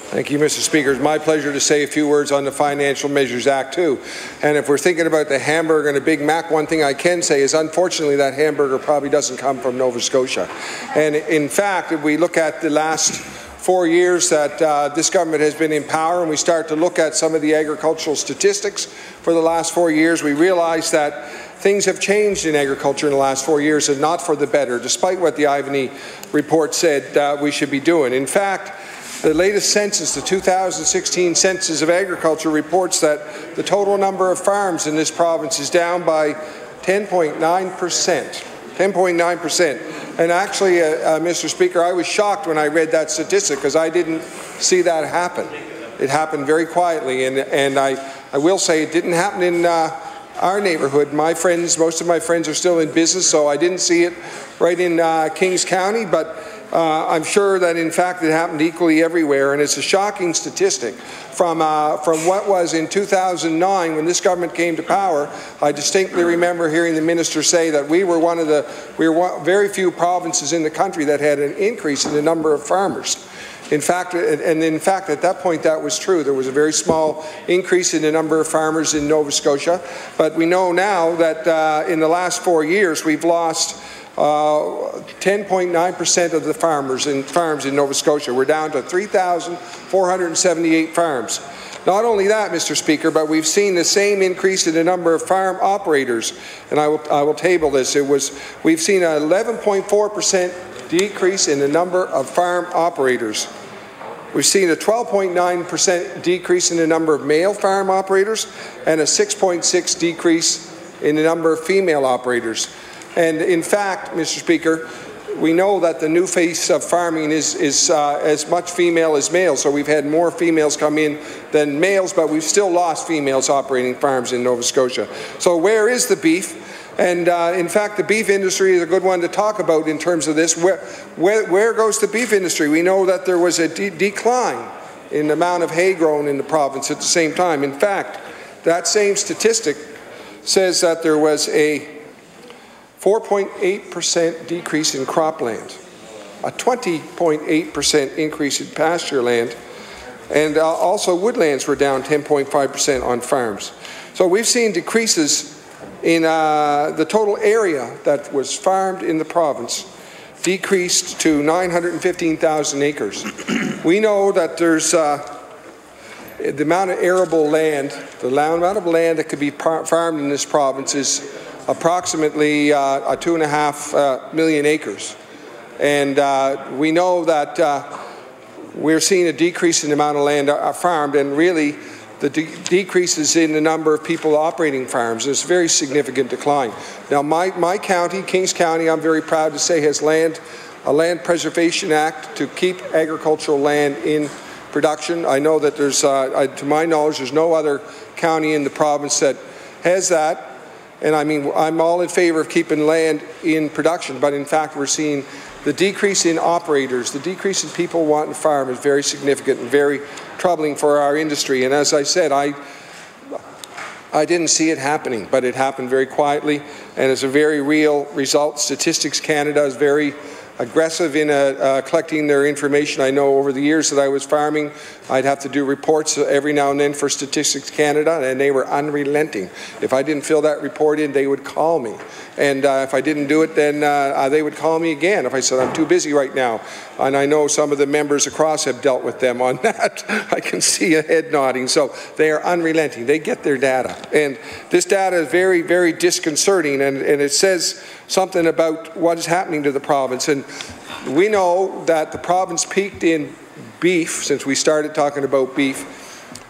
Thank you, Mr. Speaker. It's my pleasure to say a few words on the Financial Measures Act, too. And if we're thinking about the hamburger and a Big Mac, one thing I can say is, unfortunately, that hamburger probably doesn't come from Nova Scotia. And in fact, if we look at the last 4 years that this government has been in power, and we start to look at some of the agricultural statistics for the last 4 years, we realize that things have changed in agriculture in the last 4 years, and not for the better, despite what the Ivany report said we should be doing. In fact, the latest census, the 2016 Census of Agriculture, reports that the total number of farms in this province is down by 10.9%. 10.9%. And actually, Mr. Speaker, I was shocked when I read that statistic because I didn't see that happen. It happened very quietly, and I will say it didn't happen in our neighbourhood. My friends, most of my friends are still in business, so I didn't see it right in Kings County, but I'm sure that in fact it happened equally everywhere, and it's a shocking statistic. From what was in 2009 when this government came to power. I distinctly remember hearing the minister say that we were very few provinces in the country that had an increase in the number of farmers. In fact, at that point that was true. There was a very small increase in the number of farmers in Nova Scotia, but we know now that in the last 4 years we've lost 10.9% of the farms in Nova Scotia. We're down to 3,478 farms. Not only that, Mr. Speaker, but we've seen the same increase in the number of farm operators, and I will table this. We've seen an 11.4% decrease in the number of farm operators. We've seen a 12.9% decrease in the number of male farm operators and a 6.6% decrease in the number of female operators. And in fact, Mr. Speaker, we know that the new face of farming is as much female as male, so we've had more females come in than males, but we've still lost females operating farms in Nova Scotia. So where is the beef? And in fact, the beef industry is a good one to talk about in terms of this. Where goes the beef industry? We know that there was a decline in the amount of hay grown in the province at the same time. In fact, that same statistic says that there was a 4.8% decrease in cropland, a 20.8% increase in pasture land, and also woodlands were down 10.5% on farms. So we've seen decreases in the total area that was farmed in the province decreased to 915,000 acres. We know that there's the amount of arable land, the amount of land that could be farmed in this province is approximately 2.5 million acres. And we know that we're seeing a decrease in the amount of land farmed, and really the decreases in the number of people operating farms. There's a very significant decline. Now my county, Kings County, I'm very proud to say has a Land Preservation Act to keep agricultural land in production. I know that there's, to my knowledge, there's no other county in the province that has that. And I mean, I'm all in favor of keeping land in production, but in fact we're seeing the decrease in operators, the decrease in people wanting to farm is very significant and very troubling for our industry. And as I said, I didn't see it happening, but it happened very quietly, and it's a very real result. Statistics Canada is very aggressive in collecting their information. I know over the years that I was farming, I'd have to do reports every now and then for Statistics Canada, and they were unrelenting. If I didn't fill that report in, they would call me. And if I didn't do it, then they would call me again if I said, I'm too busy right now. And I know some of the members across have dealt with them on that. I can see a head nodding. So they are unrelenting. They get their data. And this data is very, very disconcerting, and it says something about what is happening to the province. And we know that the province peaked in beef, since we started talking about beef,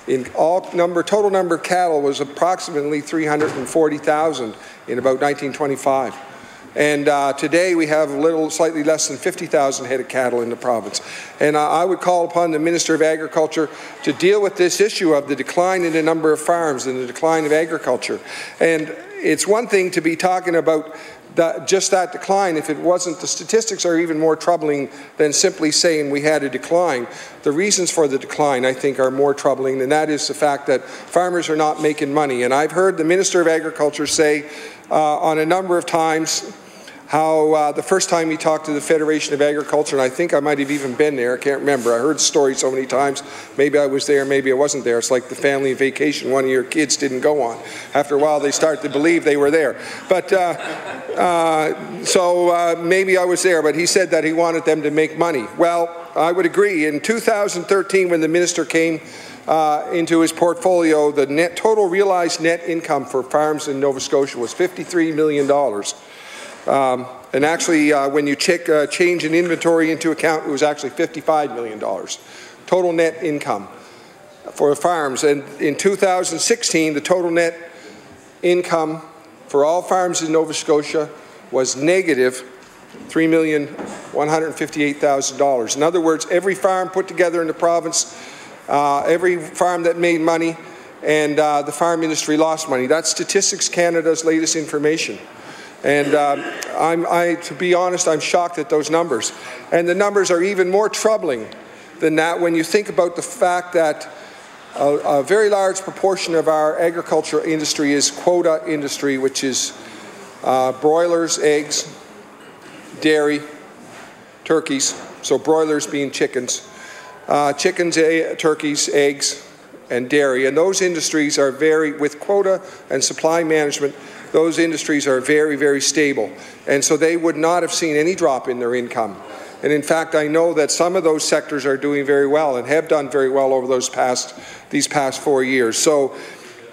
in total number of cattle was approximately 340,000 in about 1925. And today we have slightly less than 50,000 head of cattle in the province. And I would call upon the Minister of Agriculture to deal with this issue of the decline in the number of farms and the decline of agriculture. And it's one thing to be talking about just that decline. If it wasn't, the statistics are even more troubling than simply saying we had a decline. The reasons for the decline, I think, are more troubling, and that is the fact that farmers are not making money. And I've heard the Minister of Agriculture say on a number of times how the first time he talked to the Federation of Agriculture, and I think I might have even been there, I can't remember, I heard the story so many times, maybe I was there, maybe I wasn't there. It's like the family vacation one of your kids didn't go on. After a while they start to believe they were there. But maybe I was there, but he said that he wanted them to make money. Well, I would agree. In 2013, when the minister came into his portfolio, the total realized net income for farms in Nova Scotia was $53 million. And actually, when you change an inventory into account, it was actually $55 million. Total net income for farms. And in 2016, the total net income for all farms in Nova Scotia was negative $3,158,000. In other words, every farm put together in the province, every farm that made money, and the farm industry lost money. That's Statistics Canada's latest information. And to be honest, I'm shocked at those numbers. And the numbers are even more troubling than that when you think about the fact that a very large proportion of our agricultural industry is quota industry, which is broilers, eggs, dairy, turkeys, so broilers being chickens, turkeys, eggs, and dairy. And those industries are with quota and supply management, those industries are very, very stable. And so they would not have seen any drop in their income. And in fact, I know that some of those sectors are doing very well and have done very well over these past 4 years. So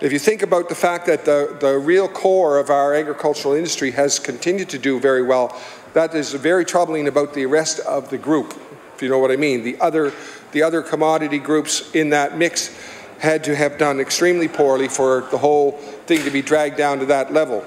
if you think about the fact that the real core of our agricultural industry has continued to do very well, that is very troubling about the rest of the group, if you know what I mean. The other commodity groups in that mix had to have done extremely poorly for the whole thing to be dragged down to that level.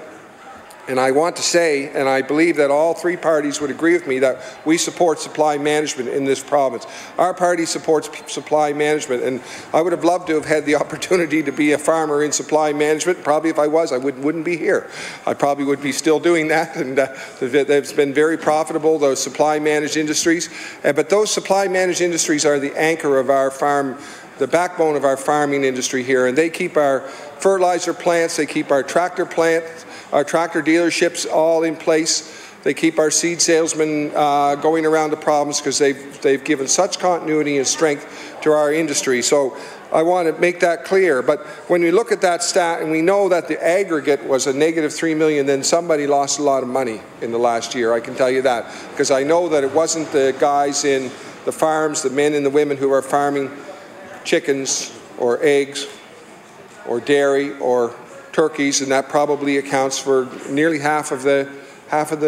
And I want to say, and I believe that all three parties would agree with me, that we support supply management in this province. Our party supports supply management, and I would have loved to have had the opportunity to be a farmer in supply management. Probably if I was, I wouldn't be here. I probably would be still doing that, and it's been very profitable, those supply managed industries. But those supply managed industries are the anchor of our farm, the backbone of our farming industry here, and they keep our fertilizer plants, they keep our tractor plants, our tractor dealerships all in place. They keep our seed salesmen going around the province because they've given such continuity and strength to our industry. So I want to make that clear. But when we look at that stat and we know that the aggregate was a negative $3 million, then somebody lost a lot of money in the last year. I can tell you that, because I know that it wasn't the guys in the farms, the men and the women who are farming chickens or eggs or dairy or turkeys, and that probably accounts for nearly half of the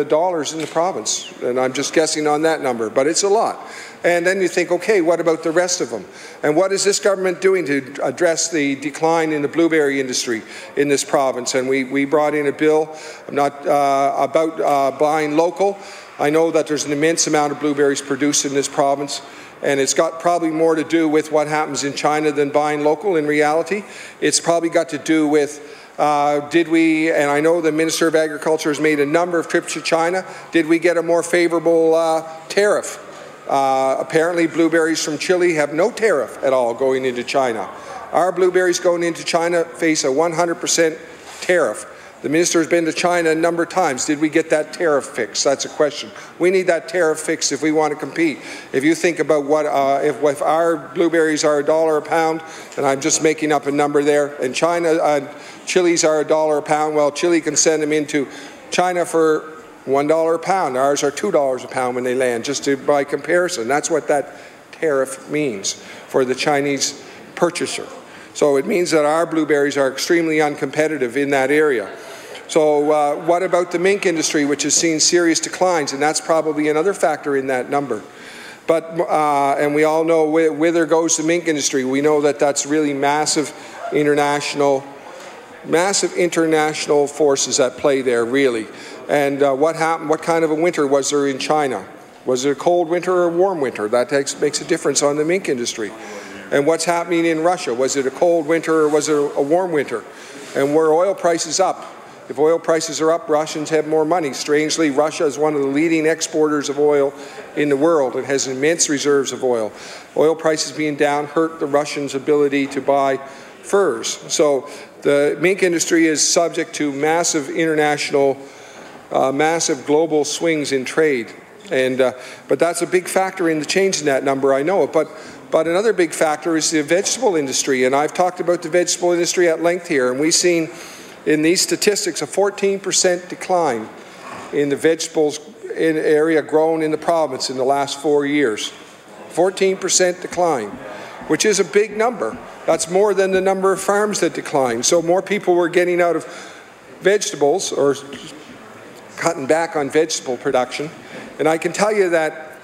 dollars in the province. And I'm just guessing on that number, but it's a lot. And then you think, okay, what about the rest of them? And what is this government doing to address the decline in the blueberry industry in this province? And we brought in a bill about buying local. I know that there's an immense amount of blueberries produced in this province, and it's got probably more to do with what happens in China than buying local in reality. It's probably got to do with and I know the Minister of Agriculture has made a number of trips to China, did we get a more favorable tariff? Apparently blueberries from Chile have no tariff at all going into China. Our blueberries going into China face a 100% tariff. The minister has been to China a number of times. Did we get that tariff fixed? That's a question. We need that tariff fixed if we want to compete. If you think about what if our blueberries are $1 a pound, and I'm just making up a number there, and China chilies are $1 a pound, well, Chile can send them into China for $1 a pound. Ours are $2 a pound when they land, by comparison. That's what that tariff means for the Chinese purchaser. So it means that our blueberries are extremely uncompetitive in that area. So what about the mink industry, which has seen serious declines? And that's probably another factor in that number. But, and we all know whither goes the mink industry. We know that that's really massive international forces at play there, really. And what happened? What kind of a winter was there in China? Was it a cold winter or a warm winter? That makes a difference on the mink industry. And what's happening in Russia? Was it a cold winter or was it a warm winter? And were oil prices up? If oil prices are up, Russians have more money. Strangely, Russia is one of the leading exporters of oil in the world. It has immense reserves of oil. Oil prices being down hurt the Russians' ability to buy furs. So the mink industry is subject to massive international, massive global swings in trade. And, but that's a big factor in the change in that number, I know. But another big factor is the vegetable industry. And I've talked about the vegetable industry at length here. And we've seen in these statistics a 14% decline in the vegetables area grown in the province in the last 4 years. 14% decline, which is a big number. That's more than the number of farms that declined. So more people were getting out of vegetables or cutting back on vegetable production. And I can tell you that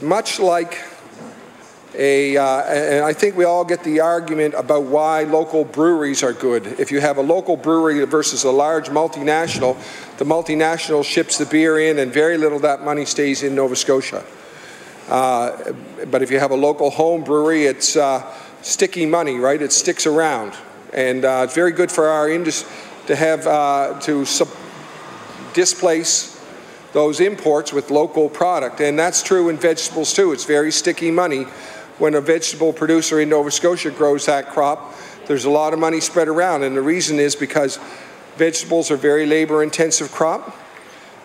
much like and I think we all get the argument about why local breweries are good. If you have a local brewery versus a large multinational, the multinational ships the beer in and very little of that money stays in Nova Scotia. But if you have a local home brewery, it's sticky money, right? It sticks around. And it's very good for our industry to have displace those imports with local product. And that's true in vegetables too. It's very sticky money. When a vegetable producer in Nova Scotia grows that crop, there's a lot of money spread around, and the reason is because vegetables are a very labor-intensive crop.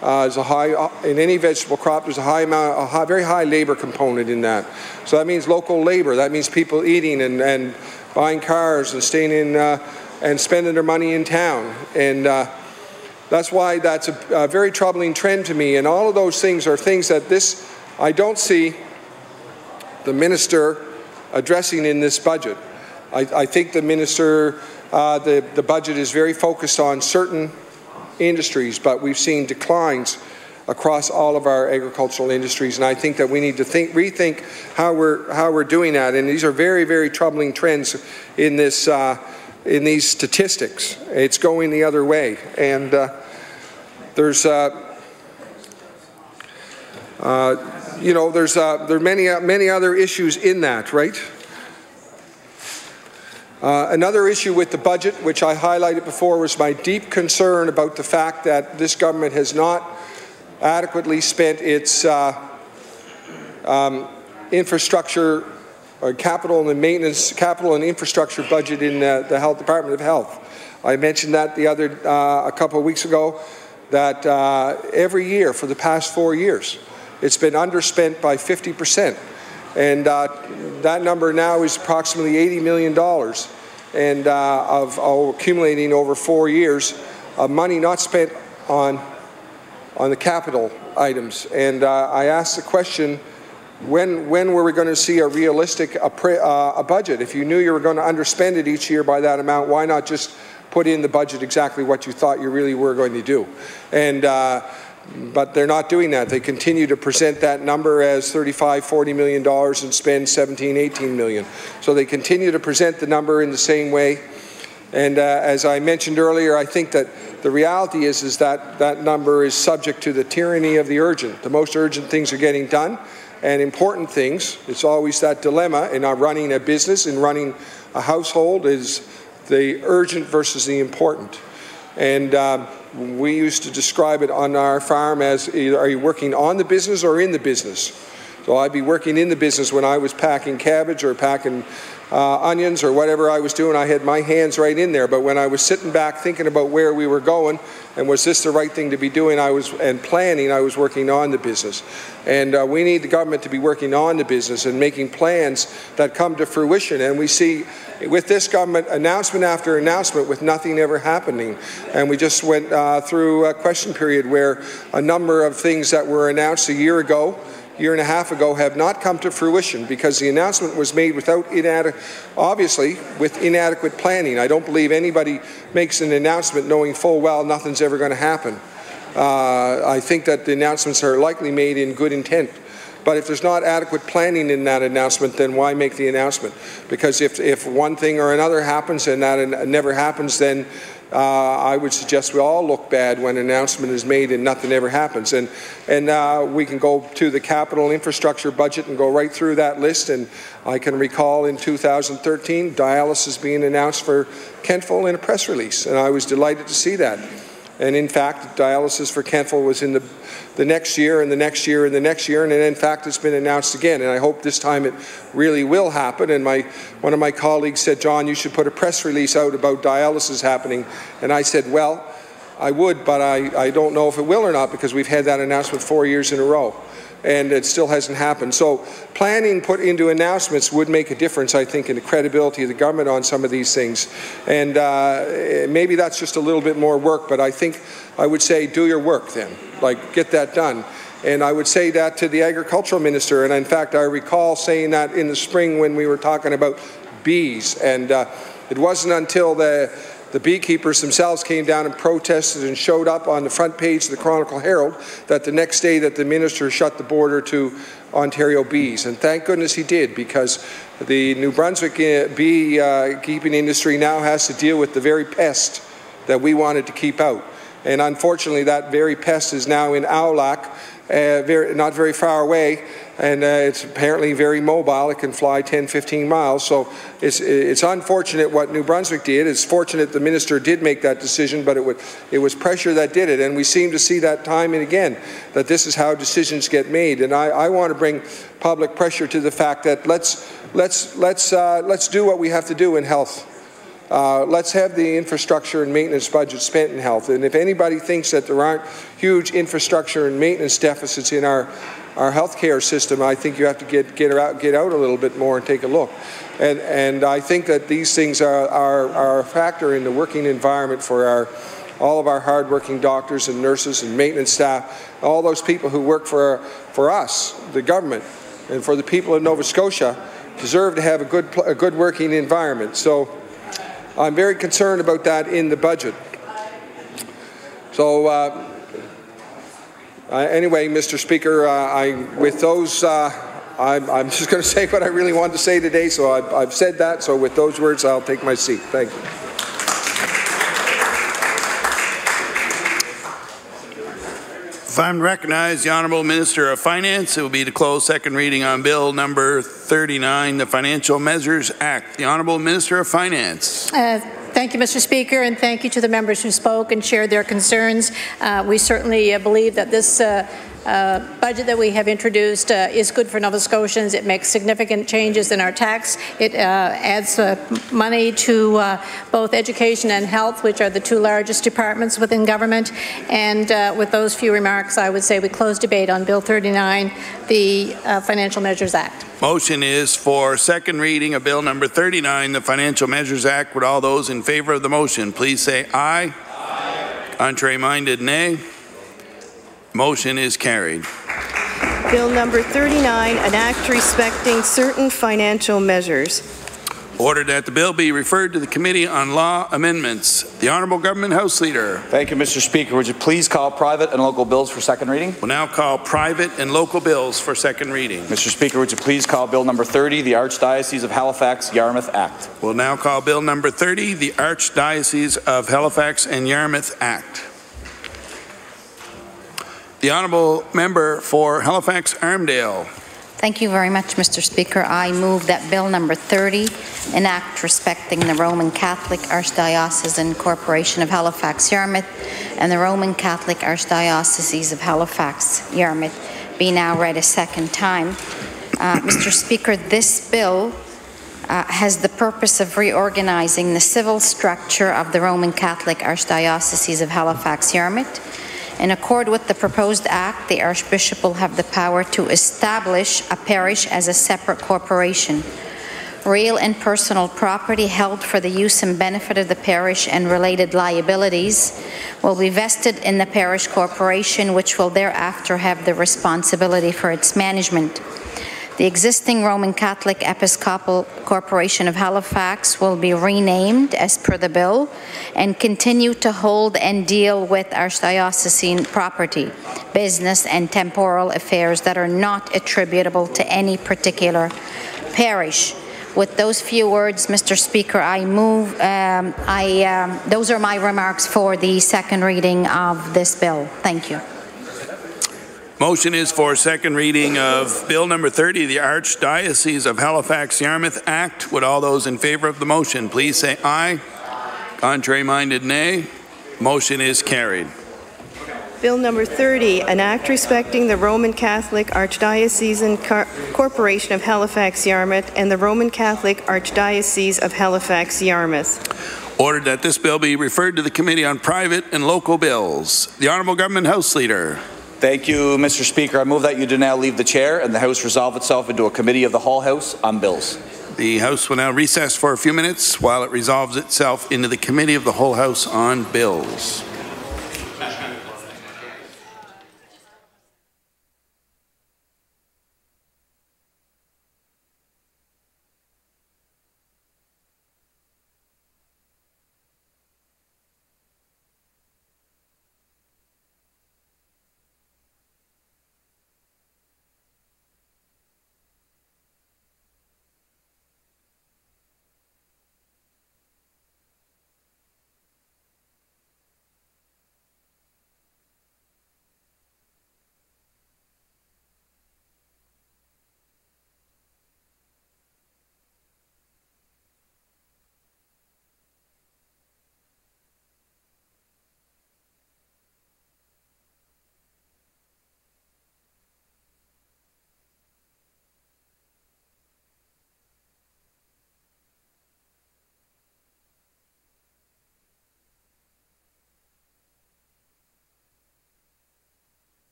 In any vegetable crop, there's a very high labor component in that. So that means local labor. That means people eating and buying cars and staying in and spending their money in town. And that's why that's a very troubling trend to me. And all of those things are things that I don't see the minister addressing in this budget. I think the minister, the budget is very focused on certain industries, but we've seen declines across all of our agricultural industries, and I think that we need to rethink how we're doing that. And these are very, very troubling trends in this in these statistics. It's going the other way, and there's. You know, there are many other issues in that, right? Another issue with the budget, which I highlighted before, was my deep concern about the fact that this government has not adequately spent its infrastructure, or capital and infrastructure budget in the Health Department of Health. I mentioned that a couple of weeks ago, that every year for the past 4 years, it's been underspent by 50%. And that number now is approximately $80 million and of accumulating over 4 years of money not spent on the capital items. And I asked the question, when were we going to see a realistic budget? If you knew you were going to underspend it each year by that amount, why not just put in the budget exactly what you thought you really were going to do? And but they're not doing that. They continue to present that number as $35, $40 million and spend $17, $18 million. So they continue to present the number in the same way. And as I mentioned earlier, I think that the reality is that that number is subject to the tyranny of the urgent. The most urgent things are getting done, and important things. It's always that dilemma in running a business, in running a household, is the urgent versus the important. And we used to describe it on our farm as either are you working on the business or in the business. So I'd be working in the business when I was packing cabbage or packing onions or whatever I was doing, I had my hands right in there. But when I was sitting back thinking about where we were going and was this the right thing to be doing, I was working on the business. And we need the government to be working on the business and making plans that come to fruition. And we see with this government announcement after announcement with nothing ever happening. And we just went through a question period where a number of things that were announced a year and a half ago have not come to fruition because the announcement was made without obviously with inadequate planning. I don't believe anybody makes an announcement knowing full well nothing's ever going to happen. I think that the announcements are likely made in good intent. But if there's not adequate planning in that announcement, then why make the announcement? Because if one thing or another happens and that never happens, then I would suggest we all look bad when an announcement is made and nothing ever happens. And we can go to the capital infrastructure budget and go right through that list. And I can recall in 2013, dialysis being announced for Kentville in a press release. And I was delighted to see that. And in fact, dialysis for Kentville was in the next year and the next year and the next year, and in fact it's been announced again, and I hope this time it really will happen. And one of my colleagues said, John, you should put a press release out about dialysis happening, and I said, well, I would, but I don't know if it will or not because we've had that announcement 4 years in a row. And it still hasn't happened. So planning put into announcements would make a difference, I think, in the credibility of the government on some of these things. And maybe that's just a little bit more work, but I think I would say do your work then, like get that done. And I would say that to the agricultural minister, and in fact I recall saying that in the spring when we were talking about bees, and it wasn't until the beekeepers themselves came down and protested and showed up on the front page of the Chronicle Herald that the next day that the minister shut the border to Ontario bees. And thank goodness he did, because the New Brunswick bee keeping industry now has to deal with the very pest that we wanted to keep out. And unfortunately that very pest is now in Aulac, not very far away, and it's apparently very mobile. It can fly 10, 15 miles. So it's unfortunate what New Brunswick did. It's fortunate the minister did make that decision, but it was pressure that did it. And we seem to see that time and again, that this is how decisions get made. And I want to bring public pressure to the fact that let's do what we have to do in health. Let's have the infrastructure and maintenance budget spent in health. And if anybody thinks that there aren't huge infrastructure and maintenance deficits in our healthcare system, I think you have to get out a little bit more and take a look. And I think that these things are a factor in the working environment for all of our hard-working doctors and nurses and maintenance staff, all those people who work for us, the government, and for the people of Nova Scotia deserve to have a good working environment. So I'm very concerned about that in the budget. So anyway, Mr. Speaker, with those, I'm just going to say what I really wanted to say today, so I've said that. So with those words, I'll take my seat. Thank you. If I'm recognized, the Honourable Minister of Finance, it will be to close second reading on Bill number 39, the Financial Measures Act. The Honourable Minister of Finance. Thank you, Mr. Speaker, and thank you to the members who spoke and shared their concerns. We certainly believe that this budget that we have introduced is good for Nova Scotians. It makes significant changes in our tax. It adds money to both education and health, which are the two largest departments within government. And with those few remarks, I would say we close debate on Bill 39, the Financial Measures Act. Motion is for second reading of Bill number 39, the Financial Measures Act. Would all those in favour of the motion please say aye. Aye. Contrary-minded, nay. Motion is carried. Bill number 39, an act respecting certain financial measures. Ordered that the bill be referred to the Committee on Law Amendments. The Honourable Government House Leader. Thank you, Mr. Speaker. Would you please call private and local bills for second reading? We'll now call private and local bills for second reading. Mr. Speaker, would you please call Bill number 30, the Archdiocese of Halifax Yarmouth Act? We'll now call Bill number 30, the Archdiocese of Halifax and Yarmouth Act. The Honourable Member for Halifax Armdale. Thank you very much, Mr. Speaker. I move that Bill number 30, an act respecting the Roman Catholic Archdiocese and Corporation of Halifax Yarmouth and the Roman Catholic Archdioceses of Halifax Yarmouth, be now read a second time. Mr. Speaker, this bill has the purpose of reorganizing the civil structure of the Roman Catholic Archdiocese of Halifax-Yarmouth. In accord with the proposed act, the Archbishop will have the power to establish a parish as a separate corporation. Real and personal property held for the use and benefit of the parish and related liabilities will be vested in the parish corporation, which will thereafter have the responsibility for its management. The existing Roman Catholic Episcopal Corporation of Halifax will be renamed as per the bill and continue to hold and deal with archdiocesan property, business and temporal affairs that are not attributable to any particular parish. With those few words, Mr. Speaker, I move, those are my remarks for the second reading of this bill. Thank you. Motion is for second reading of Bill number 30, the Archdiocese of Halifax-Yarmouth Act. Would all those in favor of the motion please say aye. Contrary-minded, nay. Motion is carried. Bill number 30, an act respecting the Roman Catholic Archdiocesan Corporation of Halifax-Yarmouth and the Roman Catholic Archdiocese of Halifax-Yarmouth. Ordered that this bill be referred to the Committee on Private and Local Bills. The Honourable Government House Leader. Thank you, Mr. Speaker. I move that you do now leave the chair and the House resolve itself into a committee of the whole House on bills. The House will now recess for a few minutes while it resolves itself into the Committee of the whole House on bills.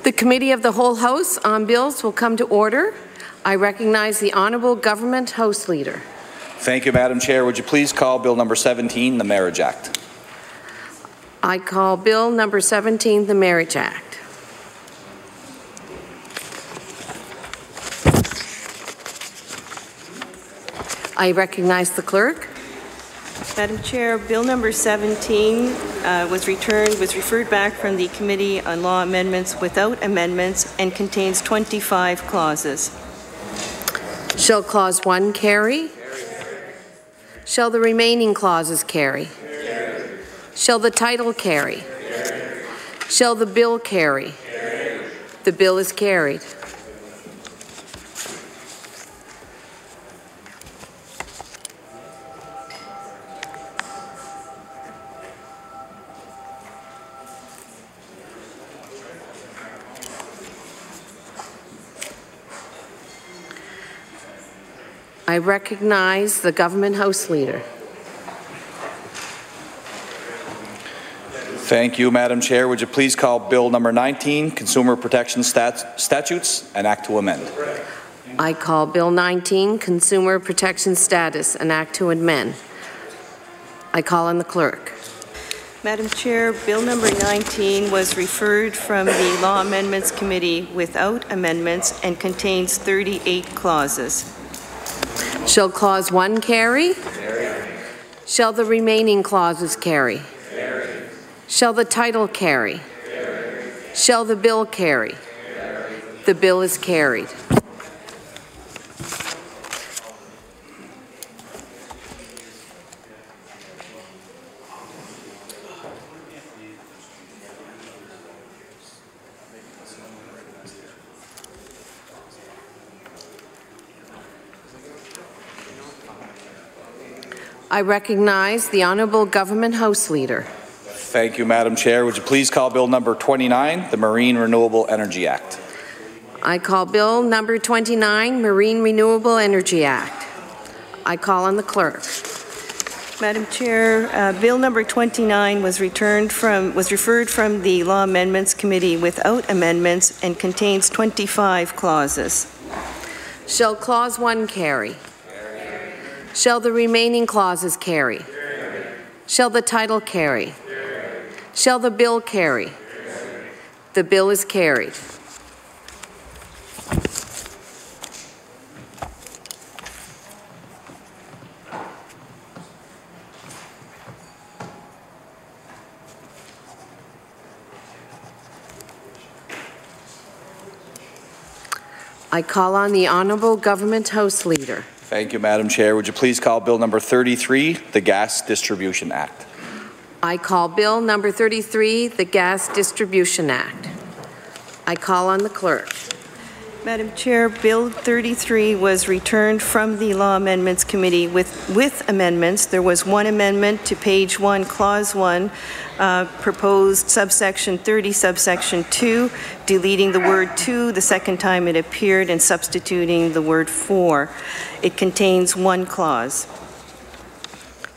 The Committee of the Whole House on Bills will come to order. I recognize the Honourable Government House Leader. Thank you, Madam Chair. Would you please call Bill number 17, the Marriage Act? I call Bill number 17, the Marriage Act. I recognize the Clerk. Madam Chair, Bill number 17 was referred back from the Committee on Law Amendments without amendments and contains 25 clauses. Shall Clause 1 carry? Shall the remaining clauses carry? Shall the title carry? Shall the bill carry? The bill is carried. I recognize the Government House Leader. Thank you, Madam Chair. Would you please call Bill number 19, Consumer Protection Statutes, an Act to amend? I call Bill 19, Consumer Protection Status, an Act to amend. I call on the Clerk. Madam Chair, Bill number 19 was referred from the Law Amendments Committee without amendments and contains 38 clauses. Shall Clause 1 carry? Shall the remaining clauses carry? Shall the title carry? Shall the bill carry? The bill is carried. I recognize the Honourable Government House Leader. Thank you, Madam Chair. Would you please call Bill number 29, the Marine Renewable Energy Act? I call Bill number 29, Marine Renewable Energy Act. I call on the Clerk. Madam Chair, Bill number 29 was referred from the Law Amendments Committee without amendments and contains 25 clauses. Shall Clause 1 carry? Shall the remaining clauses carry? Shall the title carry? Shall the bill carry? The bill is carried. I call on the Honourable Government House Leader. Thank you, Madam Chair. Would you please call Bill number 33, the Gas Distribution Act? I call Bill number 33, the Gas Distribution Act. I call on the Clerk. Madam Chair, Bill 33 was returned from the Law Amendments Committee with amendments. There was one amendment to page 1, clause 1, proposed subsection 30, subsection 2, deleting the word to the second time it appeared and substituting the word for. It contains one clause.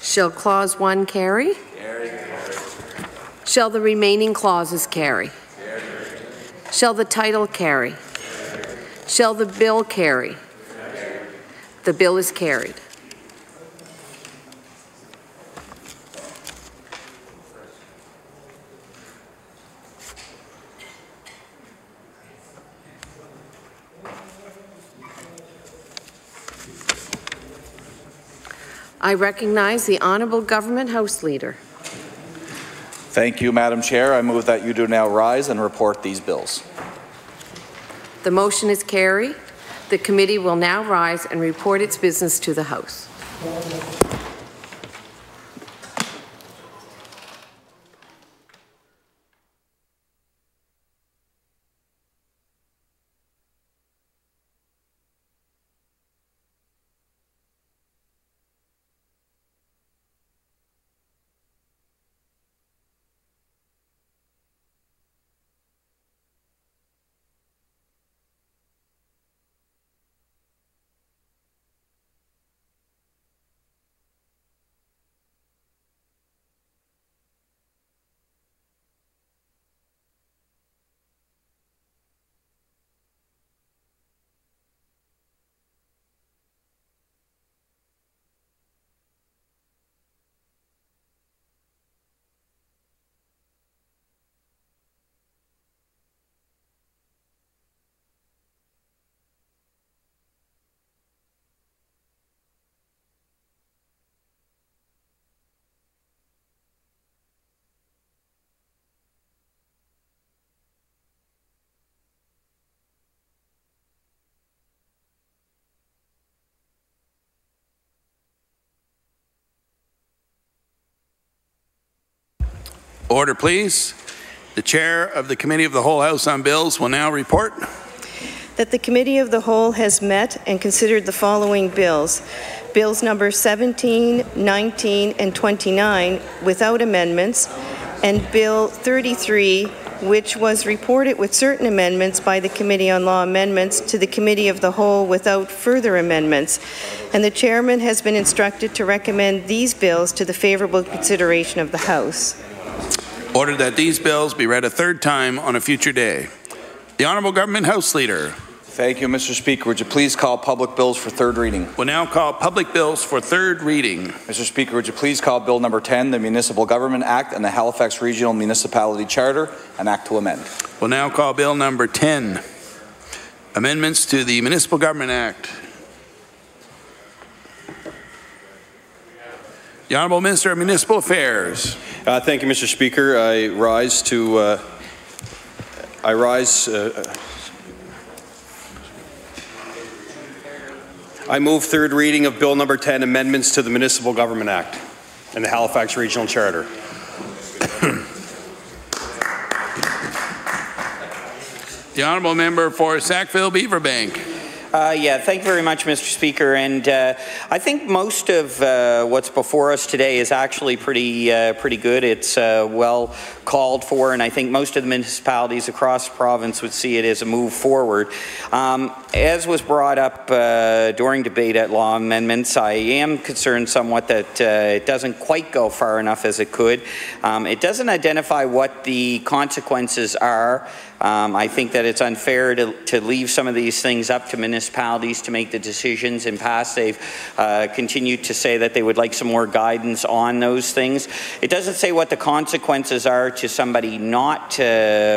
Shall Clause 1 carry? Shall the remaining clauses carry? Shall the title carry? Shall the bill carry? The bill is carried. I recognize the Honourable Government House Leader. Thank you, Madam Chair. I move that you do now rise and report these bills. The motion is carried. The committee will now rise and report its business to the House. Order, please. The Chair of the Committee of the Whole House on Bills will now report. That the Committee of the Whole has met and considered the following bills. Bills number 17, 19, and 29 without amendments, and Bill 33, which was reported with certain amendments by the Committee on Law Amendments to the Committee of the Whole without further amendments. And the Chairman has been instructed to recommend these bills to the favourable consideration of the House. Order that these bills be read a third time on a future day. The Honourable Government House Leader. Thank you, Mr. Speaker. Would you please call public bills for third reading? Will now call public bills for third reading. Mr. Speaker, would you please call Bill number 10, the Municipal Government Act and the Halifax Regional Municipality Charter, an act to amend. Will now call Bill number 10, amendments to the Municipal Government Act. The Honourable Minister of Municipal Affairs. Thank you, Mr. Speaker. I move third reading of Bill number 10, amendments to the Municipal Government Act and the Halifax Regional Charter. The Honourable Member for Sackville-Beaverbank. Thank you very much, Mr. Speaker. And I think most of what's before us today is actually pretty good. It's well called for, and I think most of the municipalities across the province would see it as a move forward. As was brought up during debate at law amendments, I am concerned somewhat that it doesn't quite go far enough as it could. It doesn't identify what the consequences are. I think that it's unfair to leave some of these things up to municipalities to make the decisions. In past, they've continued to say that they would like some more guidance on those things. It doesn't say what the consequences are to somebody not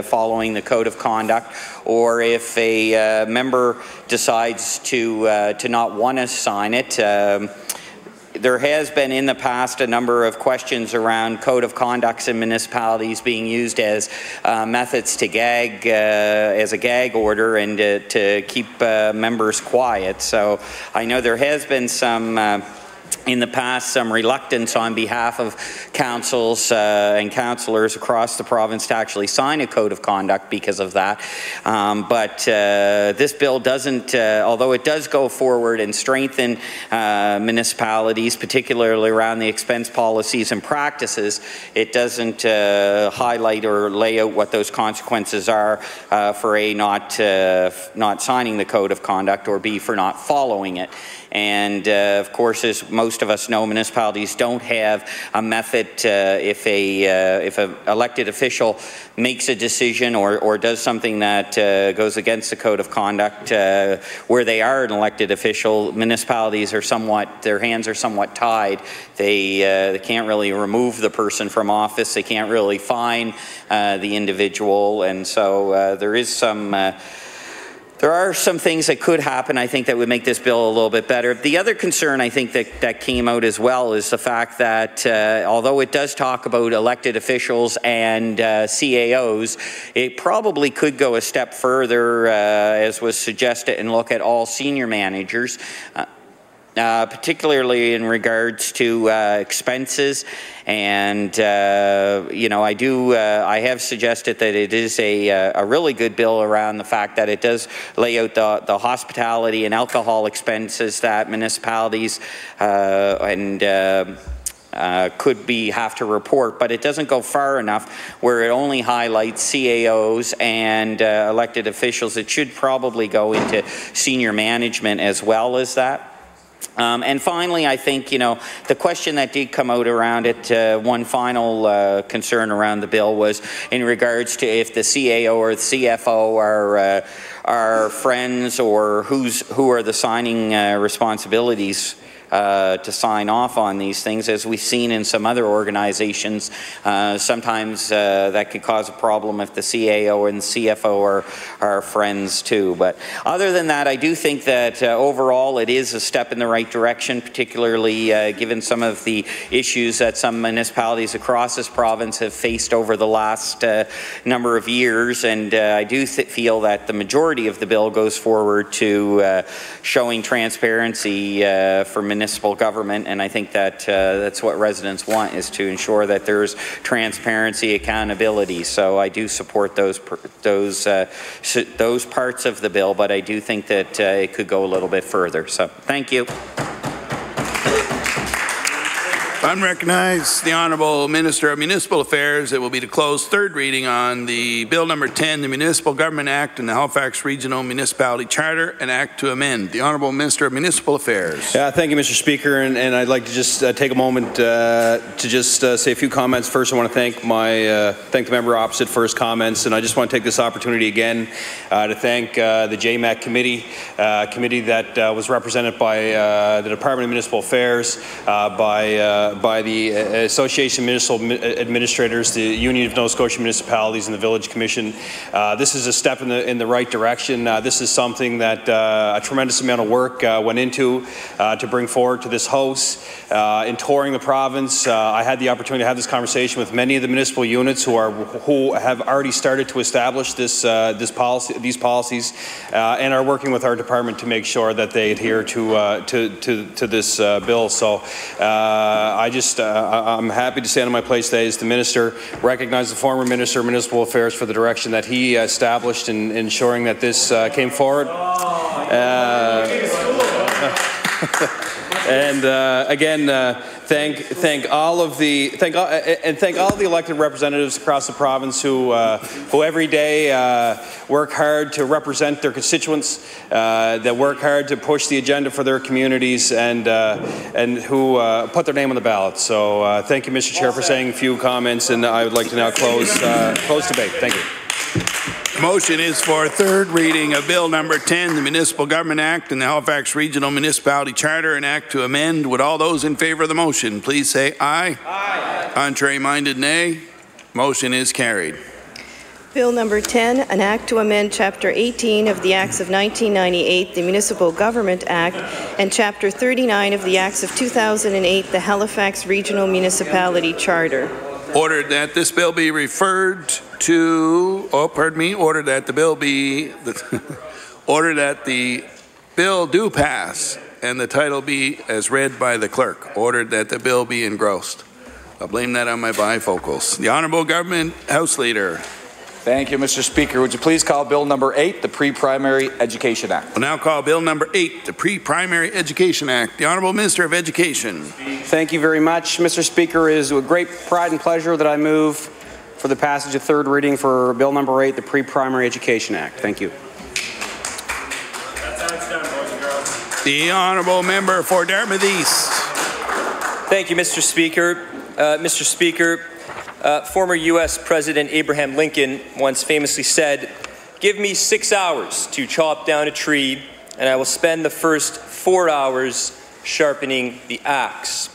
following the code of conduct, or if a member decides to not want to sign it. There has been in the past a number of questions around code of conducts in municipalities being used as methods to gag, as a gag order, and to keep members quiet. So I know there has been some in the past some reluctance on behalf of councils and councillors across the province to actually sign a code of conduct because of that. But this bill doesn't, although it does go forward and strengthen municipalities, particularly around the expense policies and practices, it doesn't highlight or lay out what those consequences are for A, not signing the code of conduct, or B, for not following it. And of course, as most of us know, municipalities don't have a method if an elected official makes a decision or does something that goes against the code of conduct where they are an elected official. Municipalities are somewhat, their hands are somewhat tied. They can't really remove the person from office. They can't really fine the individual, and so there is some. There are some things that could happen, I think, that would make this bill a little bit better. The other concern, I think, that came out as well is the fact that although it does talk about elected officials and CAOs, it probably could go a step further, as was suggested, and look at all senior managers. Particularly in regards to expenses, and you know, I have suggested that it is a really good bill around the fact that it does lay out the hospitality and alcohol expenses that municipalities could have to report, but it doesn't go far enough where it only highlights CAOs and elected officials. It should probably go into senior management as well as that. And finally, I think, you know, the question that did come out around it, one final concern around the bill was in regards to if the CAO or the CFO are friends, or who are the signing responsibilities to sign off on these things. As we've seen in some other organizations, sometimes that could cause a problem if the CAO and the CFO are friends too. But other than that, I do think that overall it is a step in the right direction, particularly given some of the issues that some municipalities across this province have faced over the last number of years. And I do feel that the majority of the bill goes forward to showing transparency for municipalities municipal government, and I think that that's what residents want, is to ensure that there's transparency, accountability. So I do support those parts of the bill, but I do think that it could go a little bit further. So thank you. Unrecognized, the Honourable Minister of Municipal Affairs. It will be to close third reading on the Bill number 10, the Municipal Government Act and the Halifax Regional Municipality Charter, an act to amend. The Honourable Minister of Municipal Affairs. Yeah, thank you, Mr. Speaker, and I'd like to just take a moment to just say a few comments. First, I want to thank thank the member opposite for his comments, and I just want to take this opportunity again to thank the JMAC committee that was represented by the Department of Municipal Affairs, by the Association of Municipal Administrators, the Union of Nova Scotia Municipalities, and the Village Commission. This is a step in the right direction. This is something that a tremendous amount of work went into to bring forward to this House. In touring the province, I had the opportunity to have this conversation with many of the municipal units who have already started to establish these policies, and are working with our department to make sure that they adhere to this bill. So I'm happy to stand in my place today as the Minister, recognize the former Minister of Municipal Affairs for the direction that he established in ensuring that this came forward. And again, thank all of the elected representatives across the province who every day work hard to represent their constituents, that work hard to push the agenda for their communities, and who put their name on the ballot. So thank you, Mr. Chair, for saying a few comments, and I would like to now close debate. Thank you. The motion is for third reading of Bill number 10, the Municipal Government Act and the Halifax Regional Municipality Charter, an act to amend. Would all those in favour of the motion please say aye. Aye. Contrary-minded, nay. Motion is carried. Bill number 10, an act to amend Chapter 18 of the Acts of 1998, the Municipal Government Act, and Chapter 39 of the Acts of 2008, the Halifax Regional Municipality Charter. Ordered that this bill be referred to, ordered that the bill be, ordered that the bill do pass and the title be as read by the clerk. Ordered that the bill be engrossed. I'll blame that on my bifocals. The Honourable Government House Leader. Thank you, Mr. Speaker. Would you please call Bill number 8, the Pre-Primary Education Act? We'll now call Bill number 8, the Pre-Primary Education Act. The Honourable Minister of Education. Thank you very much, Mr. Speaker. It is with great pride and pleasure that I move for the passage of third reading for Bill number 8, the Pre-Primary Education Act. Thank you. The Honourable Member for Dartmouth East. Thank you, Mr. Speaker. Mr. Speaker, former U.S. President Abraham Lincoln once famously said, "Give me 6 hours to chop down a tree, and I will spend the first 4 hours sharpening the axe."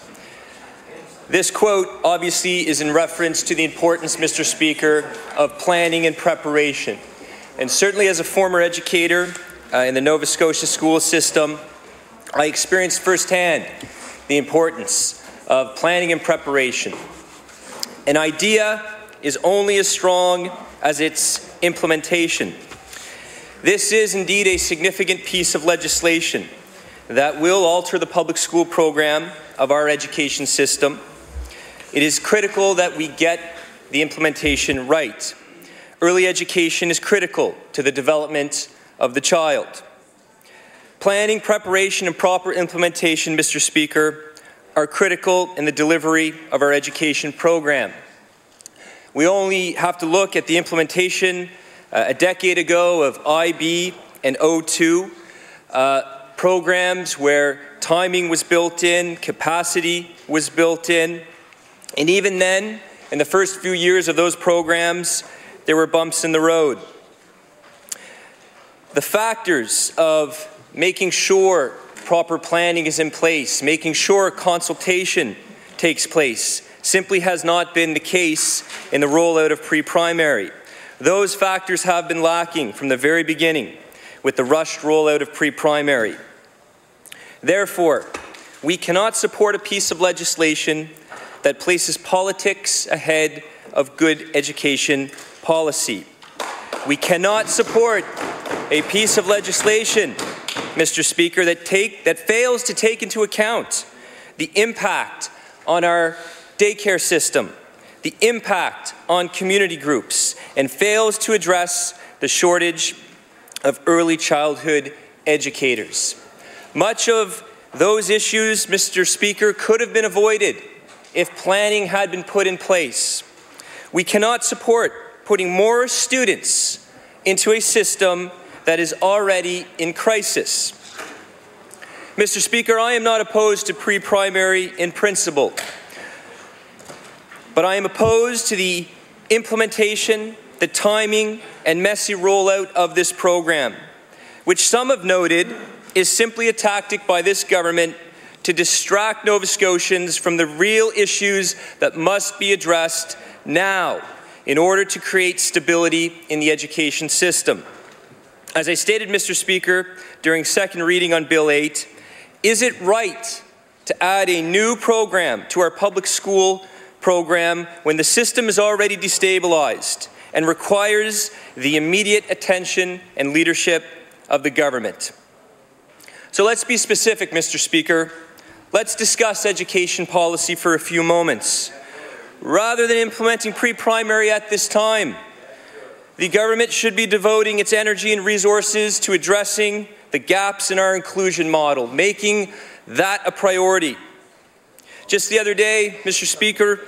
This quote obviously is in reference to the importance, Mr. Speaker, of planning and preparation. And certainly as a former educator in the Nova Scotia school system, I experienced firsthand the importance of planning and preparation. An idea is only as strong as its implementation. This is indeed a significant piece of legislation that will alter the public school program of our education system. It is critical that we get the implementation right. Early education is critical to the development of the child. Planning, preparation, and proper implementation, Mr. Speaker, are critical in the delivery of our education program. We only have to look at the implementation a decade ago of IB and O2 programs where timing was built in, capacity was built in, and even then, in the first few years of those programs, there were bumps in the road. The factors of making sure proper planning is in place, making sure consultation takes place, simply has not been the case in the rollout of pre-primary. Those factors have been lacking from the very beginning with the rushed rollout of pre-primary. Therefore, we cannot support a piece of legislation that places politics ahead of good education policy. We cannot support a piece of legislation Mr. Speaker, that fails to take into account the impact on our daycare system, the impact on community groups, and fails to address the shortage of early childhood educators. Much of those issues, Mr. Speaker, could have been avoided if planning had been put in place. We cannot support putting more students into a system that is already in crisis. Mr. Speaker, I am not opposed to pre-primary in principle, but I am opposed to the implementation, the timing, and messy rollout of this program, which some have noted is simply a tactic by this government to distract Nova Scotians from the real issues that must be addressed now in order to create stability in the education system. As I stated, Mr. Speaker, during second reading on Bill 8, is it right to add a new program to our public school program when the system is already destabilized and requires the immediate attention and leadership of the government? So let's be specific, Mr. Speaker. Let's discuss education policy for a few moments. Rather than implementing pre-primary at this time, the government should be devoting its energy and resources to addressing the gaps in our inclusion model, making that a priority. Just the other day, Mr. Speaker,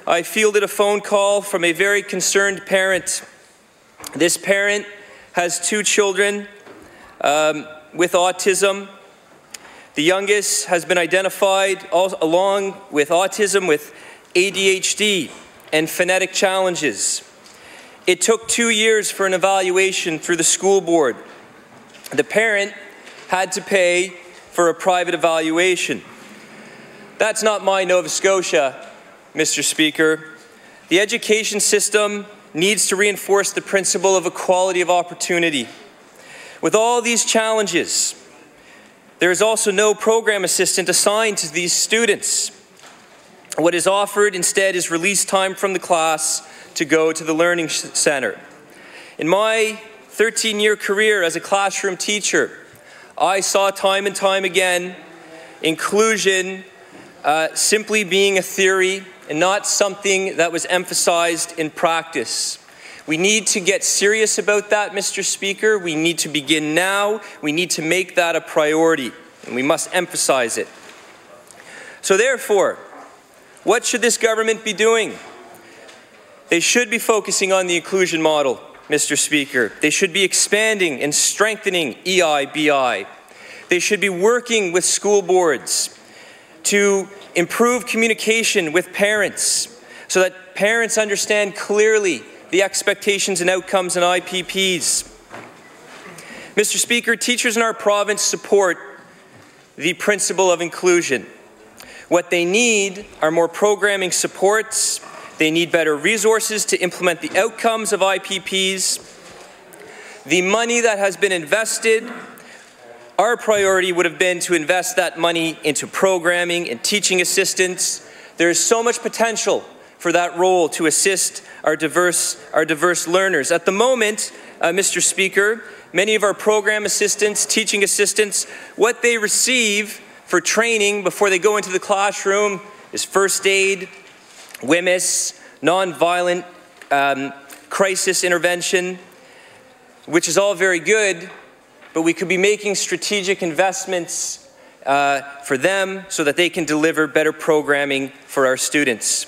I fielded a phone call from a very concerned parent. This parent has 2 children with autism. The youngest has been identified along with autism with ADHD and phonetic challenges. It took 2 years for an evaluation through the school board. The parent had to pay for a private evaluation. That's not my Nova Scotia, Mr. Speaker. The education system needs to reinforce the principle of equality of opportunity. With all these challenges, there is also no program assistant assigned to these students. What is offered instead is release time from the class to go to the learning center. In my 13-year career as a classroom teacher, I saw time and time again inclusion simply being a theory and not something that was emphasized in practice. We need to get serious about that, Mr. Speaker. We need to begin now. We need to make that a priority, and we must emphasize it. So therefore, what should this government be doing? They should be focusing on the inclusion model, Mr. Speaker. They should be expanding and strengthening EIBI. They should be working with school boards to improve communication with parents so that parents understand clearly the expectations and outcomes in IPPs. Mr. Speaker, teachers in our province support the principle of inclusion. What they need are more programming supports. They need better resources to implement the outcomes of IPPs. The money that has been invested, our priority would have been to invest that money into programming and teaching assistants. There is so much potential for that role to assist our diverse learners. At the moment, Mr. Speaker, many of our program assistants, teaching assistants, what they receive for training before they go into the classroom is first aid, WMIS, nonviolent crisis intervention, which is all very good, but we could be making strategic investments for them so that they can deliver better programming for our students.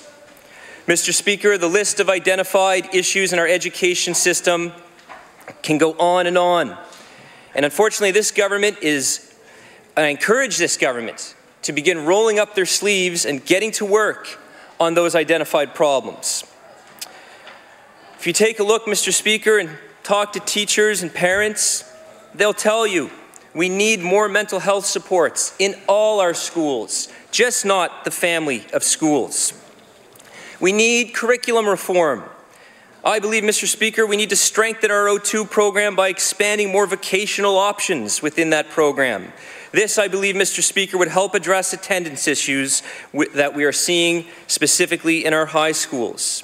Mr. Speaker, the list of identified issues in our education system can go on. And unfortunately, this government I encourage this government to begin rolling up their sleeves and getting to work on those identified problems. If you take a look, Mr. Speaker, and talk to teachers and parents, they'll tell you we need more mental health supports in all our schools, just not the family of schools. We need curriculum reform. I believe, Mr. Speaker, we need to strengthen our O2 program by expanding more vocational options within that program. This, I believe, Mr. Speaker, would help address attendance issues that we are seeing specifically in our high schools.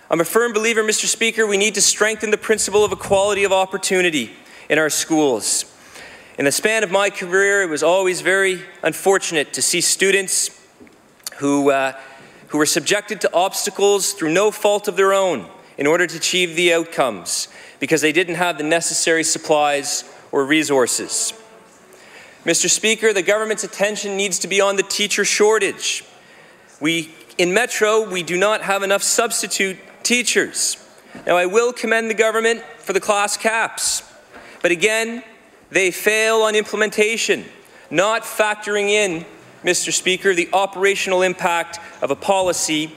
I'm a firm believer, Mr. Speaker, we need to strengthen the principle of equality of opportunity in our schools. In the span of my career, it was always very unfortunate to see students who were subjected to obstacles through no fault of their own in order to achieve the outcomes because they didn't have the necessary supplies or resources. Mr. Speaker, the government's attention needs to be on the teacher shortage. In Metro, we do not have enough substitute teachers. Now, I will commend the government for the class caps, but again, they fail on implementation, not factoring in, Mr. Speaker, the operational impact of a policy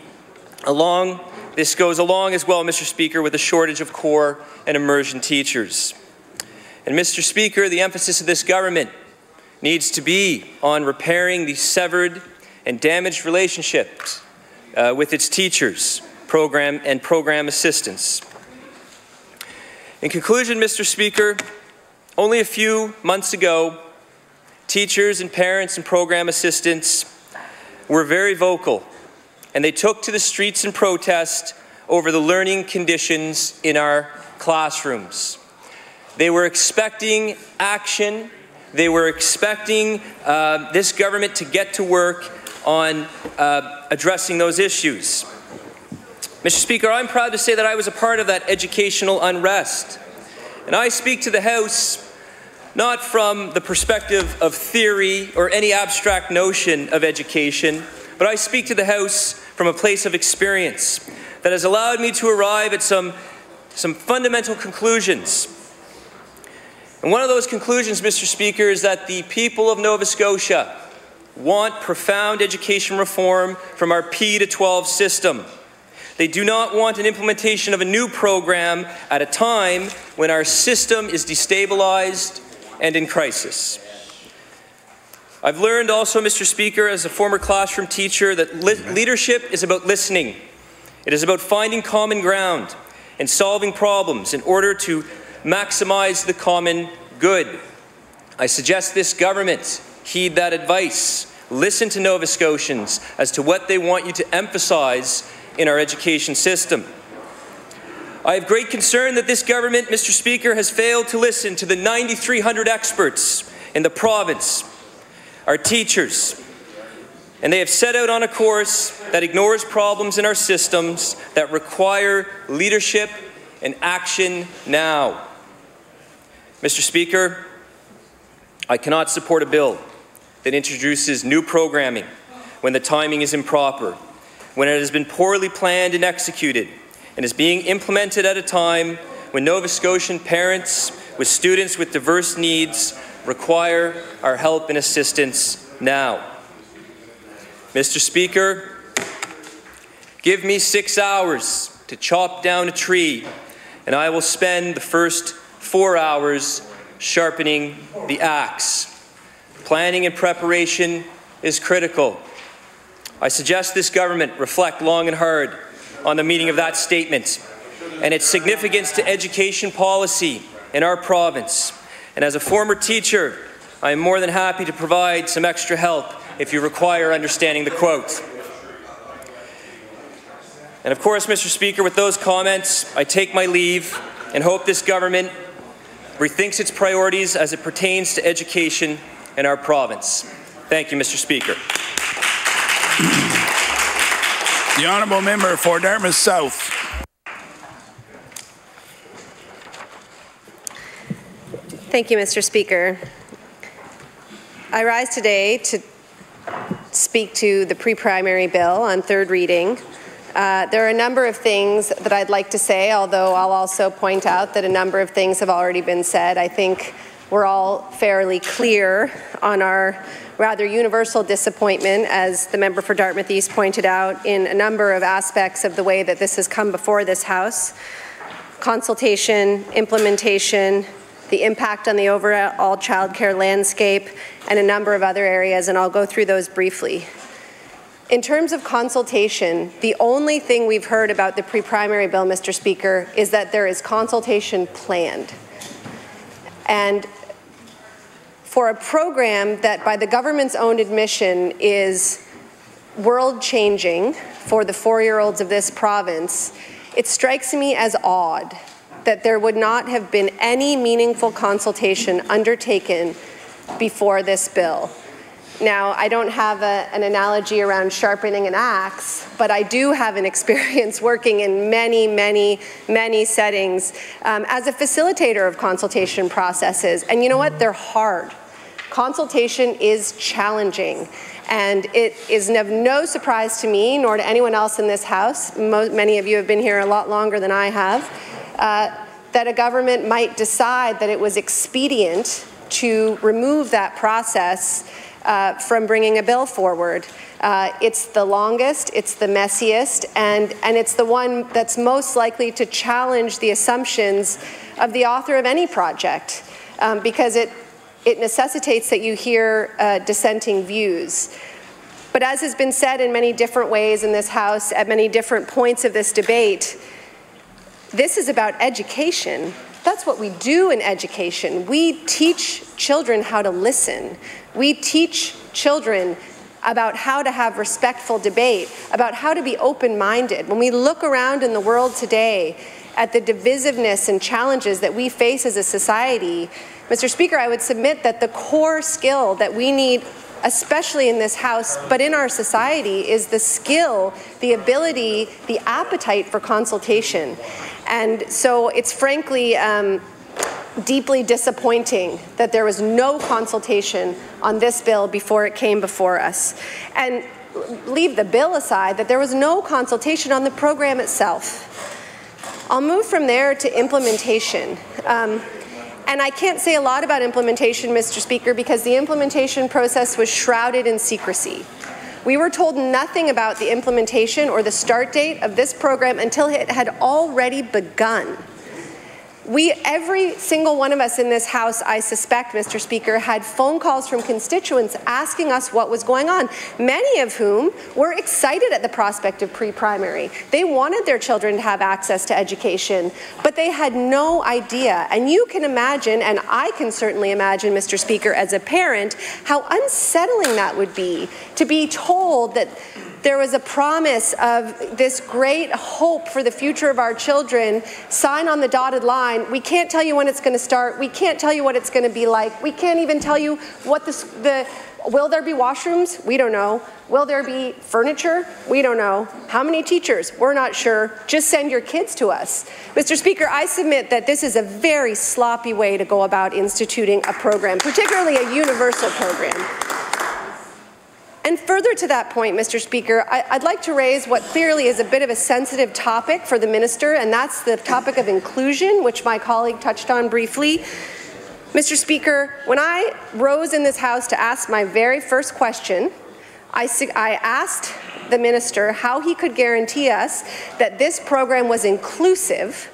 This goes along as well, Mr. Speaker, with a shortage of core and immersion teachers. And Mr. Speaker, the emphasis of this government needs to be on repairing the severed and damaged relationships with its teachers, program assistants. In conclusion, Mr. Speaker, only a few months ago, teachers and parents and program assistants were very vocal, and they took to the streets in protest over the learning conditions in our classrooms. They were expecting action. They were expecting this government to get to work on addressing those issues. Mr. Speaker, I'm proud to say that I was a part of that educational unrest. And I speak to the House not from the perspective of theory or any abstract notion of education, but I speak to the House from a place of experience that has allowed me to arrive at some fundamental conclusions. And one of those conclusions, Mr. Speaker, is that the people of Nova Scotia want profound education reform from our P-12 system. They do not want an implementation of a new program at a time when our system is destabilized and in crisis. I've learned also, Mr. Speaker, as a former classroom teacher, that leadership is about listening. It is about finding common ground and solving problems in order to maximize the common good. I suggest this government heed that advice. Listen to Nova Scotians as to what they want you to emphasize in our education system. I have great concern that this government, Mr. Speaker, has failed to listen to the 9,300 experts in the province, our teachers, and they have set out on a course that ignores problems in our systems that require leadership and action now. Mr. Speaker, I cannot support a bill that introduces new programming when the timing is improper, when it has been poorly planned and executed, and is being implemented at a time when Nova Scotian parents with students with diverse needs require our help and assistance now. Mr. Speaker, give me 6 hours to chop down a tree, and I will spend the first 4 hours sharpening the axe. Planning and preparation is critical. I suggest this government reflect long and hard on the meaning of that statement and its significance to education policy in our province. And as a former teacher, I am more than happy to provide some extra help if you require understanding the quote. And of course, Mr. Speaker, with those comments, I take my leave and hope this government rethinks its priorities as it pertains to education in our province. Thank you, Mr. Speaker. The honourable member for Dartmouth South. Thank you, Mr. Speaker. I rise today to speak to the pre-primary bill on third reading. There are a number of things that I'd like to say, although I'll also point out that a number of things have already been said. I think we're all fairly clear on our rather universal disappointment, as the member for Dartmouth East pointed out, in a number of aspects of the way that this has come before this House. Consultation, implementation, the impact on the overall childcare landscape, and a number of other areas, and I'll go through those briefly. In terms of consultation, the only thing we've heard about the pre-primary bill, Mr. Speaker, is that there is consultation planned. And for a program that, by the government's own admission, is world-changing for the 4-year-olds of this province, it strikes me as odd that there would not have been any meaningful consultation undertaken before this bill. Now, I don't have an analogy around sharpening an axe, but I do have an experience working in many, many, many settings as a facilitator of consultation processes. And you know what? They're hard. Consultation is challenging. And it is of no surprise to me, nor to anyone else in this House, many of you have been here a lot longer than I have, that a government might decide that it was expedient to remove that process from bringing a bill forward. It's the longest, it's the messiest, and it's the one that's most likely to challenge the assumptions of the author of any project, because it necessitates that you hear dissenting views. But as has been said in many different ways in this House at many different points of this debate, this is about education. That's what we do in education. We teach children how to listen. We teach children about how to have respectful debate, about how to be open-minded. When we look around in the world today at the divisiveness and challenges that we face as a society, Mr. Speaker, I would submit that the core skill that we need, especially in this House, but in our society, is the skill, the ability, the appetite for consultation. And so it's frankly deeply disappointing that there was no consultation on this bill before it came before us. And leave the bill aside, that there was no consultation on the program itself. I'll move from there to implementation. And I can't say a lot about implementation, Mr. Speaker, because the implementation process was shrouded in secrecy. We were told nothing about the implementation or the start date of this program until it had already begun. Every single one of us in this House, I suspect, Mr. Speaker, had phone calls from constituents asking us what was going on, many of whom were excited at the prospect of pre-primary. They wanted their children to have access to education, but they had no idea. And you can imagine, and I can certainly imagine, Mr. Speaker, as a parent, how unsettling that would be to be told that there was a promise of this great hope for the future of our children, sign on the dotted line. We can't tell you when it's going to start. We can't tell you what it's going to be like. We can't even tell you what will there be washrooms? We don't know. Will there be furniture? We don't know. How many teachers? We're not sure. Just send your kids to us. Mr. Speaker, I submit that this is a very sloppy way to go about instituting a program, particularly a universal program. And further to that point, Mr. Speaker, I'd like to raise what clearly is a bit of a sensitive topic for the minister, and that's the topic of inclusion, which my colleague touched on briefly. Mr. Speaker, when I rose in this House to ask my very first question, I asked the minister how he could guarantee us that this program was inclusive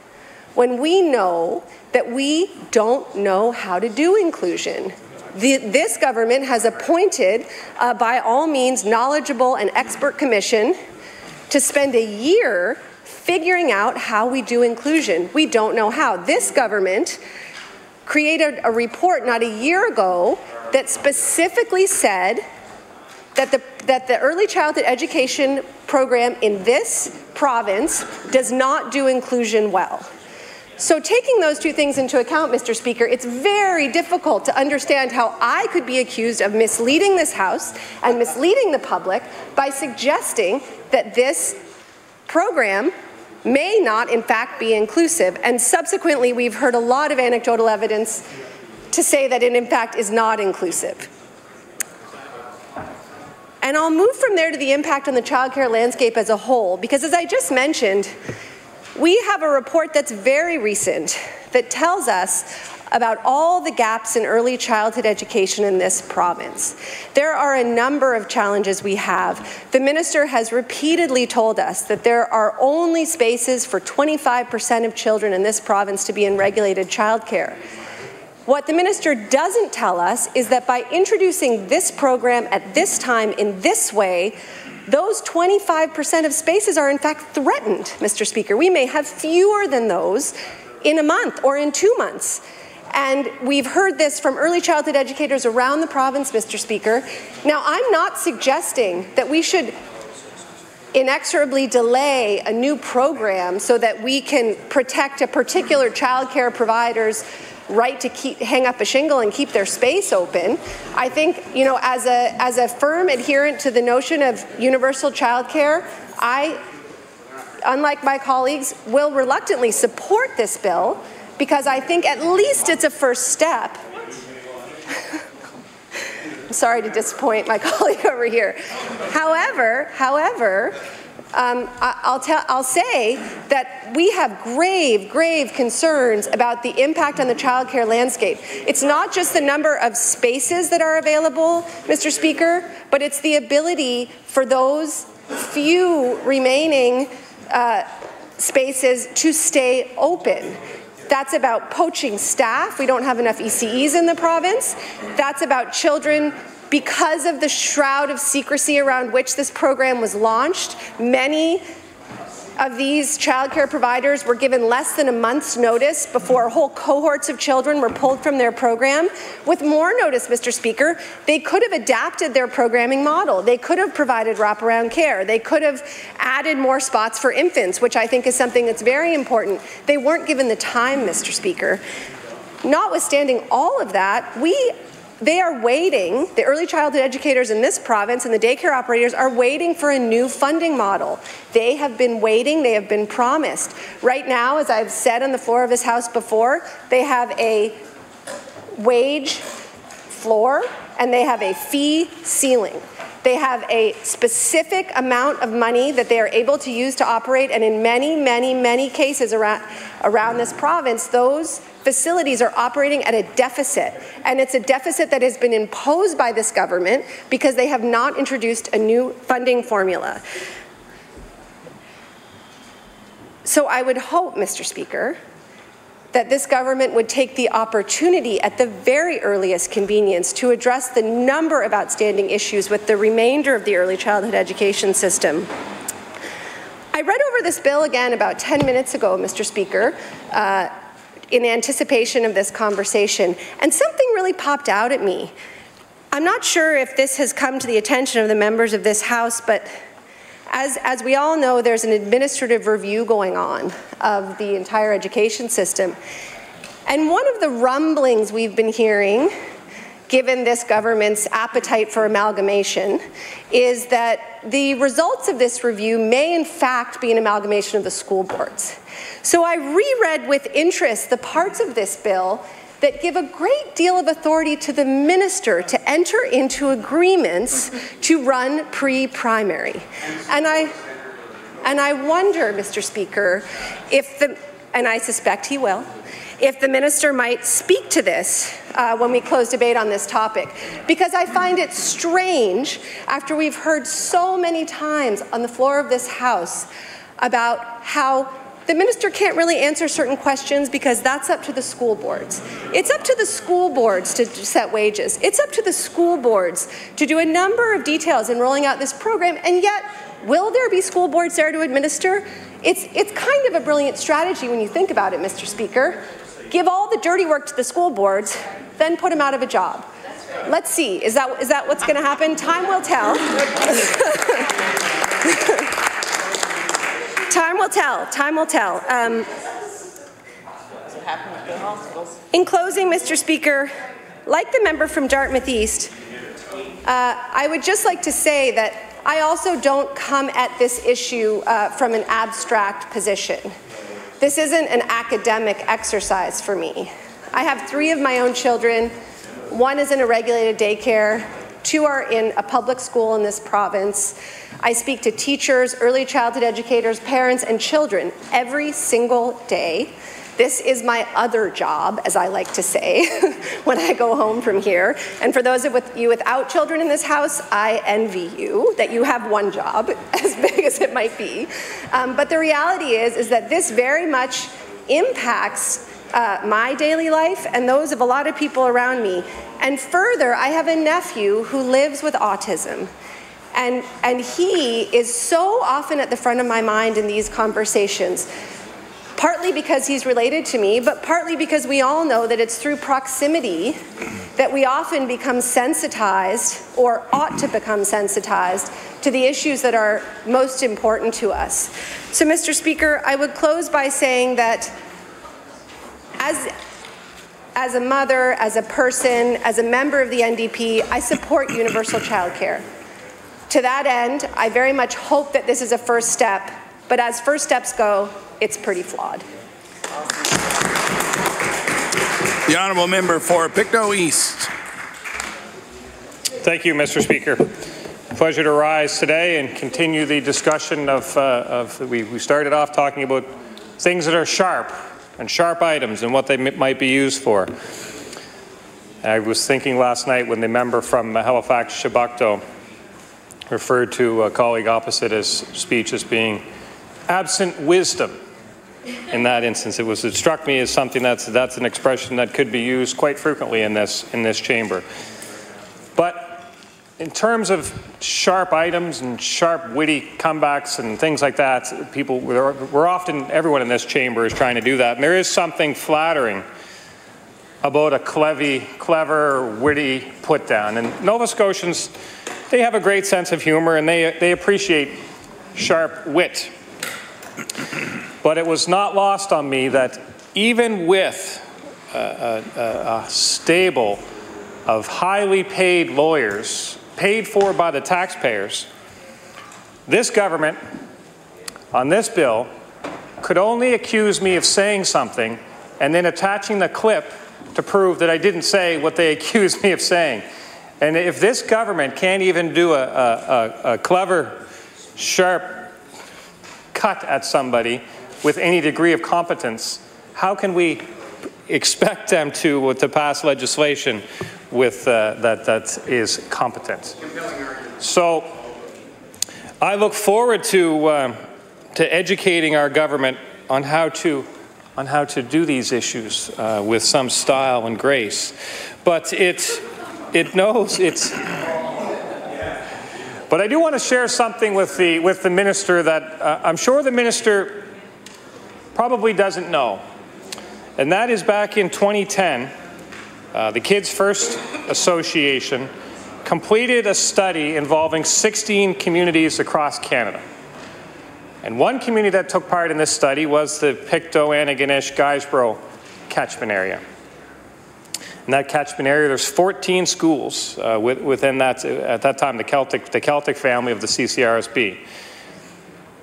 when we know that we don't know how to do inclusion. This government has appointed, by all means, knowledgeable and expert commission to spend a year figuring out how we do inclusion. We don't know how. This government created a report not a year ago that specifically said that the early childhood education program in this province does not do inclusion well. So taking those two things into account, Mr. Speaker, it's very difficult to understand how I could be accused of misleading this House and misleading the public by suggesting that this program may not, in fact, be inclusive. And subsequently, we've heard a lot of anecdotal evidence to say that it, in fact, is not inclusive. And I'll move from there to the impact on the childcare landscape as a whole, because as I just mentioned, we have a report that's very recent that tells us about all the gaps in early childhood education in this province. There are a number of challenges we have. The minister has repeatedly told us that there are only spaces for 25% of children in this province to be in regulated childcare. What the minister doesn't tell us is that by introducing this program at this time in this way, those 25% of spaces are in fact threatened, Mr. Speaker. We may have fewer than those in a month or in 2 months. And we've heard this from early childhood educators around the province, Mr. Speaker. Now, I'm not suggesting that we should inexorably delay a new program so that we can protect a particular childcare provider's right to hang up a shingle and keep their space open. I think, you know, as a firm adherent to the notion of universal childcare, I, unlike my colleagues, will reluctantly support this bill because I think at least it's a first step. I'm sorry to disappoint my colleague over here. However, I'll say that we have grave concerns about the impact on the childcare landscape. It's not just the number of spaces that are available, Mr. Speaker, but it's the ability for those few remaining spaces to stay open. That's about poaching staff. We don't have enough ECEs in the province. That's about children. Because of the shroud of secrecy around which this program was launched, many of these childcare providers were given less than a month's notice before whole cohorts of children were pulled from their program. With more notice, Mr. Speaker, they could have adapted their programming model. They could have provided wraparound care. They could have added more spots for infants, which I think is something that's very important. They weren't given the time, Mr. Speaker. Notwithstanding all of that, they are waiting, the early childhood educators in this province and the daycare operators are waiting for a new funding model. They have been waiting, they have been promised. Right now, as I've said on the floor of this House before, they have a wage floor and they have a fee ceiling. They have a specific amount of money that they are able to use to operate, and in many cases around this province, those facilities are operating at a deficit, and it's a deficit that has been imposed by this government because they have not introduced a new funding formula. So I would hope, Mr. Speaker, that this government would take the opportunity at the very earliest convenience to address the number of outstanding issues with the remainder of the early childhood education system. I read over this bill again about 10 minutes ago, Mr. Speaker, in anticipation of this conversation, and something really popped out at me. I'm not sure if this has come to the attention of the members of this House, but as we all know, there's an administrative review going on of the entire education system. And one of the rumblings we've been hearing, given this government's appetite for amalgamation, is that the results of this review may in fact be an amalgamation of the school boards. So I reread with interest the parts of this bill that give a great deal of authority to the minister to enter into agreements to run pre-primary. And I wonder, Mr. Speaker, and I suspect he will, if the minister might speak to this when we close debate on this topic, because I find it strange, after we've heard so many times on the floor of this House about how the minister can't really answer certain questions because that's up to the school boards. It's up to the school boards to set wages. It's up to the school boards to do a number of details in rolling out this program, and yet, will there be school boards there to administer? It's kind of a brilliant strategy when you think about it, Mr. Speaker. Give all the dirty work to the school boards, then put them out of a job. Let's see, is that what's going to happen? Time will tell. Time will tell. Time will tell. In closing, Mr. Speaker, like the member from Dartmouth East, I would just like to say that I also don't come at this issue from an abstract position. This isn't an academic exercise for me. I have 3 of my own children. 1 is in a regulated daycare. 2 are in a public school in this province. I speak to teachers, early childhood educators, parents, and children every single day. This is my other job, as I like to say, when I go home from here. And for those of you without children in this House, I envy you that you have one job, as big as it might be. But the reality is that this very much impacts my daily life and those of a lot of people around me. And further, I have a nephew who lives with autism. And he is so often at the front of my mind in these conversations, partly because he's related to me, but partly because we all know that it's through proximity that we often become sensitized, or ought to become sensitized, to the issues that are most important to us. So, Mr. Speaker, I would close by saying that as a mother, as a person, as a member of the NDP, I support universal childcare. To that end, I very much hope that this is a first step, but as first steps go, it's pretty flawed. The honourable member for Pictou East. Thank you, Mr. Speaker. Pleasure to rise today and continue the discussion we started off talking about things that are sharp and sharp items and what they might be used for. I was thinking last night when the member from Halifax Chebucto referred to a colleague opposite his speech as being absent wisdom. In that instance, it struck me as something that's an expression that could be used quite frequently in this chamber. But in terms of sharp items and sharp, witty comebacks and things like that, everyone in this chamber is trying to do that. And there is something flattering about a clever, witty put-down. And Nova Scotians, they have a great sense of humor and they appreciate sharp wit. But it was not lost on me that even with a stable of highly paid lawyers, paid for by the taxpayers, this government, on this bill, could only accuse me of saying something and then attaching the clip to prove that I didn't say what they accused me of saying. And if this government can't even do a clever, sharp cut at somebody with any degree of competence, how can we expect them to pass legislation with that is competent? So I look forward to educating our government on how to do these issues with some style and grace. But it knows it's. But I do want to share something with the minister that I'm sure the minister probably doesn't know, and that is back in 2010. The Kids First Association completed a study involving 16 communities across Canada. And one community that took part in this study was the Pictou, Antigonish, Guysborough catchment area. In that catchment area, there's 14 schools within that, at that time, the Celtic family of the CCRSB.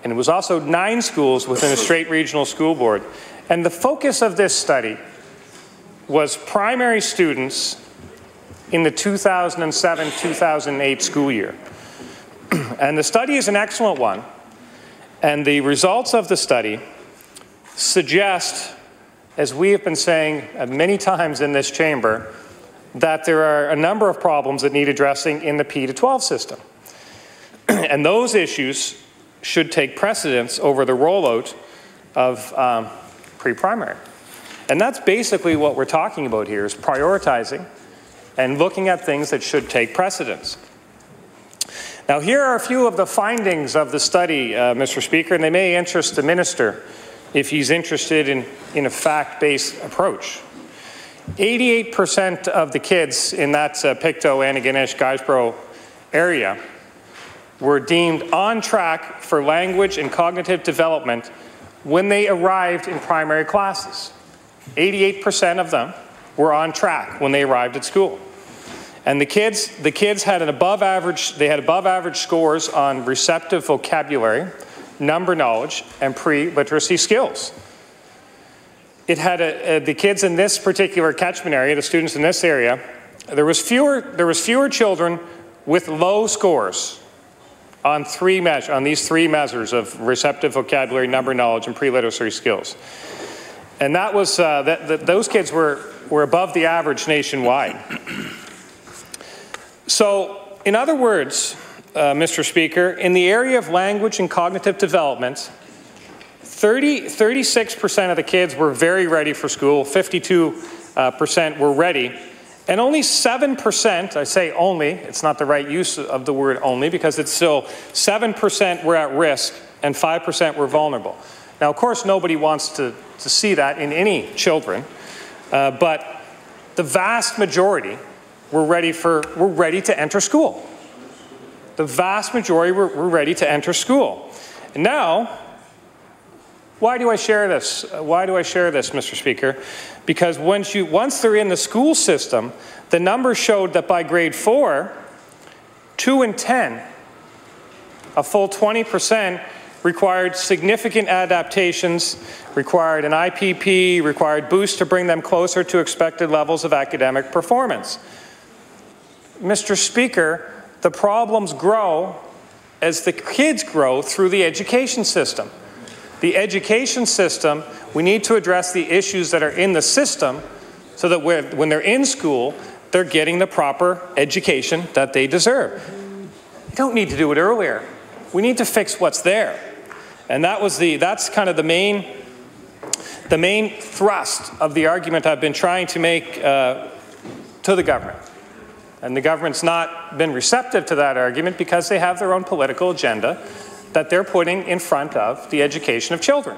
And it was also 9 schools within a straight regional school board. And the focus of this study was primary students in the 2007-2008 school year. And the study is an excellent one. And the results of the study suggest, as we have been saying many times in this chamber, that there are a number of problems that need addressing in the P-12 system. And those issues should take precedence over the rollout of pre-primary. And that's basically what we're talking about here, is prioritizing and looking at things that should take precedence. Now, here are a few of the findings of the study, Mr. Speaker, and they may interest the minister if he's interested in a fact-based approach. 88% of the kids in that Pictou, Antigonish, Guysborough area were deemed on track for language and cognitive development when they arrived in primary classes. 88% of them were on track when they arrived at school. And the kids had above average scores on receptive vocabulary, number knowledge, and pre-literacy skills. It had the kids in this particular catchment area, the students in this area, there was fewer children with low scores on these three measures of receptive vocabulary, number knowledge, and pre-literacy skills. And that was those kids were above the average nationwide. So, in other words, Mr. Speaker, in the area of language and cognitive development, 36% of the kids were very ready for school, 52% were ready, and only 7%, I say only, it's not the right use of the word only because it's still 7% were at risk and 5% were vulnerable. Now, of course, nobody wants to see that in any children, but the vast majority were ready to enter school. The vast majority were ready to enter school. And now, Why do I share this? Why do I share this, Mr. Speaker? Because once they're in the school system, the numbers showed that by grade 4, 2 in 10, a full 20%, required significant adaptations, required an IPP, required boosts to bring them closer to expected levels of academic performance. Mr. Speaker, the problems grow as the kids grow through the education system. The education system, we need to address the issues that are in the system so that when they're in school, they're getting the proper education that they deserve. You don't need to do it earlier. We need to fix what's there. And that's kind of the main thrust of the argument I've been trying to make to the government. And the government's not been receptive to that argument because they have their own political agenda that they're putting in front of the education of children.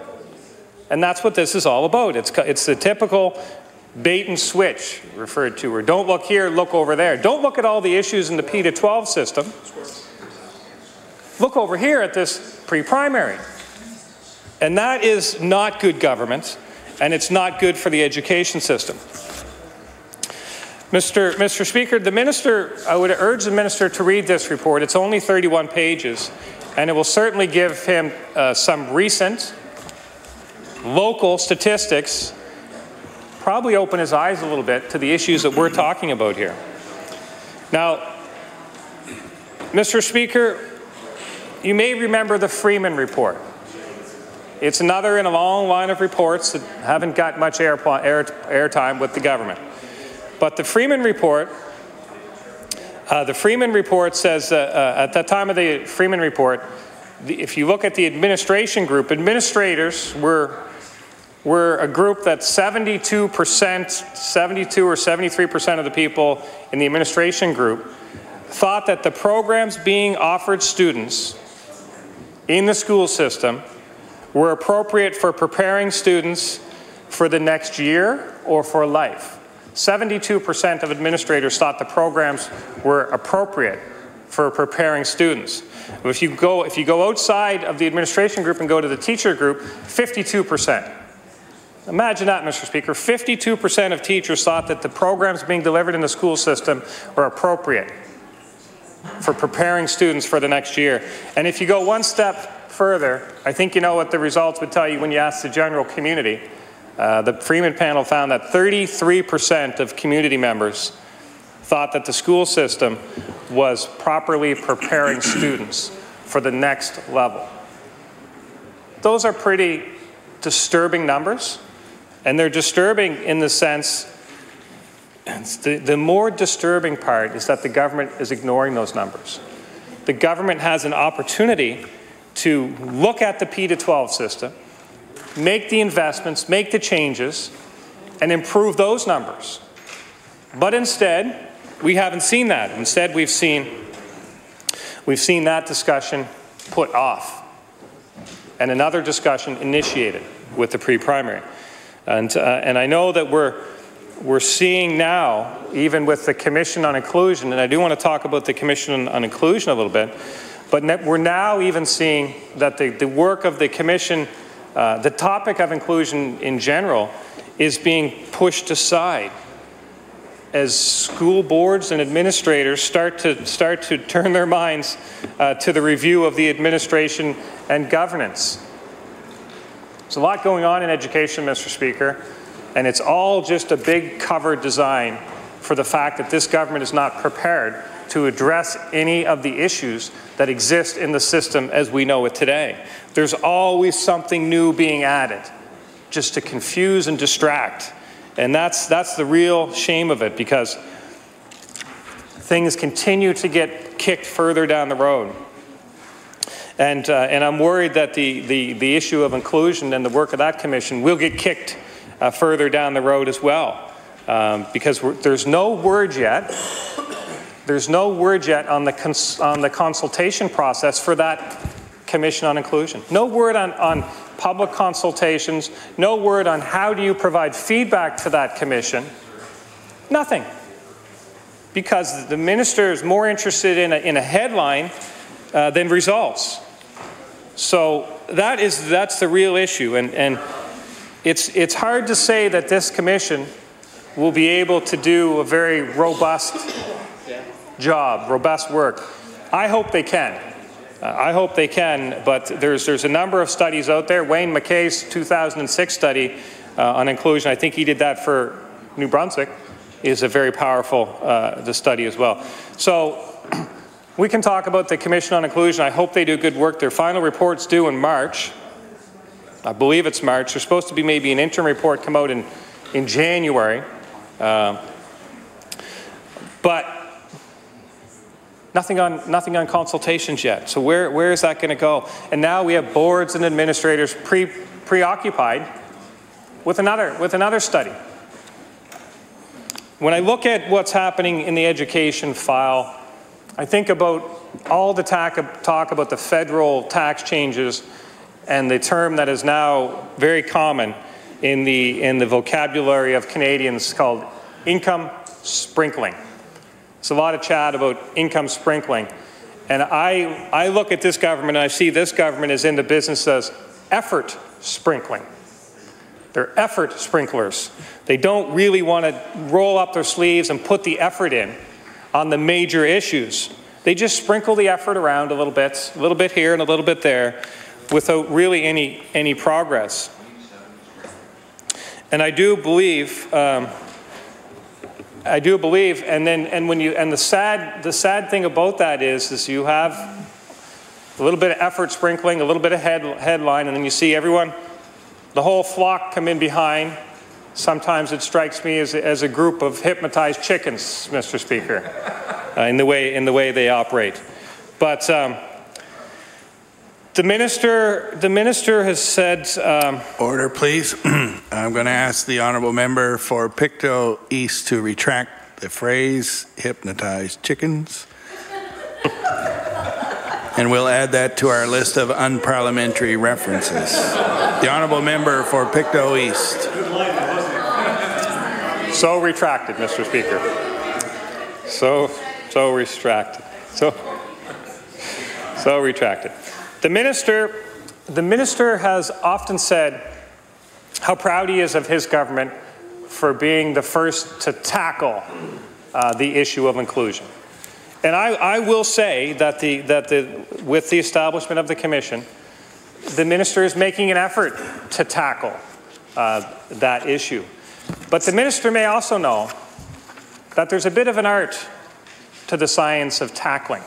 And that's what this is all about. It's the typical bait and switch referred to, or don't look here, look over there. Don't look at all the issues in the P to 12 system. Look over here at this pre-primary. And that is not good government, and it's not good for the education system. Mr. Speaker, I would urge the minister to read this report. It's only 31 pages, and it will certainly give him some recent local statistics, probably open his eyes a little bit to the issues that we're talking about here. Now, Mr. Speaker, you may remember the Freeman report. It's another in a long line of reports that haven't got much airtime with the government. But the Freeman report says, at the time of the Freeman report, if you look at the administration group, administrators were a group that 72% or 73% of the people in the administration group thought that the programs being offered students in the school system were appropriate for preparing students for the next year or for life. 72% of administrators thought the programs were appropriate for preparing students. If you go outside of the administration group and go to the teacher group, 52%. Imagine that, Mr. Speaker. 52% of teachers thought that the programs being delivered in the school system were appropriate for preparing students for the next year. And if you go one step further, I think you know what the results would tell you when you ask the general community. The Freeman panel found that 33% of community members thought that the school system was properly preparing students for the next level. Those are pretty disturbing numbers, and they're disturbing in the sense, the more disturbing part is that the government is ignoring those numbers. The government has an opportunity to look at the P to 12 system, make the investments, make the changes, and improve those numbers. But instead, we haven't seen that. Instead, we've seen that discussion put off and another discussion initiated with the pre-primary. And I know that we're seeing now, even with the Commission on Inclusion, and I do want to talk about the Commission on Inclusion a little bit, but we're now even seeing that the work of the Commission, the topic of inclusion in general, is being pushed aside as school boards and administrators start to turn their minds to the review of the administration and governance. There's a lot going on in education, Mr. Speaker, and it's all just a big cover design for the fact that this government is not prepared to address any of the issues that exist in the system as we know it today. There's always something new being added just to confuse and distract. And that's the real shame of it, because things continue to get kicked further down the road. And I'm worried that the issue of inclusion and the work of that commission will get kicked further down the road as well. Because there's no word yet. There's no word yet on the consultation process for that Commission on Inclusion. No word on public consultations. No word on how do you provide feedback to that commission. Nothing. Because the minister is more interested in a headline than results. So that's the real issue, and it's hard to say that this commission will be able to do a very robust job, robust work. I hope they can. I hope they can, but there's a number of studies out there. Wayne McKay's 2006 study on inclusion, I think he did that for New Brunswick, is a very powerful study as well. So we can talk about the Commission on Inclusion. I hope they do good work. Their final report's due in March. I believe it's March. There's supposed to be maybe an interim report come out in January. But nothing on consultations yet. So where is that going to go? And now we have boards and administrators preoccupied with another study. When I look at what's happening in the education file, I think about all the talk about the federal tax changes and the term that is now very common in the vocabulary of Canadians called income sprinkling. There's a lot of chat about income sprinkling. And I look at this government and I see this government is in the business as effort sprinkling. They're effort sprinklers. They don't really want to roll up their sleeves and put the effort in on the major issues. They just sprinkle the effort around a little bit here and a little bit there, without really any progress. And I do believe, and the sad thing about that is you have a little bit of effort sprinkling, a little bit of headline, and then you see everyone, the whole flock come in behind. Sometimes it strikes me as a group of hypnotized chickens, Mr. Speaker, in the way they operate. But the minister has said. Order, please. I'm going to ask the honourable member for Pictou East to retract the phrase "hypnotized chickens," and we'll add that to our list of unparliamentary references. The honourable member for Pictou East. So retracted, Mr. Speaker. So retracted. So retracted. The minister has often said how proud he is of his government for being the first to tackle the issue of inclusion. And I will say that with the establishment of the commission, the minister is making an effort to tackle that issue. But the minister may also know that there's a bit of an art to the science of tackling.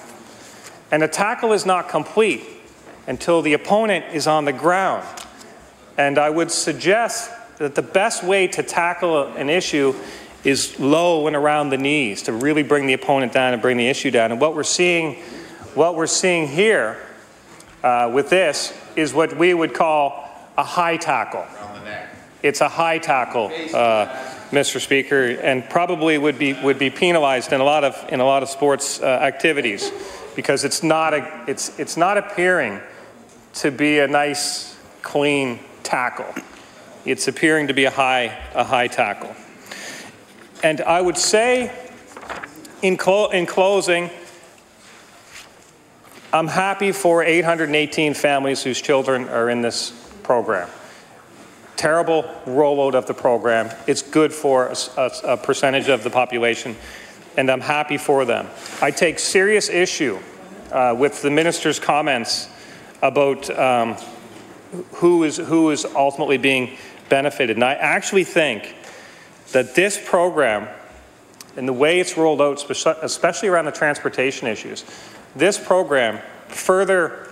And a tackle is not complete until the opponent is on the ground. And I would suggest that the best way to tackle an issue is low and around the knees, to really bring the opponent down and bring the issue down. And what we're seeing here with this is what we would call a high tackle. It's a high tackle, Mr. Speaker, and probably would be penalized in a lot of sports activities, because it's not appearing to be a nice, clean tackle. It's appearing to be a high tackle. And I would say, in closing, I'm happy for 818 families whose children are in this program. Terrible rollout of the program. It's good for a percentage of the population, and I'm happy for them. I take serious issue with the minister's comments about who is ultimately being benefited. And I actually think that this program, and the way it's rolled out, especially around the transportation issues, this program further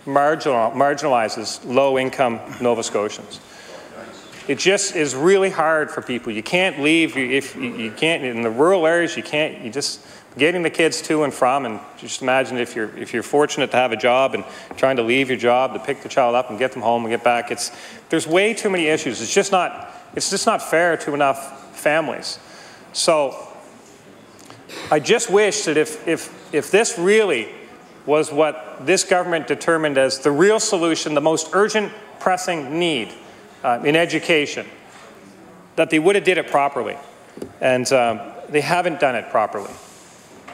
marginalizes low-income Nova Scotians. It just is really hard for people. You can't leave if you can't in the rural areas. You just getting the kids to and from. And just imagine if you're fortunate to have a job and trying to leave your job to pick the child up and get them home and get back. There's way too many issues. It's just not fair to enough families. So I just wish that if this really was what this government determined as the real solution, the most urgent, pressing need in education, that they would have did it properly. And they haven't done it properly.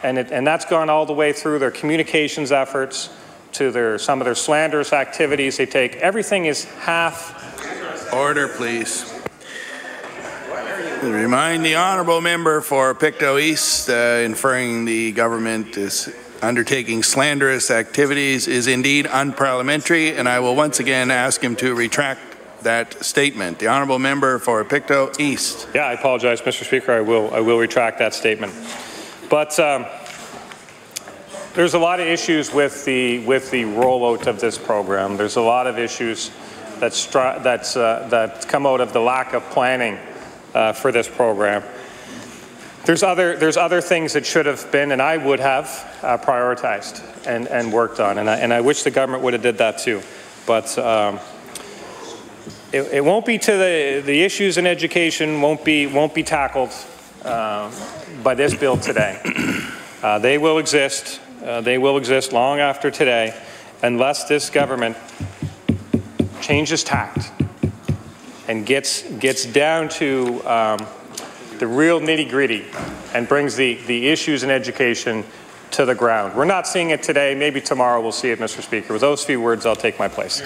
And that's gone all the way through their communications efforts, to some of their slanderous activities. They take everything is half. Order, please. Remind the honourable member for Pictou East, inferring the government is undertaking slanderous activities is indeed unparliamentary, and I will once again ask him to retract that statement. The honourable member for Pictou East. Yeah, I apologize, Mr. Speaker. I will retract that statement. But there's a lot of issues with the rollout of this program. There's a lot of issues that come out of the lack of planning for this program. There's other things that should have been, and I would have prioritized and worked on, and I wish the government would have did that too. But it won't be to the issues in education won't be tackled by this bill today. They will exist. They will exist long after today, unless this government changes tact and gets down to the real nitty-gritty and brings the issues in education to the ground. We're not seeing it today. Maybe tomorrow we'll see it, Mr. Speaker. With those few words, I'll take my place.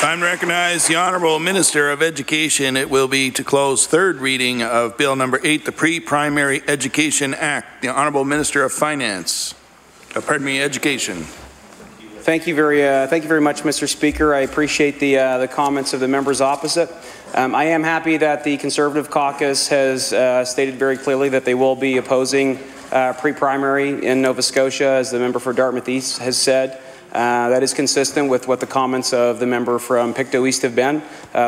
Time to recognize the Honourable Minister of Education. It will be to close third reading of Bill number 8, the Pre-Primary Education Act. The Honourable Minister of Finance. Education. Thank you very much, Mr. Speaker. I appreciate the comments of the members opposite. I am happy that the Conservative caucus has stated very clearly that they will be opposing pre-primary in Nova Scotia, as the member for Dartmouth East has said. That is consistent with what the comments of the member from Pictou East have been,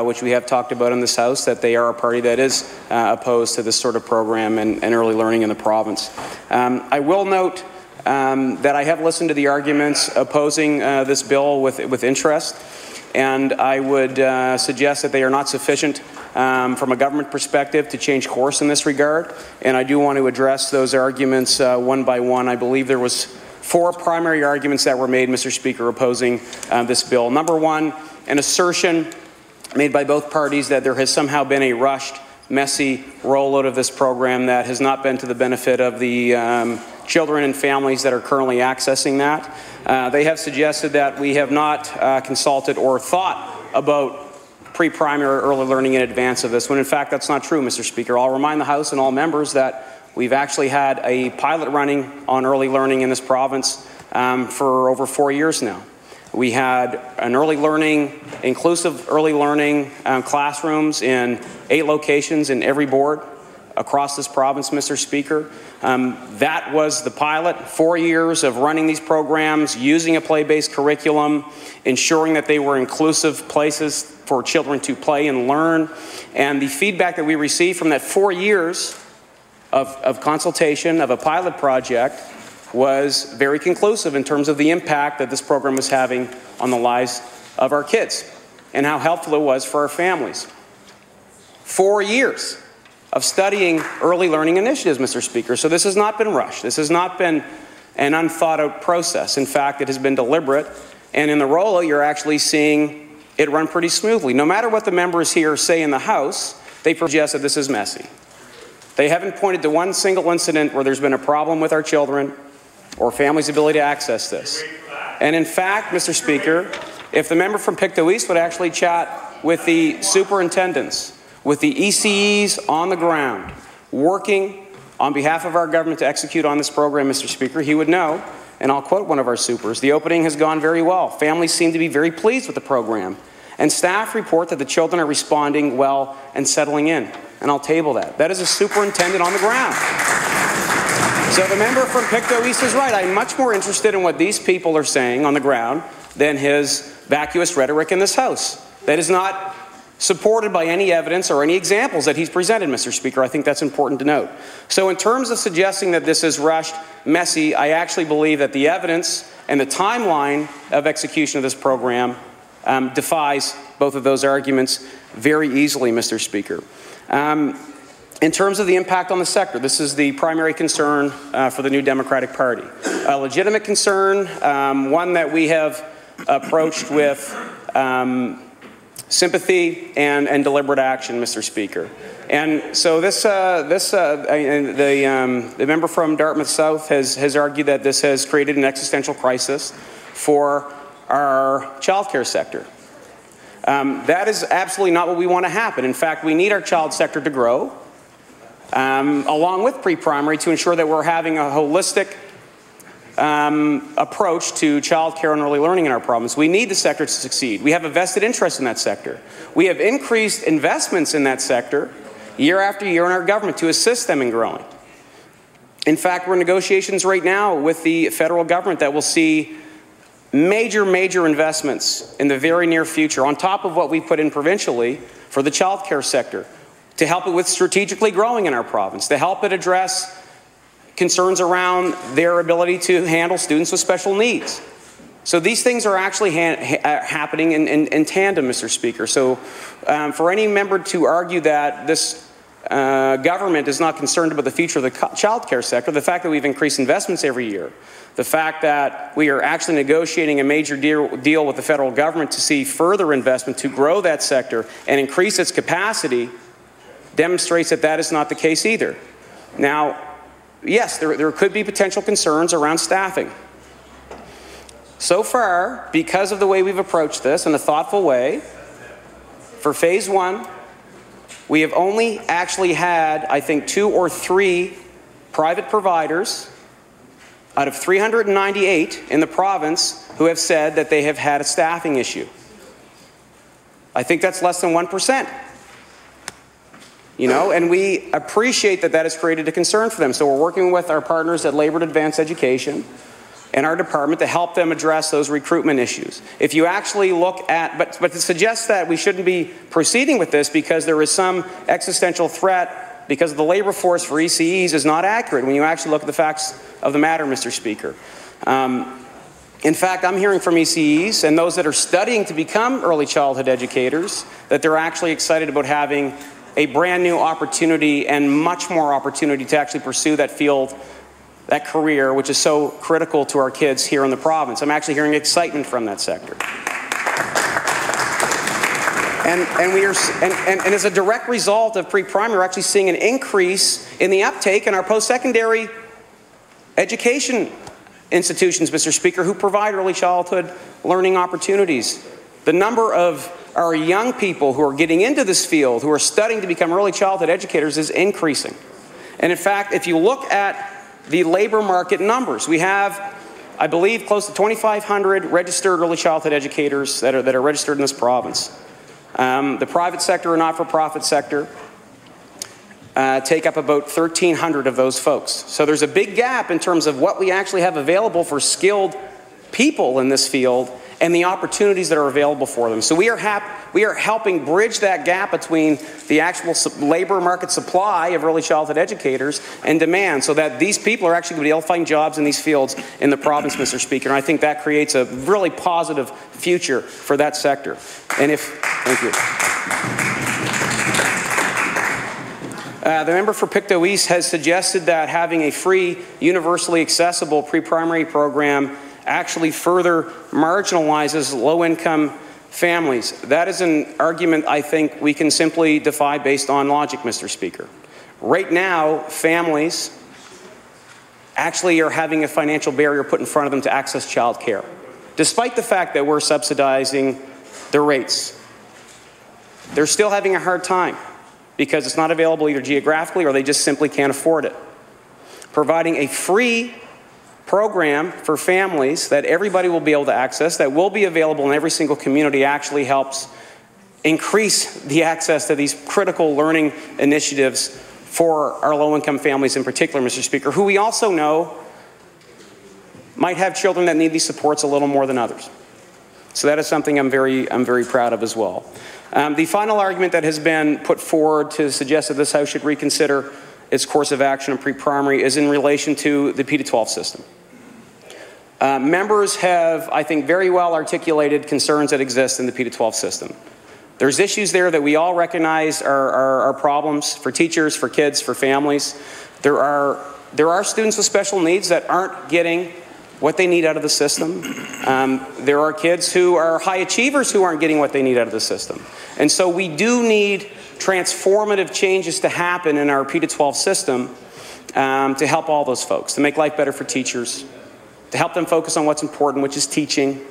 which we have talked about in this House, that they are a party that is opposed to this sort of program and early learning in the province. I will note that I have listened to the arguments opposing this bill with interest, and I would suggest that they are not sufficient from a government perspective to change course in this regard, and I do want to address those arguments one by one. I believe there was 4 primary arguments that were made, Mr. Speaker, opposing this bill. Number one, an assertion made by both parties that there has somehow been a rushed, messy rollout of this program that has not been to the benefit of the children and families that are currently accessing that. They have suggested that we have not consulted or thought about pre-primary early learning in advance of this, when in fact that's not true, Mr. Speaker. I'll remind the House and all members that we've actually had a pilot running on early learning in this province for over 4 years now. We had an early learning, inclusive early learning classrooms in 8 locations in every board across this province, Mr. Speaker. That was the pilot. 4 years of running these programs, using a play-based curriculum, ensuring that they were inclusive places for children to play and learn. And the feedback that we received from that 4 years of consultation of a pilot project was very conclusive in terms of the impact that this program was having on the lives of our kids and how helpful it was for our families. 4 years of studying early learning initiatives, Mr. Speaker. So this has not been rushed. This has not been an unthought-out process. In fact, it has been deliberate. And in the rollout, you're actually seeing it run pretty smoothly. No matter what the members here say in the House, they suggest that this is messy. They haven't pointed to one single incident where there's been a problem with our children or families' ability to access this. And in fact, Mr. Speaker, if the member from Pictou East would actually chat with the superintendents, with the ECEs on the ground, working on behalf of our government to execute on this program, Mr. Speaker, he would know, and I'll quote one of our supers, "The opening has gone very well. Families seem to be very pleased with the program, and staff report that the children are responding well and settling in." And I'll table that. That is a superintendent on the ground. So the member from Pictou East is right. I'm much more interested in what these people are saying on the ground than his vacuous rhetoric in this House. That is not supported by any evidence or any examples that he's presented, Mr. Speaker. I think that's important to note. So in terms of suggesting that this is rushed, messy, I actually believe that the evidence and the timeline of execution of this program defies both of those arguments very easily, Mr. Speaker. In terms of the impact on the sector, this is the primary concern for the New Democratic Party. A legitimate concern, one that we have approached with sympathy and deliberate action, Mr. Speaker. And so the member from Dartmouth South has argued that this has created an existential crisis for our childcare sector. That is absolutely not what we want to happen. In fact, we need our child sector to grow, along with pre-primary, to ensure that we're having a holistic approach to childcare and early learning in our province. We need the sector to succeed. We have a vested interest in that sector. We have increased investments in that sector year after year in our government to assist them in growing. In fact, we're in negotiations right now with the federal government that will see major investments in the very near future, on top of what we put in provincially for the childcare sector, to help it with strategically growing in our province, to help it address concerns around their ability to handle students with special needs. So these things are actually happening in tandem, Mr. Speaker. So for any member to argue that this government is not concerned about the future of the childcare sector, the fact that we've increased investments every year, the fact that we are actually negotiating a major deal with the federal government to see further investment to grow that sector and increase its capacity, demonstrates that that is not the case either. Now, yes, there could be potential concerns around staffing. So far, because of the way we've approached this in a thoughtful way, for phase 1, we have only actually had, I think, 2 or 3 private providers out of 398 in the province who have said that they have had a staffing issue. I think that's less than 1%. You know, and we appreciate that that has created a concern for them. So we're working with our partners at Labour and Advanced Education and our department to help them address those recruitment issues. If you actually look at, but to suggest that we shouldn't be proceeding with this because there is some existential threat because of the labour force for ECEs is not accurate when you actually look at the facts of the matter, Mr. Speaker. In fact, I'm hearing from ECEs and those that are studying to become early childhood educators that they're actually excited about having a brand new opportunity and much more opportunity to actually pursue that field, that career, which is so critical to our kids here in the province. I'm actually hearing excitement from that sector. And as a direct result of pre-primary, we're actually seeing an increase in the uptake in our post-secondary education institutions, Mr. Speaker, who provide early childhood learning opportunities. The number of our young people who are getting into this field, who are studying to become early childhood educators, is increasing. And in fact, if you look at the labour market numbers, we have, I believe, close to 2,500 registered early childhood educators that are registered in this province. The private sector or not-for-profit sector take up about 1,300 of those folks. So there's a big gap in terms of what we actually have available for skilled people in this field and the opportunities that are available for them. So we are helping bridge that gap between the actual labour market supply of early childhood educators and demand, so that these people are actually going to be able to find jobs in these fields in the province, Mr. Speaker. And I think that creates a really positive future for that sector. And thank you. The member for Pictou East has suggested that having a free, universally accessible pre-primary program actually further marginalizes low-income families. That is an argument I think we can simply defy based on logic, Mr. Speaker. Right now, families actually are having a financial barrier put in front of them to access child care, despite the fact that we're subsidizing their rates. They're still having a hard time because it's not available either geographically or they just simply can't afford it. Providing a free program for families that everybody will be able to access, that will be available in every single community, actually helps increase the access to these critical learning initiatives for our low-income families in particular, Mr. Speaker, who we also know might have children that need these supports a little more than others. So that is something I'm very proud of as well. The final argument that has been put forward to suggest that this House should reconsider its course of action in pre-primary is in relation to the P-12 system. Members have, I think, very well articulated concerns that exist in the P-12 system. There's issues there that we all recognize are problems for teachers, for kids, for families. There are students with special needs that aren't getting what they need out of the system. There are kids who are high achievers who aren't getting what they need out of the system. And so we do need transformative changes to happen in our P-12 system to help all those folks, to make life better for teachers, to help them focus on what's important, which is teaching,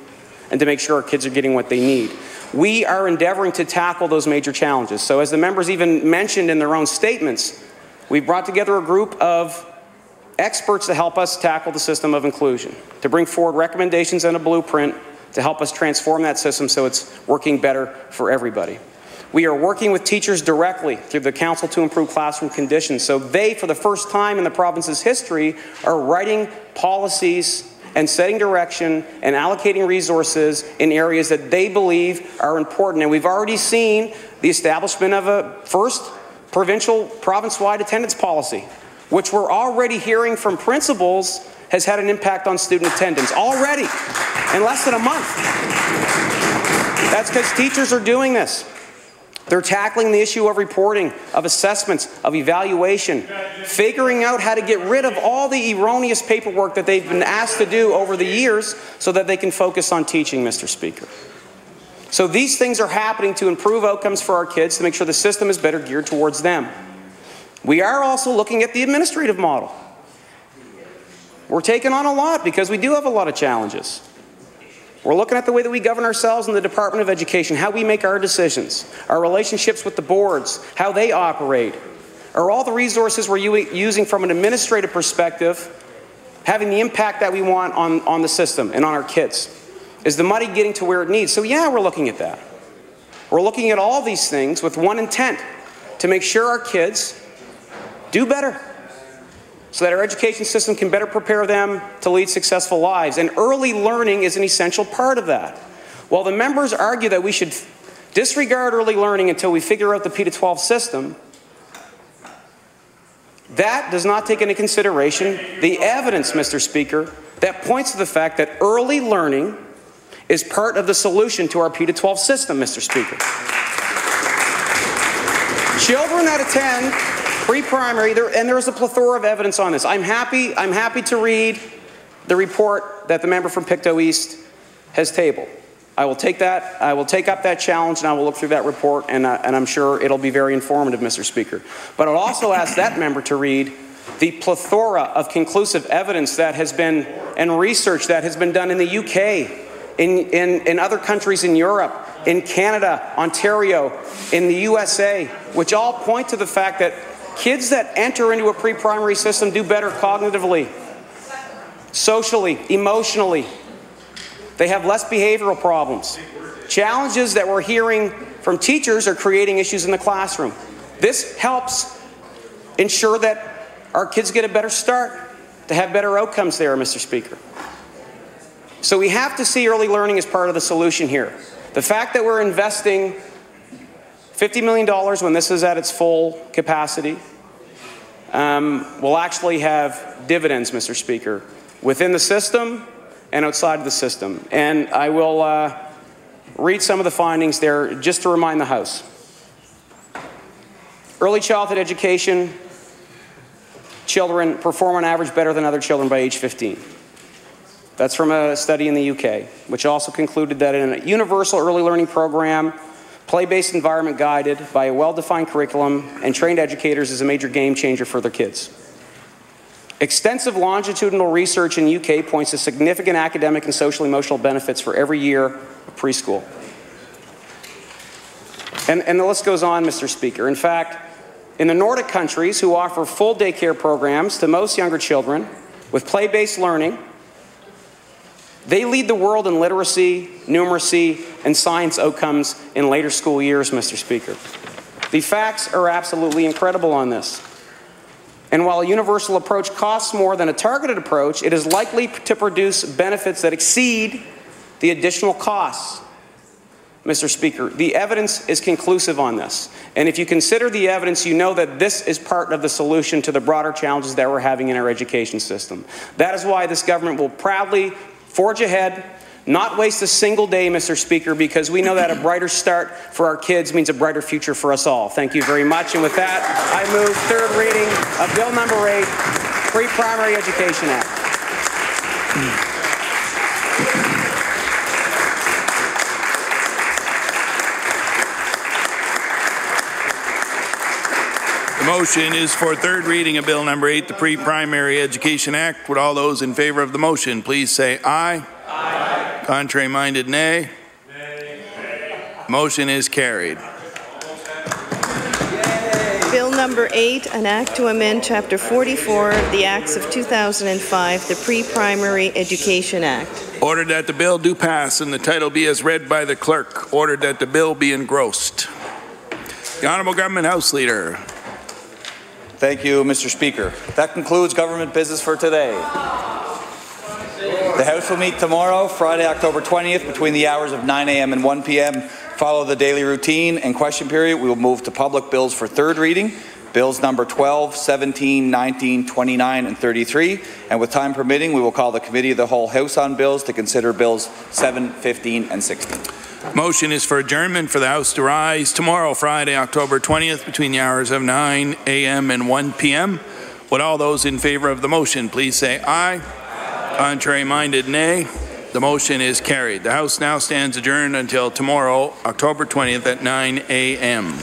and to make sure our kids are getting what they need. We are endeavoring to tackle those major challenges. So as the members even mentioned in their own statements, we've brought together a group of experts to help us tackle the system of inclusion, to bring forward recommendations and a blueprint to help us transform that system so it's working better for everybody. We are working with teachers directly through the Council to Improve Classroom Conditions, so they, for the first time in the province's history, are writing policies and setting direction and allocating resources in areas that they believe are important. And we've already seen the establishment of a first province-wide attendance policy, which we're already hearing from principals has had an impact on student attendance already in less than a month. That's because teachers are doing this. They're tackling the issue of reporting, of assessments, of evaluation, figuring out how to get rid of all the erroneous paperwork that they've been asked to do over the years so that they can focus on teaching, Mr. Speaker. So these things are happening to improve outcomes for our kids, to make sure the system is better geared towards them. We are also looking at the administrative model. We're taking on a lot because we do have a lot of challenges. We're looking at the way that we govern ourselves in the Department of Education, how we make our decisions, our relationships with the boards, how they operate. Are all the resources we're using from an administrative perspective having the impact that we want on the system and on our kids? Is the money getting to where it needs? So yeah, we're looking at that. We're looking at all these things with one intent, to make sure our kids do better, so that our education system can better prepare them to lead successful lives. And early learning is an essential part of that. While the members argue that we should disregard early learning until we figure out the P-12 system, that does not take into consideration the evidence, Mr. Speaker, that points to the fact that early learning is part of the solution to our P-12 system, Mr. Speaker. Children that attend pre-primary, and there is a plethora of evidence on this. I'm happy to read the report that the member from Pictou East has tabled. I will take up that challenge, and I will look through that report, and I'm sure it'll be very informative, Mr. Speaker. But I'll also ask that member to read the plethora of conclusive evidence that has been, and research that has been done in the UK, in other countries in Europe, in Canada, Ontario, in the USA, which all point to the fact that kids that enter into a pre-primary system do better cognitively, socially, emotionally. They have less behavioral problems. Challenges that we're hearing from teachers are creating issues in the classroom. This helps ensure that our kids get a better start, to have better outcomes there, Mr. Speaker. So we have to see early learning as part of the solution here. The fact that we're investing $50 million when this is at its full capacity will actually have dividends, Mr. Speaker, within the system and outside of the system. And I will read some of the findings there just to remind the House. Early childhood education children perform on average better than other children by age 15. That's from a study in the UK, which also concluded that in a universal early learning program, play-based environment guided by a well-defined curriculum and trained educators is a major game changer for their kids. Extensive longitudinal research in the UK points to significant academic and social-emotional benefits for every year of preschool. And the list goes on, Mr. Speaker. In fact, in the Nordic countries, who offer full daycare programs to most younger children with play-based learning, they lead the world in literacy, numeracy, and science outcomes in later school years, Mr. Speaker. The facts are absolutely incredible on this. And while a universal approach costs more than a targeted approach, it is likely to produce benefits that exceed the additional costs. Mr. Speaker, the evidence is conclusive on this. And if you consider the evidence, you know that this is part of the solution to the broader challenges that we're having in our education system. That is why this government will proudly forge ahead, not waste a single day, Mr. Speaker, because we know that a brighter start for our kids means a brighter future for us all. Thank you very much. And with that, I move third reading of Bill number 8, Pre-Primary Education Act. motion is for third reading of Bill number 8, the Pre-Primary Education Act. Would all those in favour of the motion please say aye. Aye. Contrary minded, nay. Nay. Motion is carried. Bill number 8, an act to amend Chapter 44 of the Acts of 2005, the Pre-Primary Education Act. Ordered that the bill do pass and the title be as read by the clerk. Ordered that the bill be engrossed. The Honourable Government House Leader. Thank you, Mr. Speaker. That concludes government business for today. The House will meet tomorrow, Friday, October 20th, between the hours of 9 a.m. and 1 p.m. Follow the daily routine and question period. We will move to public bills for third reading. Bills number 12, 17, 19, 29, and 33. And with time permitting, we will call the Committee of the Whole House on Bills to consider Bills 7, 15, and 16. Motion is for adjournment for the House to rise tomorrow, Friday, October 20th, between the hours of 9 a.m. and 1 p.m. Would all those in favour of the motion please say aye. Contrary minded, nay. The motion is carried. The House now stands adjourned until tomorrow, October 20th at 9 a.m.